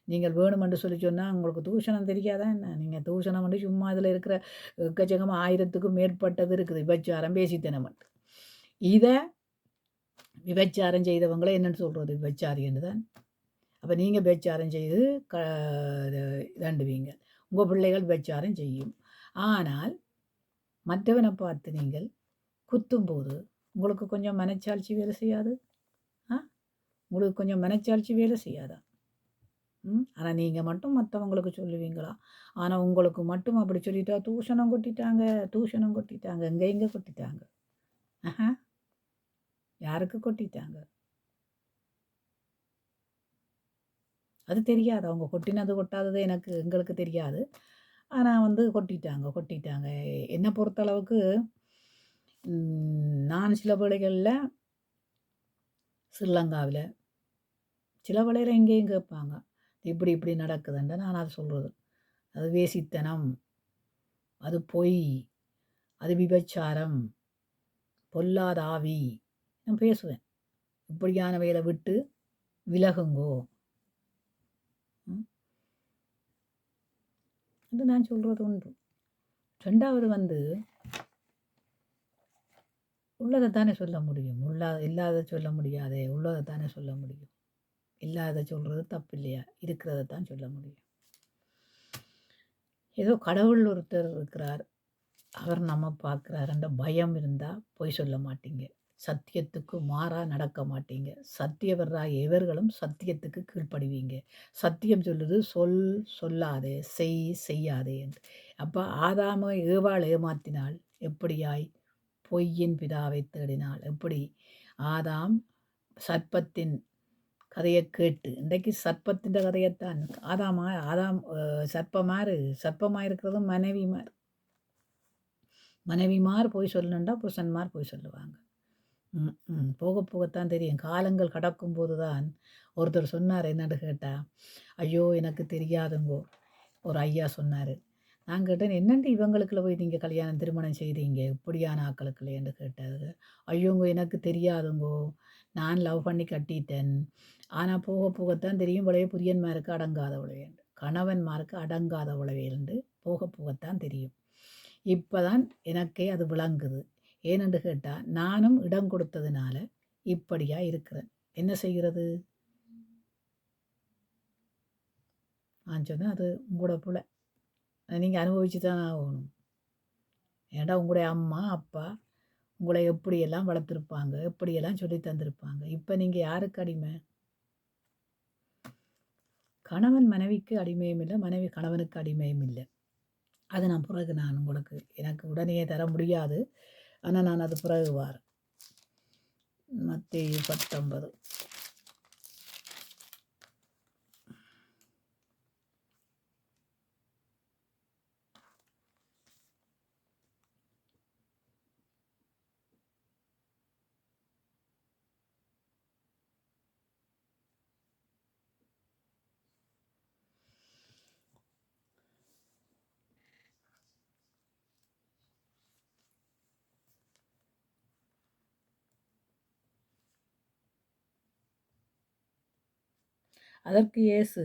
[SPEAKER 1] நீங்கள் வேணுமென்று சொல்லி சொன்னால் உங்களுக்கு தூஷணம் தெரியாதா என்ன? நீங்கள் தூஷணம் வந்து சும்மா இதில் இருக்கிற எக்கச்சக்கமாக 1000க்கும் மேற்பட்டது இருக்குது. விபச்சாரம் வேசித்தனம். இதை விபச்சாரம் செய்தவங்களை என்னென்னு சொல்கிறது? விபச்சாரி என்று தான். அப்போ நீங்கள் விபச்சாரம் செய்து தண்டுவீங்க, உங்கள் பிள்ளைகள் விபச்சாரம் செய்யும். ஆனால் மற்றவனை பார்த்து நீங்கள் குத்தும்போது உங்களுக்கு கொஞ்சம் மனச்சாட்சி வேலை செய்யாது? உங்களுக்கு கொஞ்சம் மனச்சாட்சி வேலை செய்யாதா? ஆனால் நீங்கள் மட்டும் மற்றவங்களுக்கு சொல்லுவீங்களா? ஆனால் உங்களுக்கு மட்டும் அப்படி சொல்லிட்டா தூஷணம் கொட்டிட்டாங்க, எங்கே கொட்டிட்டாங்க? யாருக்கு கொட்டிட்டாங்க? அது தெரியாது. அவங்க கொட்டினது கொட்டாதது எங்களுக்கு தெரியாது. ஆனால் கொட்டிட்டாங்க. என்னை பொறுத்தளவுக்கு நான் சில வேளைகளில் ஸ்ரீலங்காவில் சில வேளையில் எங்கேயும் கேட்பாங்க, இப்படி நடக்குதுன்ற. நான் அதை சொல்கிறது, அது வேசித்தனம், அது பொய், அது விபச்சாரம், பொல்லாத ஆவி. நான் பேசுவேன், இப்படியான வேலை விட்டு விலகுங்கோ என்று நான் சொல்கிறது உண்டு. ரெண்டாவது உள்ளதை தானே சொல்ல முடியும், இல்லாத சொல்ல முடியாதே, உள்ளதை தானே சொல்ல முடியும். இல்லாத சொல்கிறது தப்பு இல்லையா? இருக்கிறத தான் சொல்ல முடியும். ஏதோ கடவுள் ஒருத்தர் இருக்கிறார், அவர் நம்ம பார்க்குறாருன்ற பயம் இருந்தால் பொய் சொல்ல மாட்டீங்க, சத்தியத்துக்கு மாறாக நடக்க மாட்டீங்க. சத்தியவராக எவர்களும் சத்தியத்துக்கு கீழ்ப்படுவீங்க. சத்தியம் சொல்லுது சொல்லாதே, செய்யாதே என்று. அப்போ ஆதாமை ஏவாள் ஏமாத்தினால் எப்படியாய்? பொய்யின் பிதாவை தேடினாள். எப்படி? ஆதாம் சர்ப்பத்தின் கதையை கேட்டு, இன்றைக்கு சர்ப்பத்தின் கதையைத்தான் ஆதாம் சர்ப்பமாக இருக்கிறதும் மனைவிமார் போய் சொல்லணுண்டா புருஷன்மார் போய் சொல்லுவாங்க. போகத்தான் தெரியும். காலங்கள் கடக்கும்போது தான் ஒருத்தர் சொன்னார், என்னன்னு கேட்டால், ஐயோ எனக்கு தெரியாதுங்கோ. ஒரு ஐயா சொன்னார். நான் கேட்டேன், என்னண்டு இவங்களுக்குள்ள போய் நீங்கள் கல்யாணம் திருமணம் செய்தீங்க இப்படியான ஆக்களுக்குள்ள என்று கேட்டாரு. ஐயோங்கோ எனக்கு தெரியாதுங்கோ, நான் லவ் பண்ணி கட்டிட்டேன். ஆனால் போகத்தான் தெரியும், உழைய புரியன்மாருக்கு அடங்காத உழைவேண்டு, கணவன்மாருக்கு அடங்காத உழைவேண்டு போகத்தான் தெரியும். இப்போ தான் எனக்கே அது விளங்குது. ஏனென்று கேட்டால் நானும் இடம் கொடுத்ததுனால இப்படியா இருக்கிறேன். என்ன செய்கிறது? நான் சொன்னேன், அது உங்களோட பிள்ளை, நீங்கள் அனுபவிச்சு தான் ஆகணும். ஏன்னா உங்களுடைய அம்மா அப்பா உங்களை எப்படியெல்லாம் வளர்த்துருப்பாங்க, எப்படியெல்லாம் சொல்லி தந்திருப்பாங்க. இப்போ நீங்கள் யாருக்கு அடிமை? கணவன் மனைவிக்கு அடிமையும் இல்லை, மனைவி கணவனுக்கு அடிமையும் இல்லை. அது நான் பிறகு நான் உங்களுக்கு எனக்கு உடனே தர முடியாது. ஆனால் நான் அது பிறகு வாரேன். மத்தேயு 19. அதற்கு இயேசு,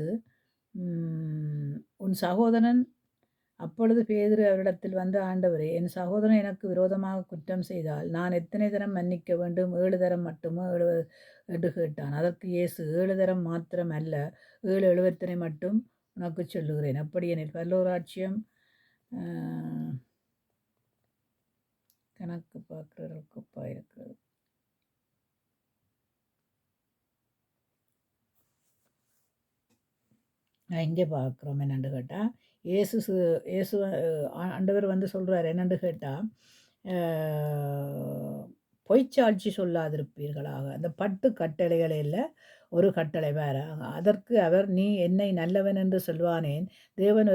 [SPEAKER 1] உன் சகோதரன் அப்பொழுது பேதுரு அவரிடத்தில் வந்து, ஆண்டவரே, என் சகோதரன் எனக்கு விரோதமாக குற்றம் செய்தால் நான் எத்தனை தரம் மன்னிக்க வேண்டும்? 7 தரம் மட்டுமோ என்று கேட்டான். அதற்கு இயேசு, 7 தரம் மாத்திரம் அல்ல, 7 எழுபத்தனை மட்டும் உனக்கு சொல்லுகிறேன். அப்படியெனில் பரலோராட்சியம் கணக்கு பார்க்கிறவர்களுக்கு இருக்கிறது. நான் இங்கே பார்க்குறோம் என்னென்று கேட்டால், இயேசு ஆண்டவர் வந்து சொல்கிறார் என்னென்று கேட்டால், பொய்ச்சாட்சி சொல்லாதிருப்பீர்களாக. அந்த 10 கட்டளைகளில் ஒரு கட்டளை வேறு. அதற்கு அவர், நீ என்னை நல்லவன் என்று சொல்வானேன்? தேவன்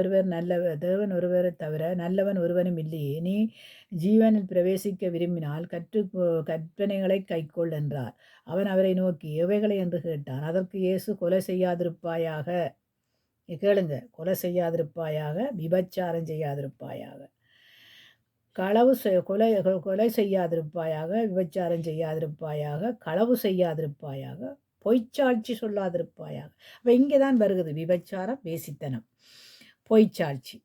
[SPEAKER 1] ஒருவரை தவிர நல்லவன் ஒருவனும் இல்லையே. நீ ஜீவனில் பிரவேசிக்க விரும்பினால் கற்பனைகளை கைக்கொள் என்றார். அவன் அவரை நோக்கி, எவைகளை என்று கேட்டான். அதற்கு இயேசு, கொலை செய்யாதிருப்பாயாக, கேளுங்க, கொலை செய்யாதிருப்பாயாக, விபச்சாரம் செய்யாதிருப்பாயாக, கொலை செய்யாதிருப்பாயாக, விபச்சாரம் செய்யாதிருப்பாயாக, களவு செய்யாதிருப்பாயாக, பொய்ச்சாட்சி சொல்லாதிருப்பாயாக. அப்போ இங்கே தான் வருகிறது விபச்சாரம், வேசித்தனம், பொய்ச்சாட்சி.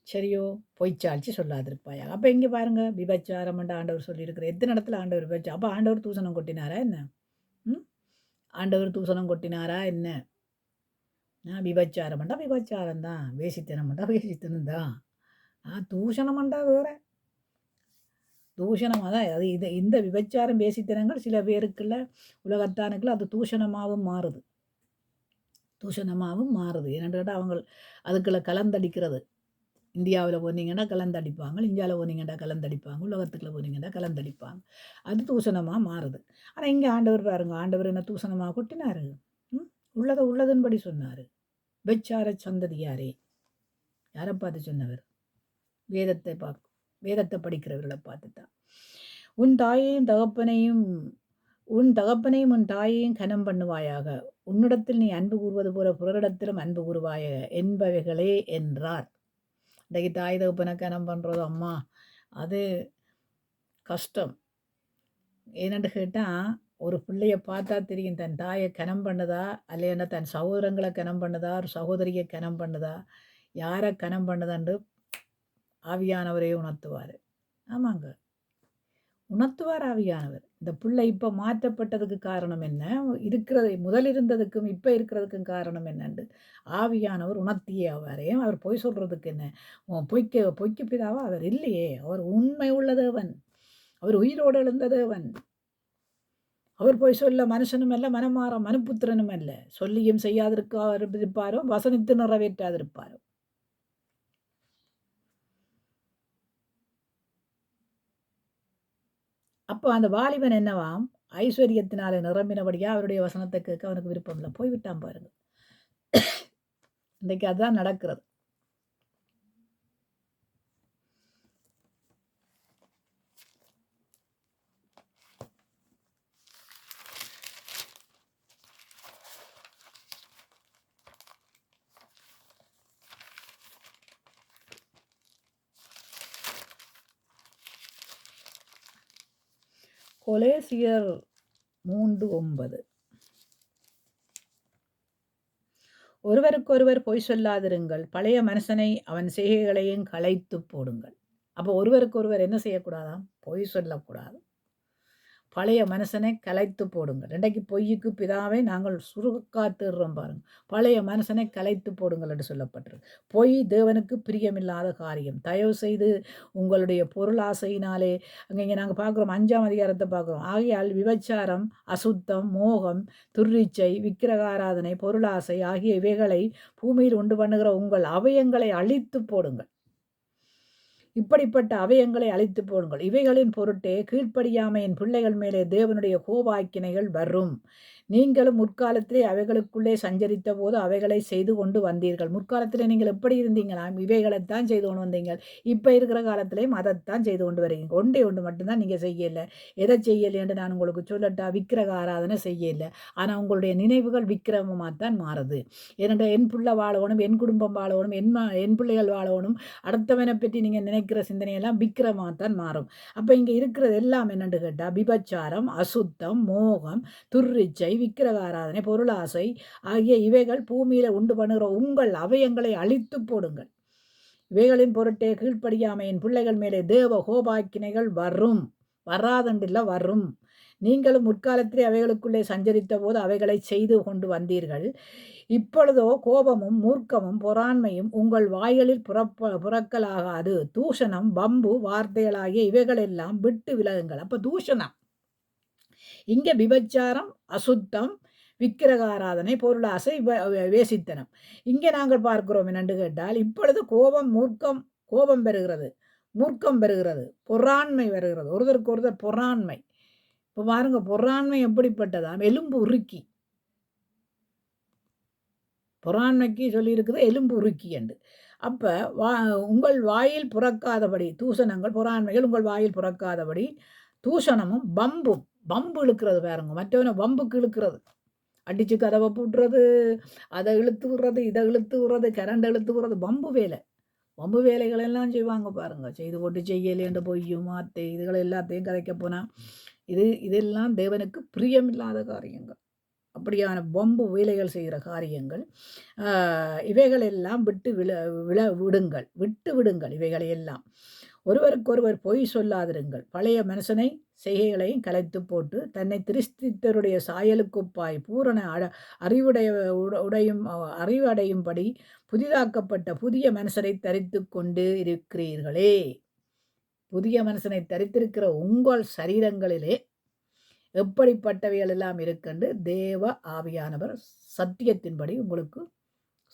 [SPEAKER 1] சரியோ? பொய்ச்சாட்சி சொல்லாதிருப்பாயாக. அப்போ இங்கே பாருங்கள், விபச்சாரம் என்று ஆண்டவர் சொல்லியிருக்கிற எத்தனை இடத்துல ஆண்டவர் விபச்சாரம். அப்போ ஆண்டவர் தூசணம் கொட்டினாரா என்ன? ஆண்டவர் தூசணம் கொட்டினாரா என்ன? விபச்சாரம் பண்ணால் விபச்சாரம் தான், வேசித்தனம் பண்ணால் வேசித்தனம் தான். தூஷணம் பண்ணால் வேறு தூஷணமாக தான். அது இந்த விபச்சாரம் வேசித்தனங்கள் சில பேருக்குள்ள, உலகத்தானுக்குள்ள அது தூஷணமாகவும் மாறுது. என்னென்னு கேட்டால் அவங்க அதுக்குள்ள கலந்தடிக்கிறது. இந்தியாவில் போனீங்கன்னா கலந்தடிப்பாங்க, இந்தியாவில் போனீங்கன்னா கலந்தடிப்பாங்க, உலகத்துக்குள்ளே போனீங்கன்னா கலந்தடிப்பாங்க. அது தூஷணமாக மாறுது. ஆனால் இங்கே ஆண்டவர் பாருங்க, ஆண்டவர் என்ன தூஷணமாக கொட்டினார்? உள்ளதுன்படி சொன்னார். விபச்சார சந்ததியாரே, யாரை பார்த்து சொன்னவர்? வேதத்தை படிக்கிறவர்களை பார்த்து தான். உன் தகப்பனையும் உன் தாயையும் கனம் பண்ணுவாயாக, உன்னிடத்தில் நீ அன்பு கூறுவது போல பிறரிடத்திலும் அன்பு கூறுவாயாக என்பவைகளே என்றார். இன்றைக்கு தாய் தகப்பனை கனம் பண்ணுறது அம்மா, அது கஷ்டம். ஏன்னு கேட்டால், ஒரு பிள்ளைய பார்த்தா தெரியும் தன் தாயை கனம் பண்ணுதா, அல்லைன்னா தன் சகோதரங்களை கனம் பண்ணுதா, ஒரு சகோதரியை கனம் பண்ணுதா, யாரை கனம் பண்ணுதான்னு ஆவியானவரே உணர்த்துவார். ஆமாங்க, உணர்த்துவார் ஆவியானவர். இந்த பிள்ளை இப்போ மாற்றப்பட்டதுக்கு காரணம் என்ன, முதல் இருந்ததுக்கும் இப்போ இருக்கிறதுக்கும் காரணம் என்னண்டு ஆவியானவர் உணர்த்தியே ஆவாரே. அவர் பொய் சொல்கிறதுக்கு என்ன? பொய்க்கு பிதாவா அவர் இல்லையே. அவர் உண்மை உள்ள தேவன், அவர் உயிரோடு எழுந்த தேவன். அவர் போய் சொல்ல மனுஷனும் அல்ல, மனமாற மனுப்புத்திரனும் அல்ல. சொல்லியும் செய்யாதிருப்பாரோ, வசனித்து நிறைவேற்றாதிருப்பாரோ. அப்போ அந்த வாலிபன் என்னவாம், ஐஸ்வர்யத்தினால நிரம்பினபடியா அவருடைய வசனத்தை கேட்க அவனுக்கு விருப்பம் இல்லை, போய்விட்டான் பாருங்க. இன்றைக்கு அதுதான் நடக்கிறது. கொலேசியர் 3:9. ஒருவருக்கொருவர் பொய் சொல்லாதிருங்கள், பழைய மனுஷனை அவன் செய்கைகளையும் களைத்து போடுங்கள். அப்போ ஒருவருக்கு ஒருவர் என்ன செய்யக்கூடாதாம்? பொய் சொல்லக்கூடாது. பழைய மனுஷனை கலைத்து போடுங்கள். இன்றைக்கு பொய்யுக்கு பிதாவை நாங்கள் சுருக்கா தேடுறோம் பாருங்க. பழைய மனுஷனை கலைத்து போடுங்கள் என்று சொல்லப்பட்டிருக்கு. பொய் தேவனுக்கு பிரியமில்லாத காரியம். தயவு செய்து உங்களுடைய பொருளாசையினாலே அங்கே நாங்கள் பார்க்குறோம் 5ஆம் அதிகாரத்தை பார்க்குறோம். ஆகையால் விபச்சாரம், அசுத்தம், மோகம், துர்ரிச்சை, விக்கிரகாராதனை, பொருளாசை ஆகிய இவைகளை பூமியில் உண்டு பண்ணுகிற உங்கள் அவயங்களை அழித்து போடுங்கள். இப்படிப்பட்ட அவயங்களை அழித்து போடுங்கள். இவைகளின் பொருட்டே கீழ்ப்படியாமையின் பிள்ளைகள் மேலே தேவனுடைய கோபாக்கினைகள் வரும். நீங்களும் முற்காலத்திலே அவைகளுக்குள்ளே சஞ்சரித்த போது அவைகளை செய்து கொண்டு வந்தீர்கள். முற்காலத்தில் நீங்கள் எப்படி இருந்தீங்களாம்? இவைகளைத்தான் செய்து கொண்டு வந்தீங்கள். இப்போ இருக்கிற காலத்திலேயும் அதைத்தான் செய்து கொண்டு வரீங்க. ஒன்றே ஒன்று மட்டும்தான் நீங்கள் செய்யலை. எதை செய்யலை என்று நான் உங்களுக்கு சொல்லட்டா? விக்கிரக ஆராதனை செய்யலை. ஆனால் உங்களுடைய நினைவுகள் விக்கிரமமாக தான் மாறுது. ஏனென்றால் என் பிள்ளை வாழணும், என் குடும்பம் வாழணும், என் பிள்ளைகள் வாழணும், அடுத்தவனை பற்றி நீங்கள் நினைக்கிற சிந்தனையெல்லாம் விக்கிரமாக தான் மாறும். அப்போ இங்கே இருக்கிறது எல்லாம் என்னென்று கேட்டால் விபச்சாரம், அசுத்தம், மோகம், துர்ரிச்சை, விக்கிரக ஆராதனை, பொருளாசை ஆகிய இவைகள் பூமியில உண்டு பண்ணுகிற உங்கள் அவயங்களை அழித்து போடுங்கள். இவைகளின் பொருட்டே கீழ்ப்படியாமையின் பிள்ளைகள் மேலே தேவ கோபாக்கினைகள் வரும். வராதண்டில்ல வரும். நீங்களும் முற்காலத்திலே அவைகளுக்குள்ளே சஞ்சரித்த போது அவைகளை செய்து கொண்டு வந்தீர்கள். இப்பொழுதோ கோபமும் மூர்க்கமும் பொறாண்மையும் உங்கள் வாய்களில் புறக்கலாகாது. தூஷணம், பம்பு, வார்த்தைகளாகிய இவைகளெல்லாம் விட்டு விலகுங்கள். அப்போ தூஷணம் இங்கே விபச்சாரம், அசுத்தம், விக்கிரகாராதனை, பொருளாசை, வேசித்தனம். இங்கே நாங்கள் பார்க்கிறோம் என்னென்று கேட்டால் இப்பொழுது கோபம் பெறுகிறது, மூர்க்கம் பெறுகிறது, பொறாண்மை வருகிறது. ஒருத்தருக்கு ஒருத்தர் பொறாண்மை. இப்போ பாருங்க, பொறாண்மை எப்படிப்பட்டதாம்? எலும்பு உருக்கி. பொறாண்மைக்கு சொல்லியிருக்குது எலும்பு உருக்கி என்று. அப்போ உங்கள் வாயில் புறக்காதபடி தூஷணங்கள், பொறாண்மைகள் உங்கள் வாயில் புறக்காதபடி தூஷணமும் பம்பு இழுக்கிறது பாருங்க. மற்றவனை பம்புக்கு இழுக்கிறது, அடித்து கதவை பூட்டுறது, அதை இழுத்து விடுறது, இதை இழுத்து விடுறது, கரண்ட் இழுத்து விடுறது, பம்பு வேலைகள் எல்லாம் செய்வாங்க பாருங்க. செய்து போட்டு செய்யலேண்டு பொய்யும் மாத்தை இதுகளை எல்லாத்தையும் கதைக்க போனால் இதெல்லாம் தேவனுக்கு பிரியமில்லாத காரியங்கள். அப்படியான பம்பு வேலைகள் செய்கிற காரியங்கள் இவைகளெல்லாம் விட்டு விடுங்கள். இவைகளையெல்லாம் ஒருவருக்கொருவர் பொய் சொல்லாதிருங்கள். பழைய மனுஷனை செய்கைகளையும் கலைத்து போட்டு தன்னை கிறிஸ்துவருடைய சாயலுக்குப்பாய் பூரண அறிவடையும்படி புதிதாக்கப்பட்ட புதிய மனுஷனை தரித்து கொண்டு இருக்கிறீர்களே. புதிய மனுஷனை தரித்திருக்கிற உங்கள் சரீரங்களிலே எப்படிப்பட்டவைகள் எல்லாம் இருக்குன்னு தேவ ஆவியானவர் சத்தியத்தின்படி உங்களுக்கு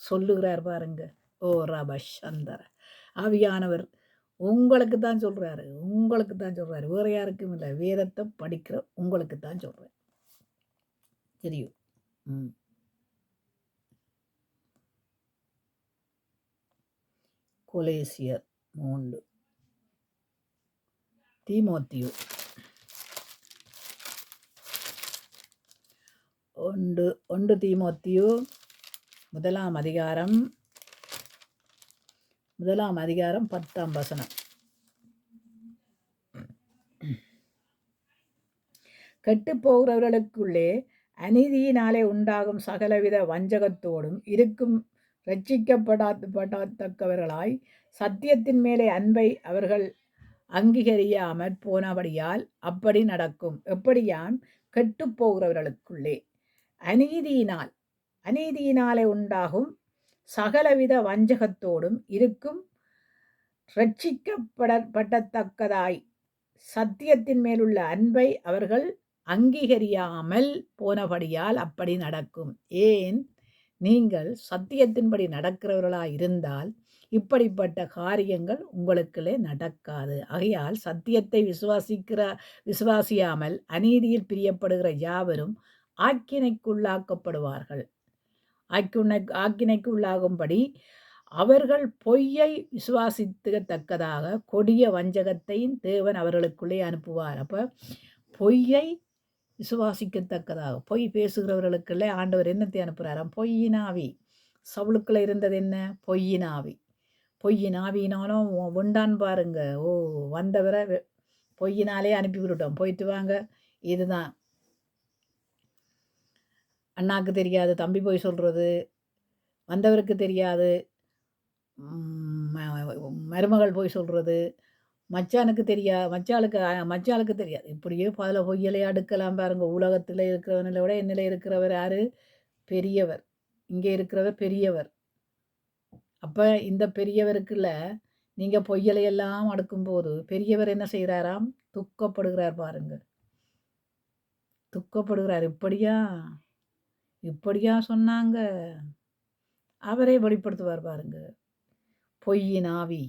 [SPEAKER 1] சொல்லுகிறார் பாருங்க. ஓ ரபசந்தர ஆவியானவர் உங்களுக்கு தான் சொல்கிறாரு, வேறு யாருக்கும் இல்லை. வேதத்தை படிக்கிற உங்களுக்கு தான் சொல்கிறேன். தெரியும். கொலேசியர் 3, தீமோத்தேயு 1 தீமோத்தேயு 1ஆம் அதிகாரம் 10ஆம் வசனம். கெட்டுப்போகிறவர்களுக்குள்ளே அநீதியினாலே உண்டாகும் சகலவித வஞ்சகத்தோடும் இருக்கும் ரட்சிக்கப்படத்தக்கவர்களாய் சத்தியத்தின் மேலே அன்பை அவர்கள் அங்கீகரியாமற் போனபடியால் அப்படி நடக்கும். எப்படியாம்? கெட்டுப்போகிறவர்களுக்குள்ளே அநீதியினாலே உண்டாகும் சகலவித வஞ்சகத்தோடும் இருக்கும் ரட்சிக்கப்படத்தக்கதாய் சத்தியத்தின் மேலுள்ள அன்பை அவர்கள் அங்கீகரியாமல் போனபடியால் அப்படி நடக்கும். ஏன்? நீங்கள் சத்தியத்தின்படி நடக்கிறவர்களாய் இருந்தால் இப்படிப்பட்ட காரியங்கள் உங்களுக்குள்ளே நடக்காது. ஆகையால் சத்தியத்தை விசுவாசியாமல் அநீதியில் பிரியப்படுகிற யாவரும் ஆக்கினைக்குள்ளாக்கப்படுவார்கள். ஆக்கினைக்கு உள்ளாகும்படி அவர்கள் பொய்யை விசுவாசிக்கத்தக்கதாக கொடிய வஞ்சகத்தையும் தேவன் அவர்களுக்குள்ளே அனுப்புவார். அப்போ பொய்யை விசுவாசிக்கத்தக்கதாக பொய் பேசுகிறவர்களுக்குள்ளே ஆண்டவர் என்னத்தை அனுப்புகிறாராம்? பொய்யினாவி. சவுளுக்குள்ளே இருந்தது என்ன? பொய்யினாவினாலும் உண்டான் பாருங்க. ஓ வந்தவரை பொய்யினாலே அனுப்பி விட்டுட்டோம், போயிட்டு வாங்க. இதுதான் அண்ணாக்கு தெரியாது, தம்பி போய் சொல்கிறது, வந்தவருக்கு தெரியாது, மருமகள் போய் சொல்கிறது, மச்சாளுக்கு தெரியாது. இப்படியே பல பொய்யலை அடுக்கலாம் பாருங்க. உலகத்தில இருக்கிறவங்கள விட என்னில இருக்கிறவர் யாரு? பெரியவர். இங்கே இருக்கிறவர் பெரியவர். அப்ப இந்த பெரியவருக்குள்ள நீங்க பொய்யலை எல்லாம் அடுக்கும்போது, பெரியவர் என்ன செய்றாராம்? துக்கப்படுகிறார் பாருங்க. துக்கப்படுகிறார். இப்படியா? இப்படியா சொன்னாங்க? அவரே வெளிப்படுத்துவார் பாருங்க. பொய்யின் ஆவி.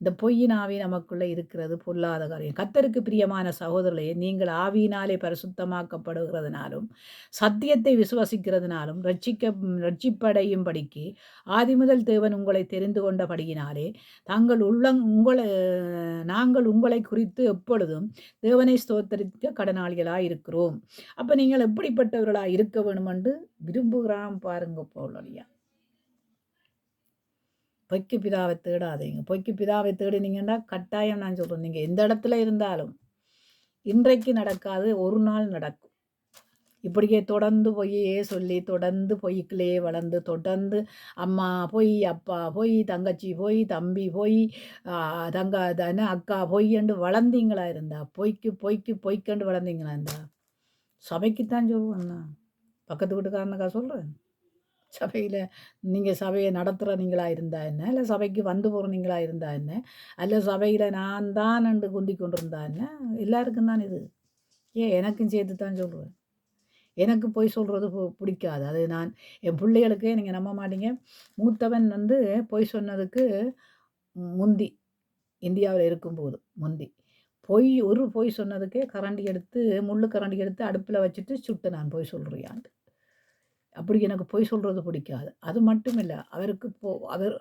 [SPEAKER 1] இந்த பொய்யின் ஆவி நமக்குள்ள இருக்கிறது பொல்லாத காரியம். கர்த்தருக்கு பிரியமான சகோதரர்களே, நீங்கள் ஆவியினாலே பரிசுத்தமாக்கப்படுகிறதுனாலும், சத்தியத்தை விசுவசிக்கிறதுனாலும் ரட்சிப்படையும்படிக்கு ஆதிமுதல் தேவன் உங்களை தெரிந்து கொண்டபடியினாலே, நாங்கள் உங்களை குறித்து எப்பொழுதும் தேவனை ஸ்தோத்தரிக்க கடனாளிகளாய் இருக்கிறோம். அப்ப நீங்கள் எப்படிப்பட்டவர்களாய் இருக்க வேணுமென்று விரும்புகிறான் பாருங்க பவுலடியான். பொய்க்கு பிதாவை தேடாதீங்க. பொய்க்கு பிதாவை தேடினீங்கன்னா கட்டாயம் நான் சொல்றேன். நீங்க எந்த இடத்துல இருந்தாலும் இன்றைக்கு நடக்காது, ஒரு நாள் நடக்கும். இப்படியே தொடர்ந்து பொய்யையே சொல்லி, தொடர்ந்து பொய்க்குள்ளேயே வளர்ந்து, தொடர்ந்து அம்மா பொய், அப்பா பொய், தங்கச்சி பொய், தம்பி பொய், அக்கா பொய் என்று வளர்ந்தீங்களா இருந்தா, பொய்க்கண்டு வளர்ந்தீங்களா இருந்தா, சபைக்குத்தான் சொல்லுவேன் நான். பக்கத்து வீட்டுக்காரனுக்கா சொல்கிறேன். சபையில் நீங்கள் சபையை நடத்துகிறீங்களா இருந்தா என்ன, இல்லை சபைக்கு வந்து போகிறீங்களா இருந்தா என்ன, அல்ல சபையில் நான் தான் என்று குந்தி கொண்டிருந்தா என்ன, எல்லாருக்கும் தான் இது. எனக்கும் சேர்த்து தான் சொல்லுவேன். எனக்கு பொய் சொல்கிறது பிடிக்காது. அது நான் என் பிள்ளைகளுக்கே நீங்கள் நம்ப மாட்டீங்க. மூத்தவன் வந்து பொய் சொன்னதுக்கு முந்தி இந்தியாவில் இருக்கும்போது ஒரு பொய் சொன்னதுக்கே முள்ளு கரண்டி எடுத்து அடுப்பில் வச்சுட்டு சுட்டு நான் பொய் சொல்கிறியான்ட்டு. அப்படி எனக்கு பொய் சொல்கிறது பிடிக்காது. அது மட்டும் இல்லை, அவருக்கு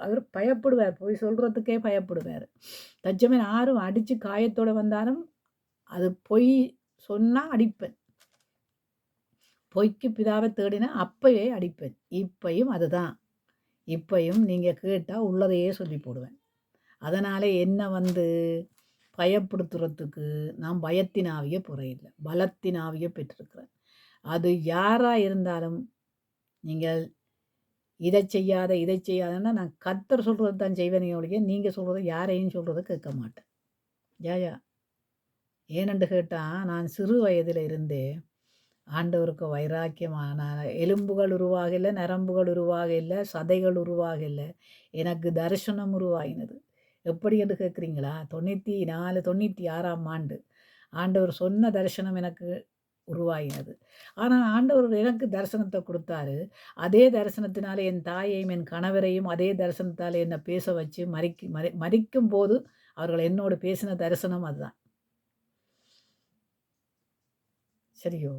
[SPEAKER 1] அவர் பயப்படுவார், பொய் சொல்கிறதுக்கே பயப்படுவார். தச்சமன் யாரும் அடித்து காயத்தோடு வந்தாலும் அது பொய் சொன்னால் அடிப்பேன். பொய்க்கு பிதாவை தேடினா அப்பயே அடிப்பேன். இப்பையும் அதுதான். இப்பையும் நீங்கள் கேட்டால் உள்ளதையே சொல்லி போடுவேன். அதனால் என்ன வந்து பயப்படுத்துறதுக்கு நான் பயத்தின் ஆவியை புறையில்லை, பலத்தின் ஆவியை பெற்றிருக்கிறேன். அது யாராக இருந்தாலும் நீங்கள் இதை செய்யாதன்னா நான் கர்த்தர் சொல்கிறது தான் செய்வேனே ஒழிய நீங்கள் சொல்கிறத யாரையும் சொல்கிறத கேட்க மாட்டேன். ஏயா ஏனென்று கேட்டால், நான் சிறு வயதில் இருந்தே ஆண்டவருக்கு வைராக்கியமான எலும்புகள் உருவாகலை, நரம்புகள் உருவாகலை, சதைகள் உருவாகலை, எனக்கு தரிசனம் உருவாகினது. எப்படி என்று கேட்குறீங்களா? 96ஆம் ஆண்டு ஆண்டவர் சொன்ன தரிசனம் எனக்கு உருவாகினது. ஆனால் ஆண்டவர் எனக்கு தரிசனத்தை கொடுத்தாரு. அதே தரிசனத்தினால என் தாயையும் என் கணவரையும் அதே தரிசனத்தால் என்னை பேச வச்சு மறிக்கும் போது அவர்கள் என்னோடு பேசின தரிசனம் அதுதான். சரியோ?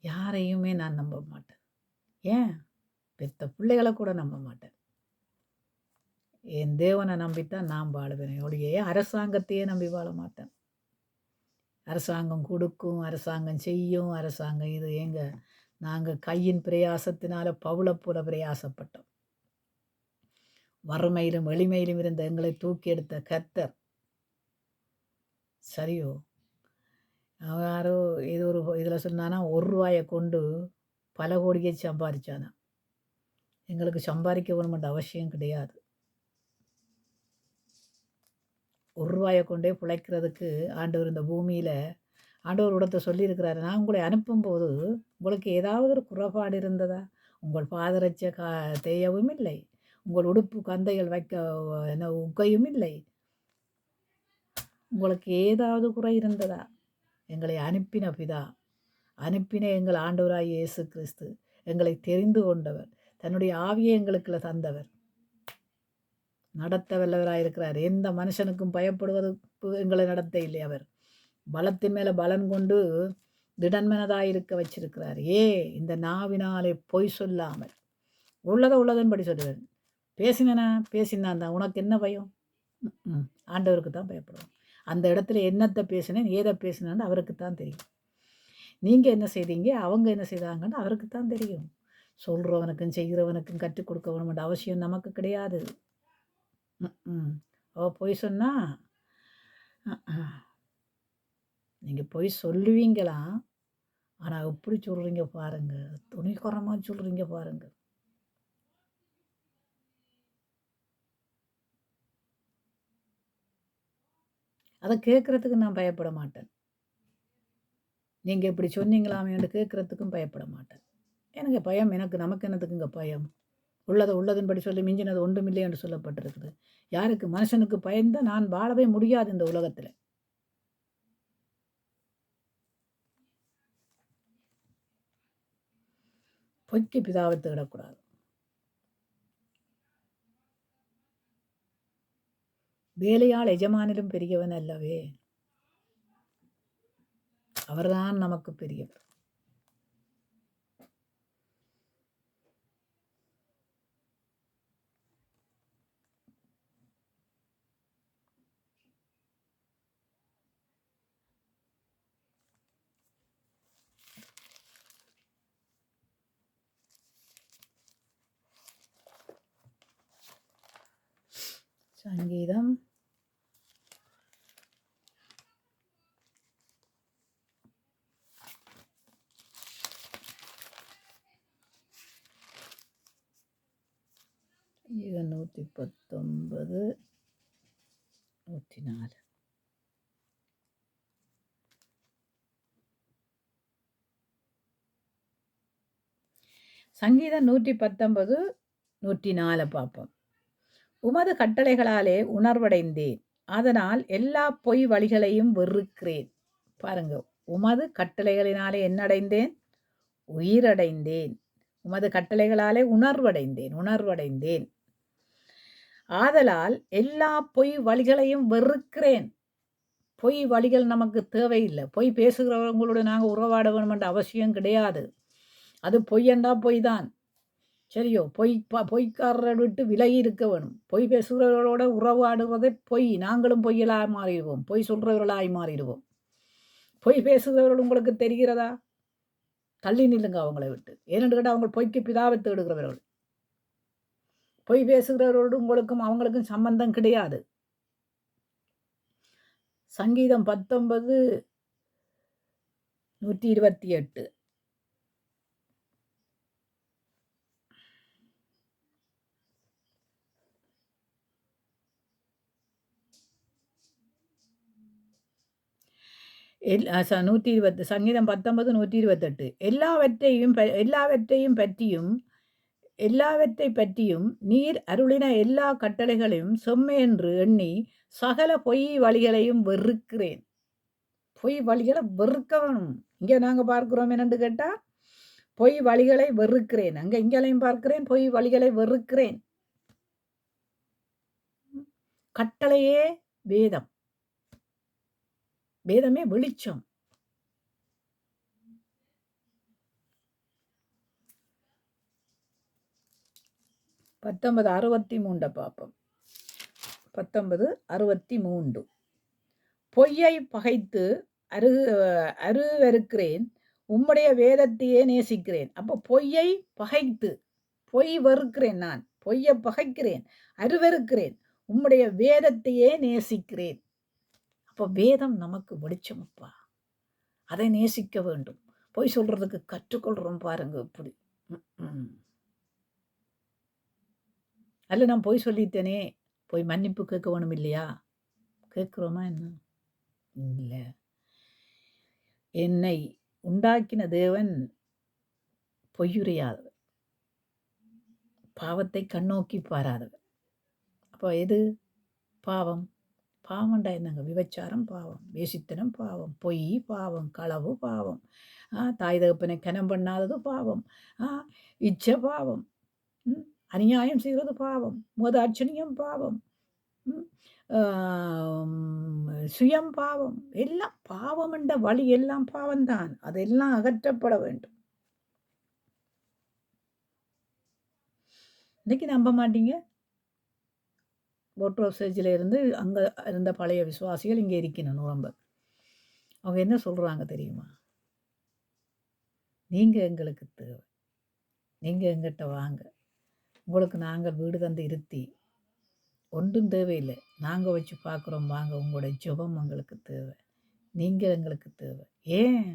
[SPEAKER 1] யாரையுமே நான் நம்ப மாட்டேன். ஏன்? பெத்த பிள்ளைகளை கூட நம்ப மாட்டேன். என் தேவனை நம்பித்தான் நான் வாழுவேன் ஒழிய அரசாங்கத்தையே நம்பி வாழ மாட்டேன். அரசாங்கம் கொடுக்கும், அரசாங்கம் செய்யும், அரசாங்கம் இது. நாங்கள் கையின் பிரயாசத்தினால பவுளை போல பிரயாசப்பட்டோம். வறுமையிலும் எளிமையிலும் இருந்த எங்களை தூக்கி எடுத்த கர்த்தர். சரியோ? யாரோ இது ஒரு இதில் சொன்னானா, ₹1 கொண்டு பல கோடியை சம்பாதிச்சானா. எங்களுக்கு சம்பாதிக்க வேணுமென்ற அவசியம் கிடையாது. ₹1 கொண்டே பிழைக்கிறதுக்கு ஆண்டவர் இந்த பூமியில் ஆண்டவர் இடத்தை சொல்லியிருக்கிறாரு. நான் உங்களை அனுப்பும்போது உங்களுக்கு ஏதாவது ஒரு குறைபாடு இருந்ததா? உங்கள் பாதரட்ச தேயவும் இல்லை, உங்கள் உடுப்பு கந்தைகள் வைக்க உக்கையும் இல்லை. உங்களுக்கு ஏதாவது குறை இருந்ததா? எங்களை அனுப்பின பிதா, அனுப்பின எங்கள் ஆண்டவராய் இயேசு கிறிஸ்து, எங்களை தெரிந்து கொண்டவர், தன்னுடைய ஆவியை எங்களுக்குள்ள தந்தவர், நடத்த வல்லவராயிருக்கிறார். எந்த மனுஷனுக்கும் பயப்படுவதற்கு எங்களை நடத்த இல்லை. அவர் பலத்தின் மேலே பலன் கொண்டு திடன்மனதாயிருக்க வச்சிருக்கிறார். இந்த நாவினாலே பொய் சொல்லாமல் உள்ளதன்படி சொல்லுவேன். பேசினான் தான். உனக்கு என்ன பயம்? ஆண்டவருக்கு தான் பயப்படுவோம். அந்த இடத்துல என்னத்தை பேசினேன், ஏதை பேசினான்னு அவருக்கு தான் தெரியும். நீங்கள் என்ன செய்தீங்க, அவங்க என்ன செய்தாங்கன்னு அவருக்கு தான் தெரியும். சொல்கிறவனுக்கும் செய்கிறவனுக்கும் கற்றுக் கொடுக்க வேணுமென்ற அவசியம் நமக்கு கிடையாது. பொய் சொன்னா நீங்கள் பொய் சொல்லுவீங்களா? ஆனால் எப்படி சொல்கிறீங்க பாருங்க, துணிகரமாக சொல்கிறீங்க பாருங்க. அதை கேட்குறதுக்கு நான் பயப்பட மாட்டேன். நீங்கள் இப்படி சொன்னீங்களாமே என்று கேட்குறதுக்கும் பயப்பட மாட்டேன். எனக்கு பயம், நமக்கு என்னத்துக்குங்க பயம்? உள்ளதை உள்ளதன்படி சொல்லி மிஞ்சினது ஒன்றுமில்லை என்று சொல்லப்பட்டிருக்குது. யாருக்கு? மனுஷனுக்கு பயந்தால் நான் வாழவே முடியாது இந்த உலகத்தில். பொய்க்கு பிதாவை தேடக்கூடாது. வேலையால் எஜமானிலும் பெரியவன் அல்லவே, அவர்தான் நமக்கு பெரியவர். சங்கீதம் 119 104. சங்கீதம் 119 104 பார்ப்போம். உமது கட்டளைகளாலே உணர்வடைந்தேன், அதனால் எல்லா பொய் வழிகளையும் வெறுக்கிறேன். பாருங்க, உமது கட்டளைகளினாலே என்னடைந்தேன்? உயிரடைந்தேன். உமது கட்டளைகளாலே உணர்வடைந்தேன். ஆதலால் எல்லா பொய் வழிகளையும் வெறுக்கிறேன். பொய் வழிகள் நமக்கு தேவையில்லை. பொய் பேசுகிறவங்களோட நாங்கள் உறவாட வேணுமென்ற அவசியம் கிடையாது. அது பொய்யண்டா பொய் தான். சரியோ? பொய்க்காரரை விட்டு விலகி இருக்க வேணும். பொய் பேசுகிறவர்களோட உறவாடுவதே பொய். நாங்களும் பொய்யலாய் மாறிடுவோம், பொய் சொல்கிறவர்களாய் மாறிடுவோம். பொய் பேசுகிறவர்கள் உங்களுக்கு தெரிகிறதா? தள்ளி நில்லுங்க அவங்களை விட்டு. ஏனென்று கேட்டால் அவங்க பொய்க்கு பிதாவை தேடுகிறவர்கள். பொய் பேசுகிறவர்களோடு உங்களுக்கும் அவங்களுக்கும் சம்பந்தம் கிடையாது. சங்கீதம் 19 128. சங்கீதம் 19 128. எல்லாவற்றை பற்றியும் நீர் அருளின எல்லா கட்டளைகளையும் செம்மையென்று எண்ணி சகல பொய் வழிகளையும் வெறுக்கிறேன். பொய் வழிகளை வெறுக்க வேணும். இங்கே நாங்கள் பார்க்கிறோம் என்னென்று கேட்டால், பொய் வழிகளை வெறுக்கிறேன். அங்கே இங்கேயும் பார்க்கிறேன், பொய் வழிகளை வெறுக்கிறேன். கட்டளையே வேதம். வேதமே வெளிச்சம். பத்தொன்பது 63 பார்ப்போம். 19:63. பொய்யை பகைத்து அருவருக்கிறேன், உம்முடைய வேதத்தையே நேசிக்கிறேன். அப்போ பொய்யை பகைத்து, பொய் வெறுக்கிறேன், நான் பொய்யை பகைக்கிறேன், அருவருக்கிறேன், உம்முடைய வேதத்தையே நேசிக்கிறேன். அப்போ வேதம் நமக்கு வெளிச்சமப்பா, அதை நேசிக்க வேண்டும். பொய் சொல்றதுக்கு கற்றுக்கொள்றோம் பாருங்க இப்படி. அல்ல, நான் பொய் சொல்லித்தேனே, போய் மன்னிப்பு கேட்க வேணும் இல்லையா? கேட்குறோமா என்ன? இல்லை. என்னை உண்டாக்கின தேவன் பொய்யுரையாதவர், பாவத்தை கண்ணோக்கி பாராதவர். அப்போ எது பாவம்? பாவம்டா என்னங்க? விபச்சாரம் பாவம், வேசித்தனம் பாவம், பொய் பாவம், களவு பாவம், தாய் தகப்பனை கனம் பண்ணாதது பாவம், இச்சை பாவம், அநியாயம் செய்கிறது பாவம், மோதாட்சணியம் பாவம், சுயம் பாவம். எல்லாம் பாவம் என்ற வழி எல்லாம் பாவம்தான். அதெல்லாம் அகற்றப்பட வேண்டும். இன்னைக்கு நம்ப மாட்டீங்க, போட் ஆஃப் சர்ச்சில் இருந்து அங்கே இருந்த பழைய விசுவாசிகள் இங்கே இருக்கணும் நவம்பர். அவங்க என்ன சொல்கிறாங்க தெரியுமா? நீங்கள் எங்களுக்கு தேவை, நீங்கள் எங்கிட்ட வாங்க, உங்களுக்கு நாங்கள் வீடு தந்து இருத்தி ஒன்றும் தேவையில்லை, நாங்கள் வச்சு பார்க்குறோம், வாங்க, உங்களோட ஜெபம் எங்களுக்கு தேவை, நீங்கள் எங்களுக்கு தேவை. ஏன்?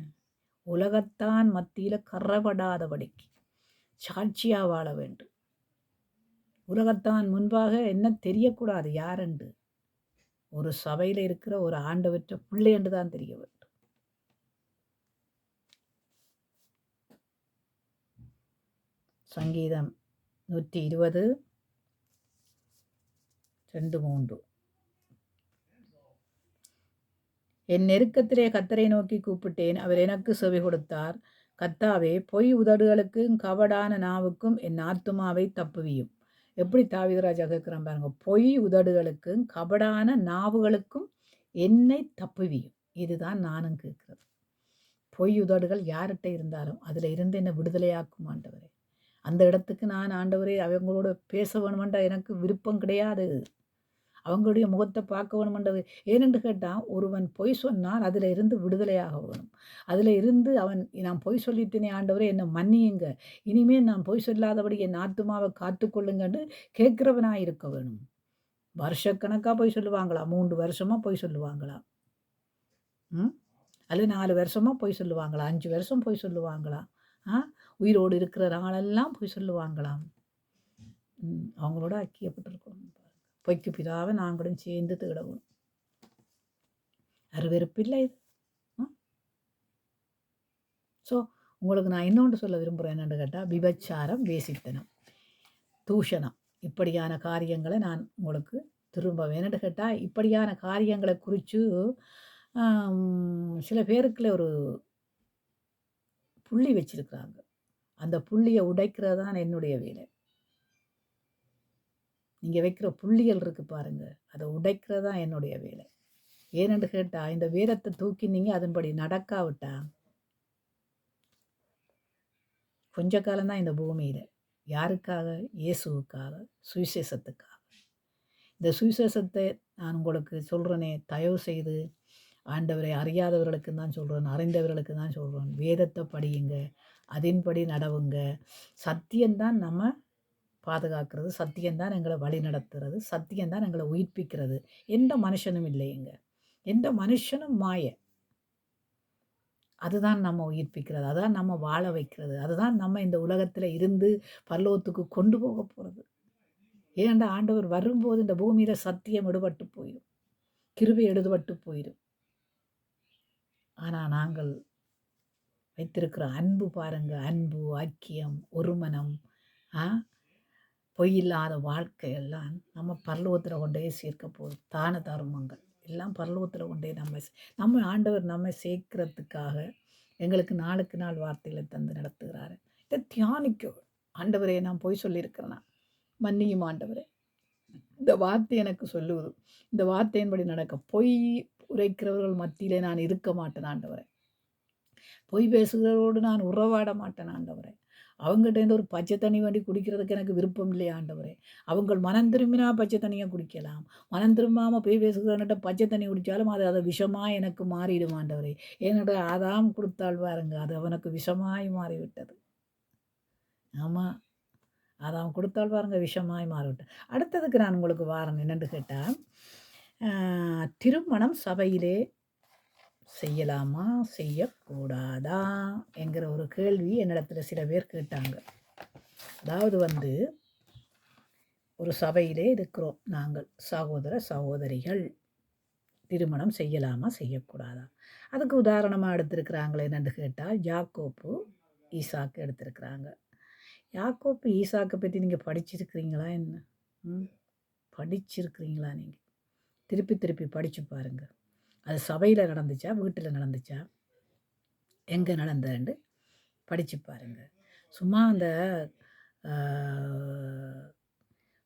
[SPEAKER 1] உலகத்தான் மத்தியில் கறப்படாதபடிக்கு சாட்சியாக வாழ வேண்டும். உலகத்தான் முன்பாக என்ன தெரியக்கூடாது யாரென்று. ஒரு சபையில் இருக்கிற ஒரு ஆண்டவற்ற பிள்ளை என்று தான் தெரிய வேண்டும். சங்கீதம் 120 2-3. என் நெருக்கத்திலே கர்த்தரை நோக்கி கூப்பிட்டேன், அவர் எனக்கு செவி கொடுத்தார். கர்த்தாவே, பொய் உதடுகளுக்கும் கபடான நாவுக்கும் என் ஆத்துமாவை தப்புவியும். எப்படி தாவீது ராஜா கேட்குறான் பாருங்க. பொய் உதடுகளுக்கும் கபடான நாவுகளுக்கும் என்னை தப்புவியும். இதுதான் நானும் கேட்குறது. பொய் உதடுகள் யார்கிட்ட இருந்தாலும் அதில் இருந்து என்னை விடுதலையாக்கும் ஆண்டவரே. அந்த இடத்துக்கு நான் ஆண்டவரே அவங்களோட பேச வேணுமென்ற எனக்கு விருப்பம் கிடையாது. அவங்களுடைய முகத்தை பார்க்க வேணுமென்றது. ஏனென்று கேட்டால், ஒருவன் பொய் சொன்னால் அதில் இருந்து விடுதலையாக வேணும். அதில் இருந்து நான் பொய் சொல்லிட்டேனே ஆண்டவரே, என்னை மன்னியுங்க, இனிமேல் நான் பொய் சொல்லாதபடி என் ஆத்துமாவை காத்துக்கொள்ளுங்கன்னு கேட்குறவனாக இருக்க வேணும். வருஷக்கணக்காக பொய் சொல்லுவாங்களா? 3 வருஷமாக பொய் சொல்லுவாங்களா? அல்லது 4 வருஷமாக பொய் சொல்லுவாங்களா? 5 வருஷம் பொய் சொல்லுவாங்களா? உயிரோடு இருக்கிற நாளெல்லாம் பொய் சொல்லுவாங்களாம். அவங்களோட ஐக்கியப்பட்டிருக்கணும். பொய்க்கு பிதாவை நாங்களும் சேர்ந்து தேடவும். அருவெறுப்பில்லை இது. ஸோ உங்களுக்கு நான் இன்னொன்று சொல்ல விரும்புகிறேன் என்னென்னு கேட்டால், விபச்சாரம், வேசித்தனம், தூஷணம், இப்படியான காரியங்களை நான் உங்களுக்கு திரும்ப என்னென்னு கேட்டால், இப்படியான காரியங்களை குறித்து சில பேருக்குள்ள ஒரு புள்ளி வச்சிருக்கிறாங்க. அந்த புள்ளியை உடைக்கிறது தான் என்னுடைய வேலை. நீங்கள் வைக்கிற புள்ளிகள் இருக்குது பாருங்கள், அதை உடைக்கிறது தான் என்னுடைய வேலை. ஏனென்று கேட்டால், இந்த வேதத்தை தூக்கி நீங்கள் அதன்படி நடக்காவிட்டா கொஞ்ச காலம்தான் இந்த பூமியில். யாருக்காக? இயேசுவுக்காக, சுவிசேஷத்துக்காக. இந்த சுவிசேஷத்தை நான் உங்களுக்கு சொல்கிறேனே, தயவு செய்து ஆண்டவரை அறியாதவர்களுக்கு தான் சொல்கிறேன், அறிந்தவர்களுக்கு தான் சொல்கிறேன். வேதத்தை படியுங்க, அதன்படி நடவுங்க. சத்தியம்தான் நம்ம பாதுகாக்கிறது, சத்தியம்தான் எங்களை வழி நடத்துறது, சத்தியம்தான் எங்களை உயிர்ப்பிக்கிறது. எந்த மனுஷனும் இல்லைங்க, எந்த மனுஷனும் மாய. அதுதான் நம்ம உயிர்ப்பிக்கிறது, அதுதான் நம்ம வாழ வைக்கிறது, அதுதான் நம்ம இந்த உலகத்தில் இருந்து பரலோகத்துக்கு கொண்டு போக போகிறது. ஏனென்றா ஆண்டவர் வரும்போது இந்த பூமியில் சத்தியம் எடுபட்டு போயிடும், கிருபை எடுபட்டு போயிடும். ஆனால் நாங்கள் வைத்திருக்கிற அன்பு பாருங்க, அன்பு, ஐக்கியம், ஒருமனம், பொய்யில்லாத வாழ்க்கையெல்லாம் நம்ம பரலோகத்தில் கொண்டே சேர்க்க போகுது. தான தர்மங்கள் எல்லாம் பரலோகத்தில் கொண்டே நம்ம ஆண்டவர் நம்மை சேர்க்கிறதுக்காக எங்களுக்கு நாளுக்கு நாள் வார்த்தைகளை தந்து நடத்துகிறாரு. இதை தியானிக்க. ஆண்டவரே, நான் பொய் சொல்லியிருக்கிறேன்னா மன்னியும் ஆண்டவரே. இந்த வார்த்தை எனக்கு சொல்லுவது, இந்த வார்த்தையின்படி நடக்க. பொய் உரைக்கிறவர்கள் மத்தியிலே நான் இருக்க மாட்டேன் ஆண்டவரே. பொய் பேசுகிறவரோடு நான் உறவாட மாட்டேன் ஆண்டவரே. அவங்ககிட்ட ஒரு பச்சை தண்ணி வேண்டி குடிக்கிறதுக்கு எனக்கு விருப்பம் இல்லையா ஆண்டவரே. அவங்க மனம் திரும்பினா பச்சை தண்ணியை குடிக்கலாம். மனம் திரும்பாமல் போய் பேசுகிறவன்கிட்ட பச்சை தண்ணி குடித்தாலும் அது விஷமாக எனக்கு மாறிடும் ஆண்டவரே. ஏன்னோட ஆதாம் கொடுத்தாள் பாருங்க, அது அவனுக்கு விஷமாய் மாறிவிட்டது. ஆமாம், ஆதாம் கொடுத்தாள் பாருங்க, விஷமாய் மாறிவிட்டது. அடுத்ததுக்கு நான் உங்களுக்கு வாரேன் என்னென்னு கேட்டால், திருமணம் சபையிலே செய்யலாமா செய்யக்கூடாதா என்கிற ஒரு கேள்வி என்னிடத்துல சில பேர் கேட்டாங்க. அதாவது ஒரு சபையிலே இருக்கிறோம் நாங்கள், சகோதர சகோதரிகள். திருமணம் செய்யலாமா செய்யக்கூடாதா? அதுக்கு உதாரணமாக எடுத்திருக்கிறாங்களே என்னென்னு கேட்டால், யாக்கோப்பு ஈசாக்கு எடுத்திருக்கிறாங்க. யாக்கோப்பு ஈசாக்கை பற்றி நீங்கள் படிச்சிருக்கிறீங்களா என்ன? படிச்சிருக்கிறீங்களா? நீங்கள் திருப்பி திருப்பி படித்து பாருங்கள். அது சபையில் நடந்துச்சா, வீட்டில் நடந்துச்சா, எங்கே நடந்ததுன்னு படித்து பாருங்கள். சும்மா அந்த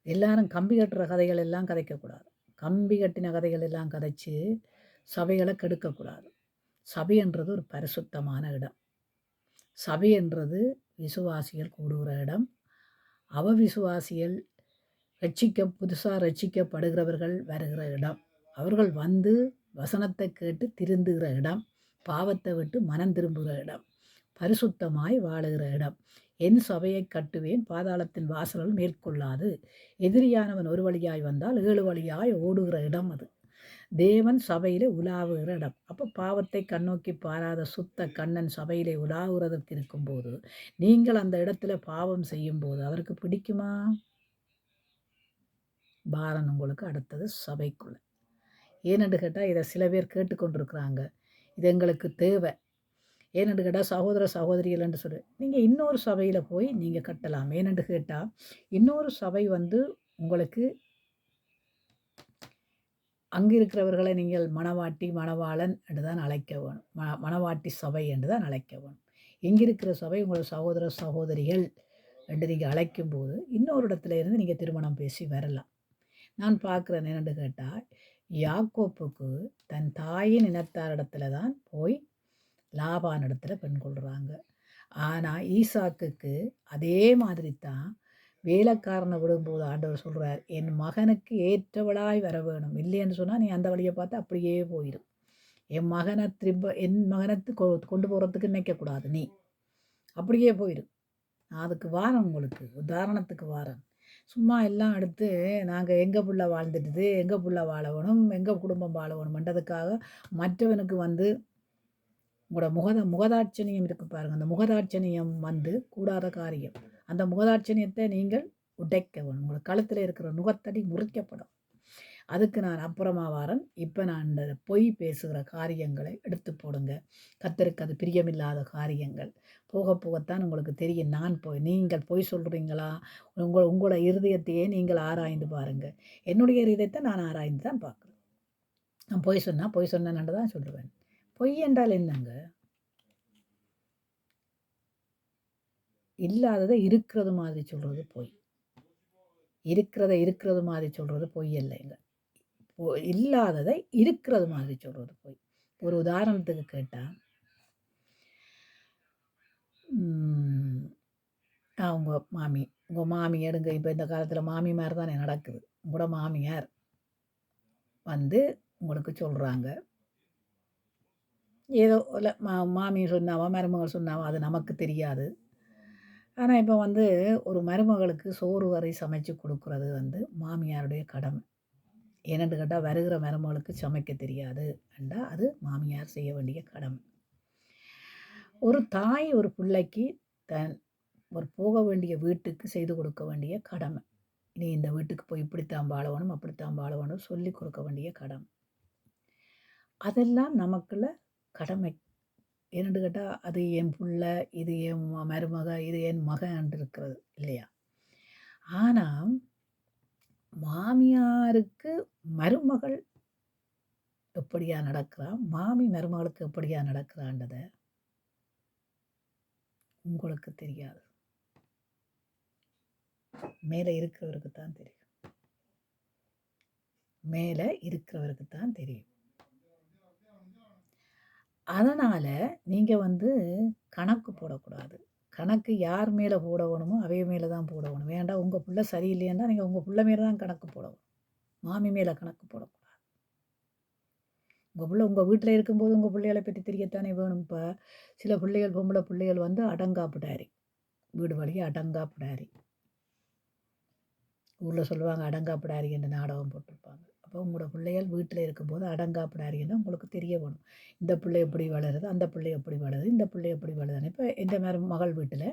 [SPEAKER 1] எல்லாரும் கம்பி கட்டுற கதைகள் எல்லாம் கதைக்கக்கூடாது. கம்பி கட்டின கதைகள் எல்லாம் கதைச்சு சபைகளை கெடுக்கக்கூடாது. சபை என்றது ஒரு பரிசுத்தமான இடம். சபை என்றது விசுவாசிகள் கூடுகிற இடம். விசுவாசிகள் புதுசாக ரட்சிக்கப்படுகிறவர்கள் வருகிற இடம். அவர்கள் வசனத்தை கேட்டு திருந்துகிற இடம். பாவத்தை விட்டு மனம் திரும்புகிற இடம். பரிசுத்தமாய் வாழுகிற இடம். என் சபையை கட்டுவேன், பாதாளத்தின் வாசல்கள் மேற்கொள்ளாது. எதிரியானவன் ஒரு வழியாய் வந்தால் 7 வழியாய் ஓடுகிற இடம் அது. தேவன் சபையிலே உலாவுகிற இடம். அப்போ பாவத்தை கண்ணோக்கி பாராத சுத்த கண்ணன் சபையிலே உலாவுறதற்கு இருக்கும்போது, நீங்கள் அந்த இடத்துல பாவம் செய்யும்போது அவருக்கு பிடிக்குமா? பாரன் உங்களுக்கு அடுத்தது சபைக்குள்ள. ஏனென்று கேட்டால் இதை சில பேர் கேட்டுக்கொண்டிருக்கிறாங்க. இது எங்களுக்கு தேவை. ஏனென்று கேட்டால் சகோதர சகோதரிகள் என்று சொல்லி நீங்கள் இன்னொரு சபையில் போய் நீங்கள் கட்டலாம். ஏனென்று கேட்டால் இன்னொரு சபை வந்து உங்களுக்கு அங்கே இருக்கிறவர்களை நீங்கள் மணவாட்டி மணவாளன் என்று தான் அழைக்க வேணும். மணவாட்டி சபை என்று தான் அழைக்க வேணும். எங்கே இருக்கிற சபை உங்களோட சகோதர சகோதரிகள் என்று நீங்கள் அழைக்கும்போது இன்னொரு இடத்துல இருந்து நீங்கள் திருமணம் பேசி வரலாம். நான் பார்க்குறேன் என்னென்னு கேட்டால் யாக்கோப்புக்கு தன் தாயின் இனத்தாரிடத்துல தான் போய் லாபான் இடத்துல பெண் கொள்கிறாங்க. ஆனால் ஈசாக்குக்கு அதே மாதிரி தான் வேலைக்காரனை விடும்போது ஆண்டவர் சொல்கிறார், என் மகனுக்கு ஏற்றவளாய் வர வேணும். இல்லைன்னு சொன்னால் நீ அந்த வழியை பார்த்து அப்படியே போயிடும். என் மகனை கொண்டு போகிறதுக்கு நினைக்கக்கூடாது. நீ அப்படியே போயிடும். நான் அதுக்கு வாரேன், உங்களுக்கு உதாரணத்துக்கு வாரேன். சும்மா எல்லாம் எடுத்து நாங்கள் எங்கள் புள்ள வாழ்ந்துட்டுது, எங்கள் புள்ள வாழணும், எங்கள் குடும்பம் வாழணும்ன்றதுக்காக மற்றவனுக்கு வந்து உங்களோட முகதாட்சணியம் இருக்குது பாருங்கள். அந்த முகதாட்சணியம் வந்து கூடாத காரியம். அந்த முகதாட்சணியத்தை நீங்கள் உடைக்க வேணும். உங்களோட கழுத்தில் இருக்கிற நுகத்தடி முறிக்கப்படும். அதுக்கு நான் அப்புறமா வாரன். இப்போ நான் இந்த பொய் பேசுகிற காரியங்களை எடுத்து போடுங்க. கர்த்தருக்கு அது பிரியமில்லாத காரியங்கள். போக போகத்தான் உங்களுக்கு தெரியும். நீங்கள் பொய் சொல்கிறீங்களா, உங்களோட இருதயத்தையே நீங்கள் ஆராய்ந்து பாருங்கள். என்னுடைய இருதயத்தை நான் ஆராய்ந்து தான் பார்க்குறேன். நான் பொய் சொன்னேன்னு தான் சொல்லுவேன். பொய் என்றால் என்னங்க? இல்லாததை இருக்கிறது மாதிரி சொல்கிறது பொய். இருக்கிறது மாதிரி சொல்கிறது பொய் இல்லைங்க. இல்லாததை இருக்கிறது மாதிரி சொல்கிறது பொய். ஒரு உதாரணத்துக்கு கேட்டால், உங்கள் மாமி எடுங்க. இப்போ இந்த காலத்தில் மாமியார் தானே நடக்குது. உங்களோட மாமியார் வந்து உங்களுக்கு சொல்கிறாங்க, ஏதோ இல்லை மாமி சொன்னாவா மருமகள் சொன்னாவா அது நமக்கு தெரியாது. ஆனால் இப்போ வந்து ஒரு மருமகளுக்கு சோறு வரை சமைச்சு கொடுக்குறது வந்து மாமியாருடைய கடமை. ஏனென்று கேட்டால் வருகிற மருமகளுக்கு சமைக்க தெரியாது என்றால் அது மாமியார் செய்ய வேண்டிய கடமை. ஒரு தாய் ஒரு பிள்ளைக்கு ஒரு போக வேண்டிய வீட்டுக்கு செய்து கொடுக்க வேண்டிய கடமை. நீ இந்த வீட்டுக்கு போய் இப்படித்தான் வாழணும், அப்படித்தான் வாழணும் சொல்லி கொடுக்க வேண்டிய கடமை. அதெல்லாம் நமக்குள்ள கடமை. ஏன்னு கேட்டால் அது என் பிள்ளை, இது என் மருமக, இது என் மகன் இருக்கிறது இல்லையா? ஆனால் மாமியாருக்கு மருமகள் எப்படியா நடக்கிறா, மாமி மருமகளுக்கு எப்படியா நடக்கிறான்றதை உங்களுக்கு தெரியாது. மேலே இருக்கிறவருக்கு தான் தெரியும். மேலே இருக்கிறவருக்கு தான் தெரியும். அதனால் நீங்கள் வந்து கணக்கு போடக்கூடாது. கணக்கு யார் மேலே போடணுமோ அவைய மேலே தான் போடணும். வேண்டாம் உங்கள் பிள்ளை சரியில்லைன்னா நீங்கள் உங்கள் பிள்ளை மேலே தான் கணக்கு போடணும். மாமி மேலே கணக்கு போடக்கூடாது. உங்கள் பிள்ளை உங்கள் வீட்டில் இருக்கும்போது உங்கள் பிள்ளைகளை பற்றி தெரியத்தானே வேணும். இப்போ சில பிள்ளைகள் பொம்பளை பிள்ளைகள் வந்து அடங்காப்பிடாரி, வீடு வழியாக அடங்காப்பிடாரி. ஊரில் சொல்லுவாங்க அடங்காப்பிடாரி என்று நாடகம் போட்டிருப்பாங்க. அப்போ உங்களோட பிள்ளைகள் வீட்டில் இருக்கும்போது அடங்காப்பிடாரின்னு உங்களுக்கு தெரிய வேணும். இந்த பிள்ளை எப்படி வளருது, அந்த பிள்ளை எப்படி வளருது, இந்த பிள்ளை எப்படி வளருதுன்னு. இப்போ இந்த மாதிரி மகள் வீட்டில்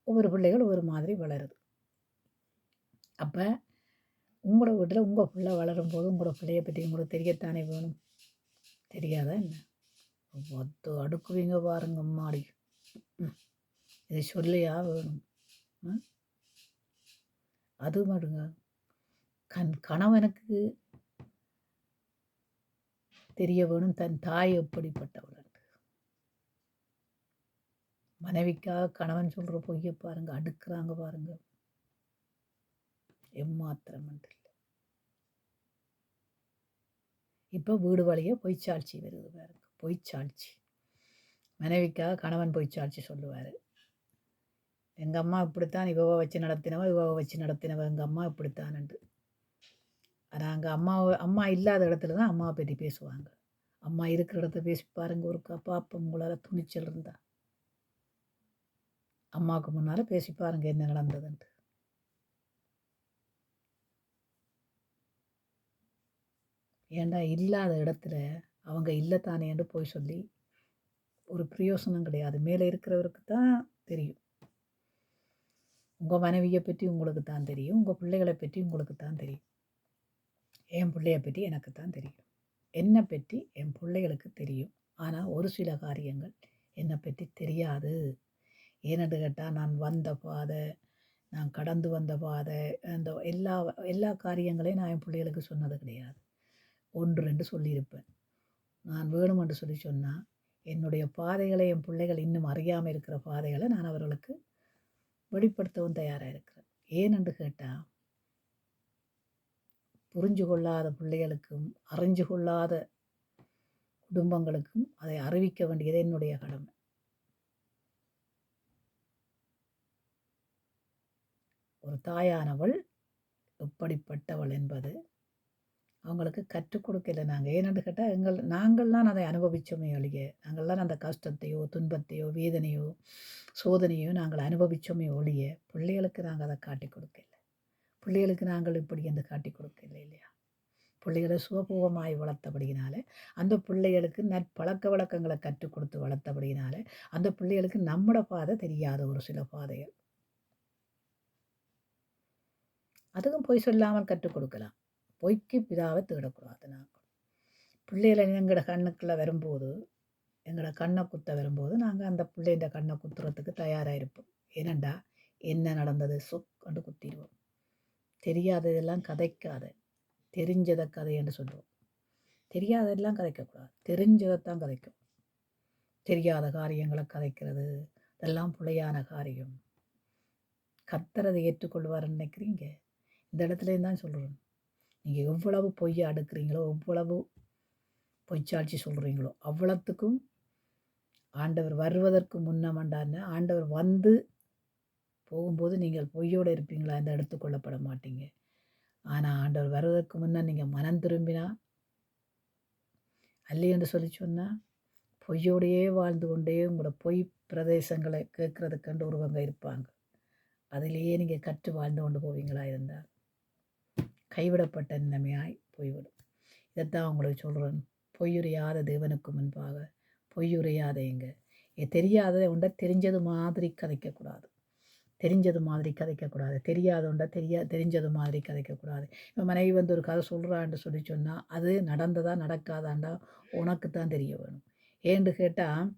[SPEAKER 1] ஒவ்வொரு பிள்ளைகள் ஒவ்வொரு மாதிரி வளருது. அப்போ உங்களோட வீட்டில் உங்கள் பிள்ளை வளரும்போது உங்களோட பிள்ளையை பற்றி உங்களுக்கு தெரியத்தானே வேணும். தெரியாதா என்ன? அடுக்குவீங்க பாருங்க மாடி. இது சொல்லியா வேணும்? அது மாடுங்க கணவனுக்கு தெரிய வேணும் தன் தாய் எப்படிப்பட்டவள். மனைவிக்காக கணவன் சொல்கிற பொய்யை பாருங்க, அடுக்குறாங்க பாருங்க. எம்மாத்திரம் இல்லை. இப்போ வீடு வழியே பொய்ச்சாட்சி வருது பாருங்க. பொய்ச்சாட்சி. மனைவிக்காக கணவன் பொய்ச்சாட்சி சொல்லுவார். எங்கள் அம்மா இப்படித்தான், இவவை வச்சு நடத்தினவ எங்கள் அம்மா இப்படித்தான்ட்டு. ஆனால் அங்கே அம்மா இல்லாத இடத்துல தான் அம்மாவை பற்றி பேசுவாங்க. அம்மா இருக்கிற இடத்த பேசி பாருங்க ஒருக்கா பாப்பா. உங்களால் துணிச்சல் இருந்தா அம்மாவுக்கு முன்னால் பேசி பாருங்க என்ன நடந்ததுன்ட்டு. ஏண்டா இல்லாத இடத்துல அவங்க இல்லைத்தானேன்னு போய் சொல்லி ஒரு பிரயோசனம் கிடையாது. மேலே இருக்கிறவருக்கு தான் தெரியும். உங்கள் மனைவியை பற்றி உங்களுக்கு தான் தெரியும், உங்கள் பிள்ளைகளை பற்றி உங்களுக்கு தான் தெரியும். என் பிள்ளைய பற்றி எனக்கு தான் தெரியும். என்னை பற்றி என் பிள்ளைகளுக்கு தெரியும். ஆனால் ஒரு சில காரியங்கள் என்னை பற்றி தெரியாது. ஏனென்று கேட்டால் நான் வந்த பாதை, நான் கடந்து வந்த பாதை, அந்த எல்லா எல்லா காரியங்களையும் நான் என் பிள்ளைகளுக்கு சொன்னது கிடையாது. 1, 2 சொல்லியிருப்பேன். நான் வேணுமென்று சொல்லி சொன்னால் என்னுடைய பாதைகளை என் பிள்ளைகள் இன்னும் அறியாமல் இருக்கிற பாதைகளை நான் அவர்களுக்கு வெளிப்படுத்தவும் தயாராக இருக்கிறேன். ஏனென்று கேட்டால் புரிஞ்சு கொள்ளாத பிள்ளைகளுக்கும் அறிஞ்சு கொள்ளாத குடும்பங்களுக்கும் அதை அறிவிக்க வேண்டியது என்னுடைய கடமை. ஒரு தாயானவள் எப்படிப்பட்டவள் என்பது அவங்களுக்கு கற்றுக் கொடுக்கல. நாங்கள் ஏனென்று கேட்டால் நாங்கள்லாம் அதை அனுபவித்தோமே ஒழிய, நாங்கள்லாம் அந்த கஷ்டத்தையோ துன்பத்தையோ வேதனையோ சோதனையோ நாங்கள் அனுபவித்தோமே ஒழிய பிள்ளைகளுக்கு நாங்கள் அதை காட்டி கொடுக்கல. பிள்ளைகளுக்கு நாங்கள் இப்படி என்று காட்டி கொடுக்கல இல்லையா? பிள்ளைகளை சுகபோகமாய் வளர்த்தபடியினால, அந்த பிள்ளைகளுக்கு நற்பழக்க வழக்கங்களை கற்றுக் கொடுத்து வளர்த்தபடியினால, அந்த பிள்ளைகளுக்கு நம்மட பாதை தெரியாத ஒரு சில பாதைகள். அதுவும் பொய் சொல்லாமல் கற்றுக் கொடுக்கலாம். பொய்க்கு பிதாவை தேடக்கூடாது. நாங்கள் பிள்ளைகளை எங்களோட கண்ணுக்குள்ளே வரும்போது, எங்களோட கண்ணை குத்த வரும்போது நாங்கள் அந்த பிள்ளைன்ற கண்ணை குத்துறதுக்கு தயாராக இருப்போம். ஏனண்டா என்ன நடந்தது கண்டு குத்திடுவோம். தெரியாததெல்லாம் கதைக்காத, தெரிஞ்சதை கதை என்று சொல்லுவோம். தெரியாததெல்லாம் கதைக்கக்கூடாது, தெரிஞ்சதைத்தான் கதைக்கும். தெரியாத காரியங்களை கதைக்கிறது இதெல்லாம் பிள்ளையான காரியம். கர்த்தர் அதை ஏற்றுக்கொள்வார்ன்னு நினைக்கிறீங்க? இந்த இடத்துலேயும் தான் சொல்கிறேன். நீங்கள் எவ்வளவு பொய்யை அடுக்குறீங்களோ, எவ்வளவு பொய்ச்சாட்சி சொல்கிறீங்களோ, அவ்வளத்துக்கும் ஆண்டவர் வருவதற்கு முன்னமண்டான்னு ஆண்டவர் வந்து போகும்போது நீங்கள் பொய்யோடு இருப்பீங்களா என்று எடுத்துக்கொள்ளப்பட மாட்டீங்க. ஆனால் ஆண்டவர் வருவதற்கு முன்னே நீங்கள் மனம் திரும்பினா, அல்ல என்று சொல்லி சொன்னால், பொய்யோடையே வாழ்ந்து கொண்டே உங்களோட பொய் பிரதேசங்களை கேட்கறதுக்கண்டு ஒருவங்க இருப்பாங்க. அதிலேயே நீங்கள் கற்று வாழ்ந்து கொண்டு போவீங்களா இருந்தால் கைவிடப்பட்ட நிலைமையாய் போய்விடும். இதைத்தான் உங்களுக்கு சொல்கிறேன். பொய்யுரையாத தேவனுக்கு முன்பாக பொய்யுரையாதேங்க. தெரியாததை உண்டை தெரிஞ்சது மாதிரி கதைக்கக்கூடாது. தெரிஞ்சது மாதிரி கதைக்கக்கூடாது. தெரியாத உண்டை தெரிஞ்சது மாதிரி கதைக்கக்கூடாது. இப்போ மனைவி வந்து ஒரு கதை சொல்கிறான்னு சொல்லி சொன்னால் அது நடந்ததா நடக்காதாண்டா உனக்கு தான் தெரிய வேணும். ஏன்னு கேட்டால்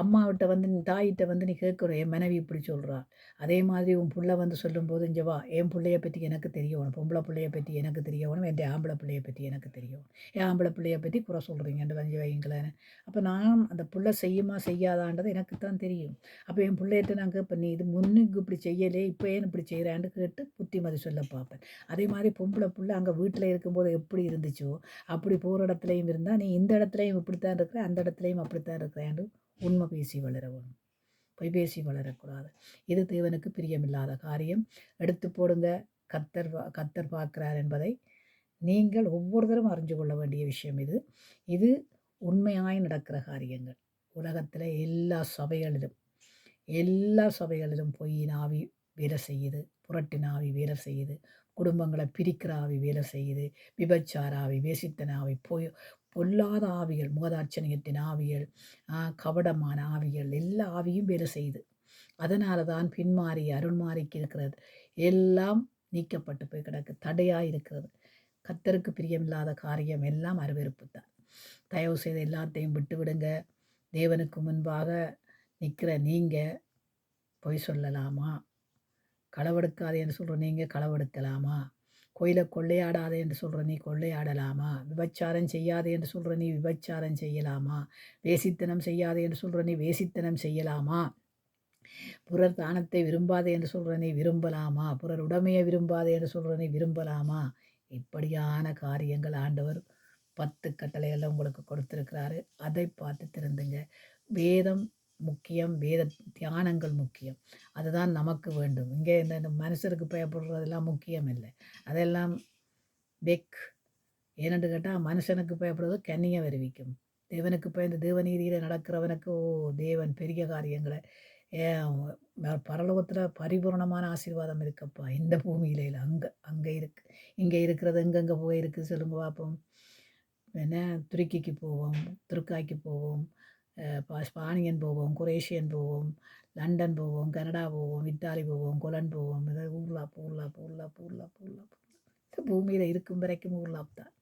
[SPEAKER 1] அம்மாவிட்ட வந்து தாயிட்ட வந்து நீ கேட்குற என் மனைவி இப்படி சொல்கிறா, அதே மாதிரி உன் பிள்ளை வந்து சொல்லும்போது இங்கே வா, என் பிள்ளைய பற்றி எனக்கு தெரியணும், பொம்பளை பிள்ளைய பற்றி எனக்கு தெரியணும், என் ஆம்பளை பிள்ளைய பற்றி எனக்கு தெரியணும், என் ஆம்பளை பிள்ளைய பற்றி குறை சொல்கிறீங்கன்னு வந்து வைங்களேன். அப்போ நான் அந்த பிள்ளை செய்யுமா செய்யாதான்றது எனக்கு தான் தெரியும். அப்போ என் பிள்ளையிட்ட நான் கேட்பேன், நீ இது முன்னுக்கு இப்படி செய்யலே, இப்போ ஏன் இப்படி செய்கிறான்னு கேட்டு புத்திமதி சொல்ல பார்ப்பேன். அதே மாதிரி பொம்பளை பிள்ளை அங்கே வீட்டில் இருக்கும்போது எப்படி இருந்துச்சோ அப்படி போகிற இடத்துலையும் இருந்தால் நீ இந்த இடத்துலையும் இப்படித்தான் இருக்கிற, அந்த இடத்துலையும் அப்படித்தான் இருக்கிறேன்னு உண்மை பேசி வளர வேணும். பொய் பேசி வளரக்கூடாது. இது தேவனுக்கு பிரியமில்லாத காரியம். எடுத்து போடுங்க. கர்த்தர் பார்க்கிறார் என்பதை நீங்கள் ஒவ்வொருத்தரும் அறிஞ்சு கொள்ள வேண்டிய விஷயம் இது. இது உண்மையாய் நடக்கிற காரியங்கள். உலகத்தில் எல்லா சபைகளிலும் பொய்யின் ஆவி வேலை செய்யுது, புரட்டின் ஆவி வேலை செய்யுது, குடும்பங்களை பிரிக்கிற ஆவி வேலை செய்யுது, விபச்சார ஆவி, வேசித்தன ஆவி, பொல்லாத ஆவிகள், முகதாட்சணியத்தின் ஆவிகள், கபடமான ஆவிகள், எல்லா ஆவியும் வேலை செய்யுது. அதனால தான் பின்மாறி அருள்மாறிக்கு இருக்கிறது எல்லாம் நீக்கப்பட்டு போய் கிடக்கு, தடையாக இருக்கிறது. கர்த்தருக்கு பிரியமில்லாத காரியம் எல்லாம் அருவருப்பு தான். தயவு செய்து எல்லாத்தையும் விட்டு விடுங்க. தேவனுக்கு முன்பாக நிற்கிற நீங்கள் பொய் சொல்லலாமா? களவெடுக்காதே என்று சொல்கிற நீங்கள் களவெடுக்கலாமா? கோயிலை கொள்ளையாடாதே என்று சொல்கிற நீ கொள்ளையாடலாமா? விபச்சாரம் செய்யாதே என்று சொல்கிற நீ விபச்சாரம் செய்யலாமா? வேசித்தனம் செய்யாதே என்று சொல்கிற நீ வேசித்தனம் செய்யலாமா? பிறர் தானத்தை விரும்பாதே என்று சொல்கிற நீ விரும்பலாமா? பிறர் உடைமையை விரும்பாதே என்று சொல்கிற நீ விரும்பலாமா? இப்படியான காரியங்கள் ஆண்டவர் 10 கட்டளைகளை உங்களுக்கு கொடுத்துருக்கிறாரு. அதை பார்த்து திருந்துங்க. வேதம் முக்கியம், வேத தியானங்கள் முக்கியம். அதுதான் நமக்கு வேண்டும். இங்கே இந்த மனுஷருக்கு பயப்படுறதெல்லாம் முக்கியம் இல்லை. அதெல்லாம் பெக். ஏனென்று கேட்டால் மனுஷனுக்கு பயப்படுறது கன்னியை வருவிக்கும். தேவனுக்கு பயந்து தேவநீதியில் நடக்கிறவனுக்கு தேவன் பெரிய காரியங்களை பரலோகத்தில் பரிபூர்ணமான ஆசீர்வாதம் இருக்கப்பா. இந்த பூமியில இல்லை, அங்கே இருக்குது. இங்கே இருக்கிறது எங்கெங்கே போய் இருக்குது சொல்லுங்க பார்ப்போம். என்ன துருக்கிக்கு போவோம், துருக்காய்க்கு போவோம், ஸ்பானியன் போவோம், குரேஷியன் போவோம், லண்டன் போவோம், கனடா போவோம், இத்தாலி போவோம், கொலன் போவோம். ஊர்லா பூர்லா பூர்லா பூர்லா பூர்லா பூர்லா பூமியில் இருக்கும் வரைக்கும் ஊர்லாப் தான்.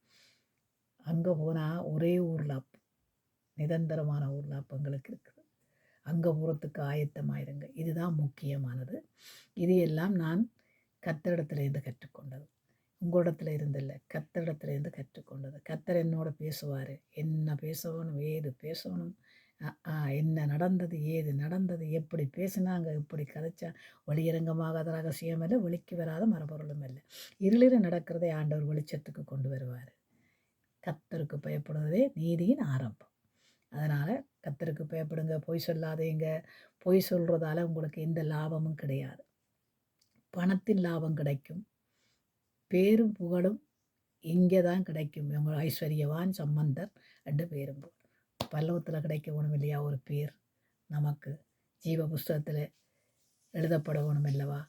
[SPEAKER 1] அங்கே போனால் ஒரே ஊர்லாப், நிரந்தரமான ஊர்லாப் எங்களுக்கு இருக்குது. அங்கே போகிறதுக்கு ஆயத்தமாயிருங்க. இதுதான் முக்கியமானது. இது எல்லாம் நான் கர்த்தரிடத்திலிருந்து கற்றுக்கொண்டது. உங்களிடத்துல இருந்தில்லை, கர்த்தரிடத்திலிருந்து கற்றுக்கொண்டது. கர்த்தர் என்னோட பேசுவார், என்ன பேசணும், ஏது பேசணும், என்ன நடந்தது, ஏது நடந்தது, எப்படி பேசினாங்க, எப்படி கதைச்சா. வெளியரங்கமாகாத ரகசியம் இல்லை, வெளிக்கு வராத மரபொருளும் இல்லை. இருளில் நடக்கிறதை ஆண்டவர் வெளிச்சத்துக்கு கொண்டு வருவார். கர்த்தருக்கு பயப்படுவதே நீதியின் ஆரம்பம். அதனால் கர்த்தருக்கு பயப்படுங்க, பொய் சொல்லாதீங்க. பொய் சொல்கிறதால உங்களுக்கு எந்த லாபமும் கிடையாது. பணத்தின் லாபம் கிடைக்கும், பேரும் புகழும் இங்கே தான் கிடைக்கும். உங்கள் ஐஸ்வர்யவான் சம்பந்தர் 2 பேரும் பல்லவத்தில் கிடைக்க வேணும் இல்லையா ஒரு பேர். நமக்கு ஜீவ புஸ்தகத்தில் எழுதப்பட வேணும் அல்லவா.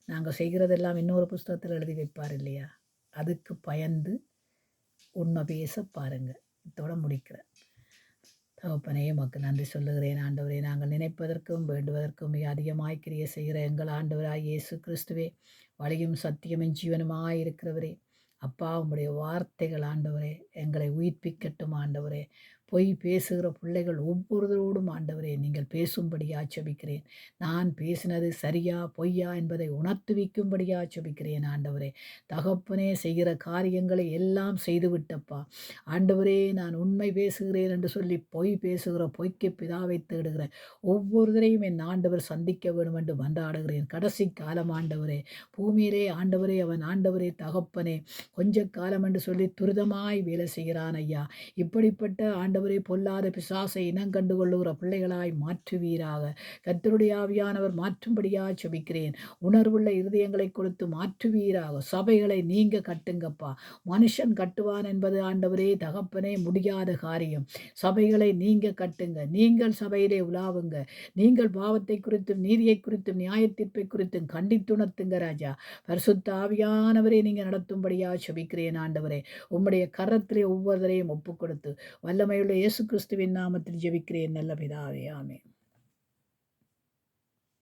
[SPEAKER 1] நாங்கள் செய்கிறதெல்லாம் இன்னொரு புஸ்தகத்தில் எழுதி வைப்பார் இல்லையா. அதுக்கு பயந்து உண்மை பேச பாருங்கள். இதோட முடிக்கிறேன். தகப்பனே, உமக்கு நன்றி சொல்லுகிறேன் ஆண்டவரே. நாங்கள் நினைப்பதற்கும் வேண்டுவதற்கும் மிக அதிகமாய் கிரியை செய்கிற எங்கள் ஆண்டவராய் இயேசு கிறிஸ்துவே, வழியும் சத்தியமும் ஜீவனுமாய் இருக்கிறவரே, அப்பா, உம்முடைய வார்த்தைகள் ஆண்டவரே எங்களை உயிர்ப்பிக்கட்டும் ஆண்டவரே. பொய் பேசுகிற பிள்ளைகள் ஒவ்வொருவரோடும் ஆண்டவரே நீங்கள் பேசும்படியாக ஜெபிக்கிறேன். நான் பேசினது சரியா பொய்யா என்பதை உணர்த்துவிக்கும்படியாக ஜெபிக்கிறேன் ஆண்டவரே. தகப்பனே, செய்கிற காரியங்களை எல்லாம் செய்துவிட்டப்பா ஆண்டவரே. நான் உண்மை பேசுகிறேன் என்று சொல்லி பொய் பேசுகிற பொய்க்கு பிதாவை தேடுகிற ஒவ்வொருவரையும் என் ஆண்டவர் சந்திக்க வேண்டும் என்று மன்றாடுகிறேன். கடைசி காலம் ஆண்டவரே, பூமியிலே ஆண்டவரே, அவன் ஆண்டவரே தகப்பனே கொஞ்ச காலம் என்று சொல்லி துரிதமாய் வேலை செய்கிறான் ஐயா. இப்படிப்பட்ட ஆண்டவரே பொல்லாத பிசாசை இனம் கண்டு கொள்ளுகிற பிள்ளைகளாய் மாற்றுவீராக. கர்த்தருடைய ஆவியானவர் மாற்றும்படியாக ஜெபிக்கிறேன். உணர்வுள்ள இருதயங்களை கொடுத்து மாற்றுவீராக. சபைகளை நீங்க கட்டுங்கப்பா. மனுஷன் கட்டுவான் என்பது ஆண்டவரே தகப்பனே முடியாத காரியம். சபைகளை நீங்க கட்டுங்க. நீங்கள் சபையிலே உலாவுங்க. நீங்கள் பாவத்தை குறித்தும் நீதியை குறித்தும் நியாயத்தீர்ப்பை குறித்தும் கண்டித்துணர்த்துங்க ராஜா. பரிசுத்த ஆவியானவரை நீங்கள் நடத்தும்படியாக ஜெபிக்கிறேன் ஆண்டவரே. உம்முடைய கரத்திலே ஒவ்வொருவரையும் ஒப்புக் கொடுத்து வல்லமையுள்ள இயேசு கிறிஸ்துவின் நாமத்தில் ஜெபிக்கிறேன் நல்ல பிதாவே, ஆமென்.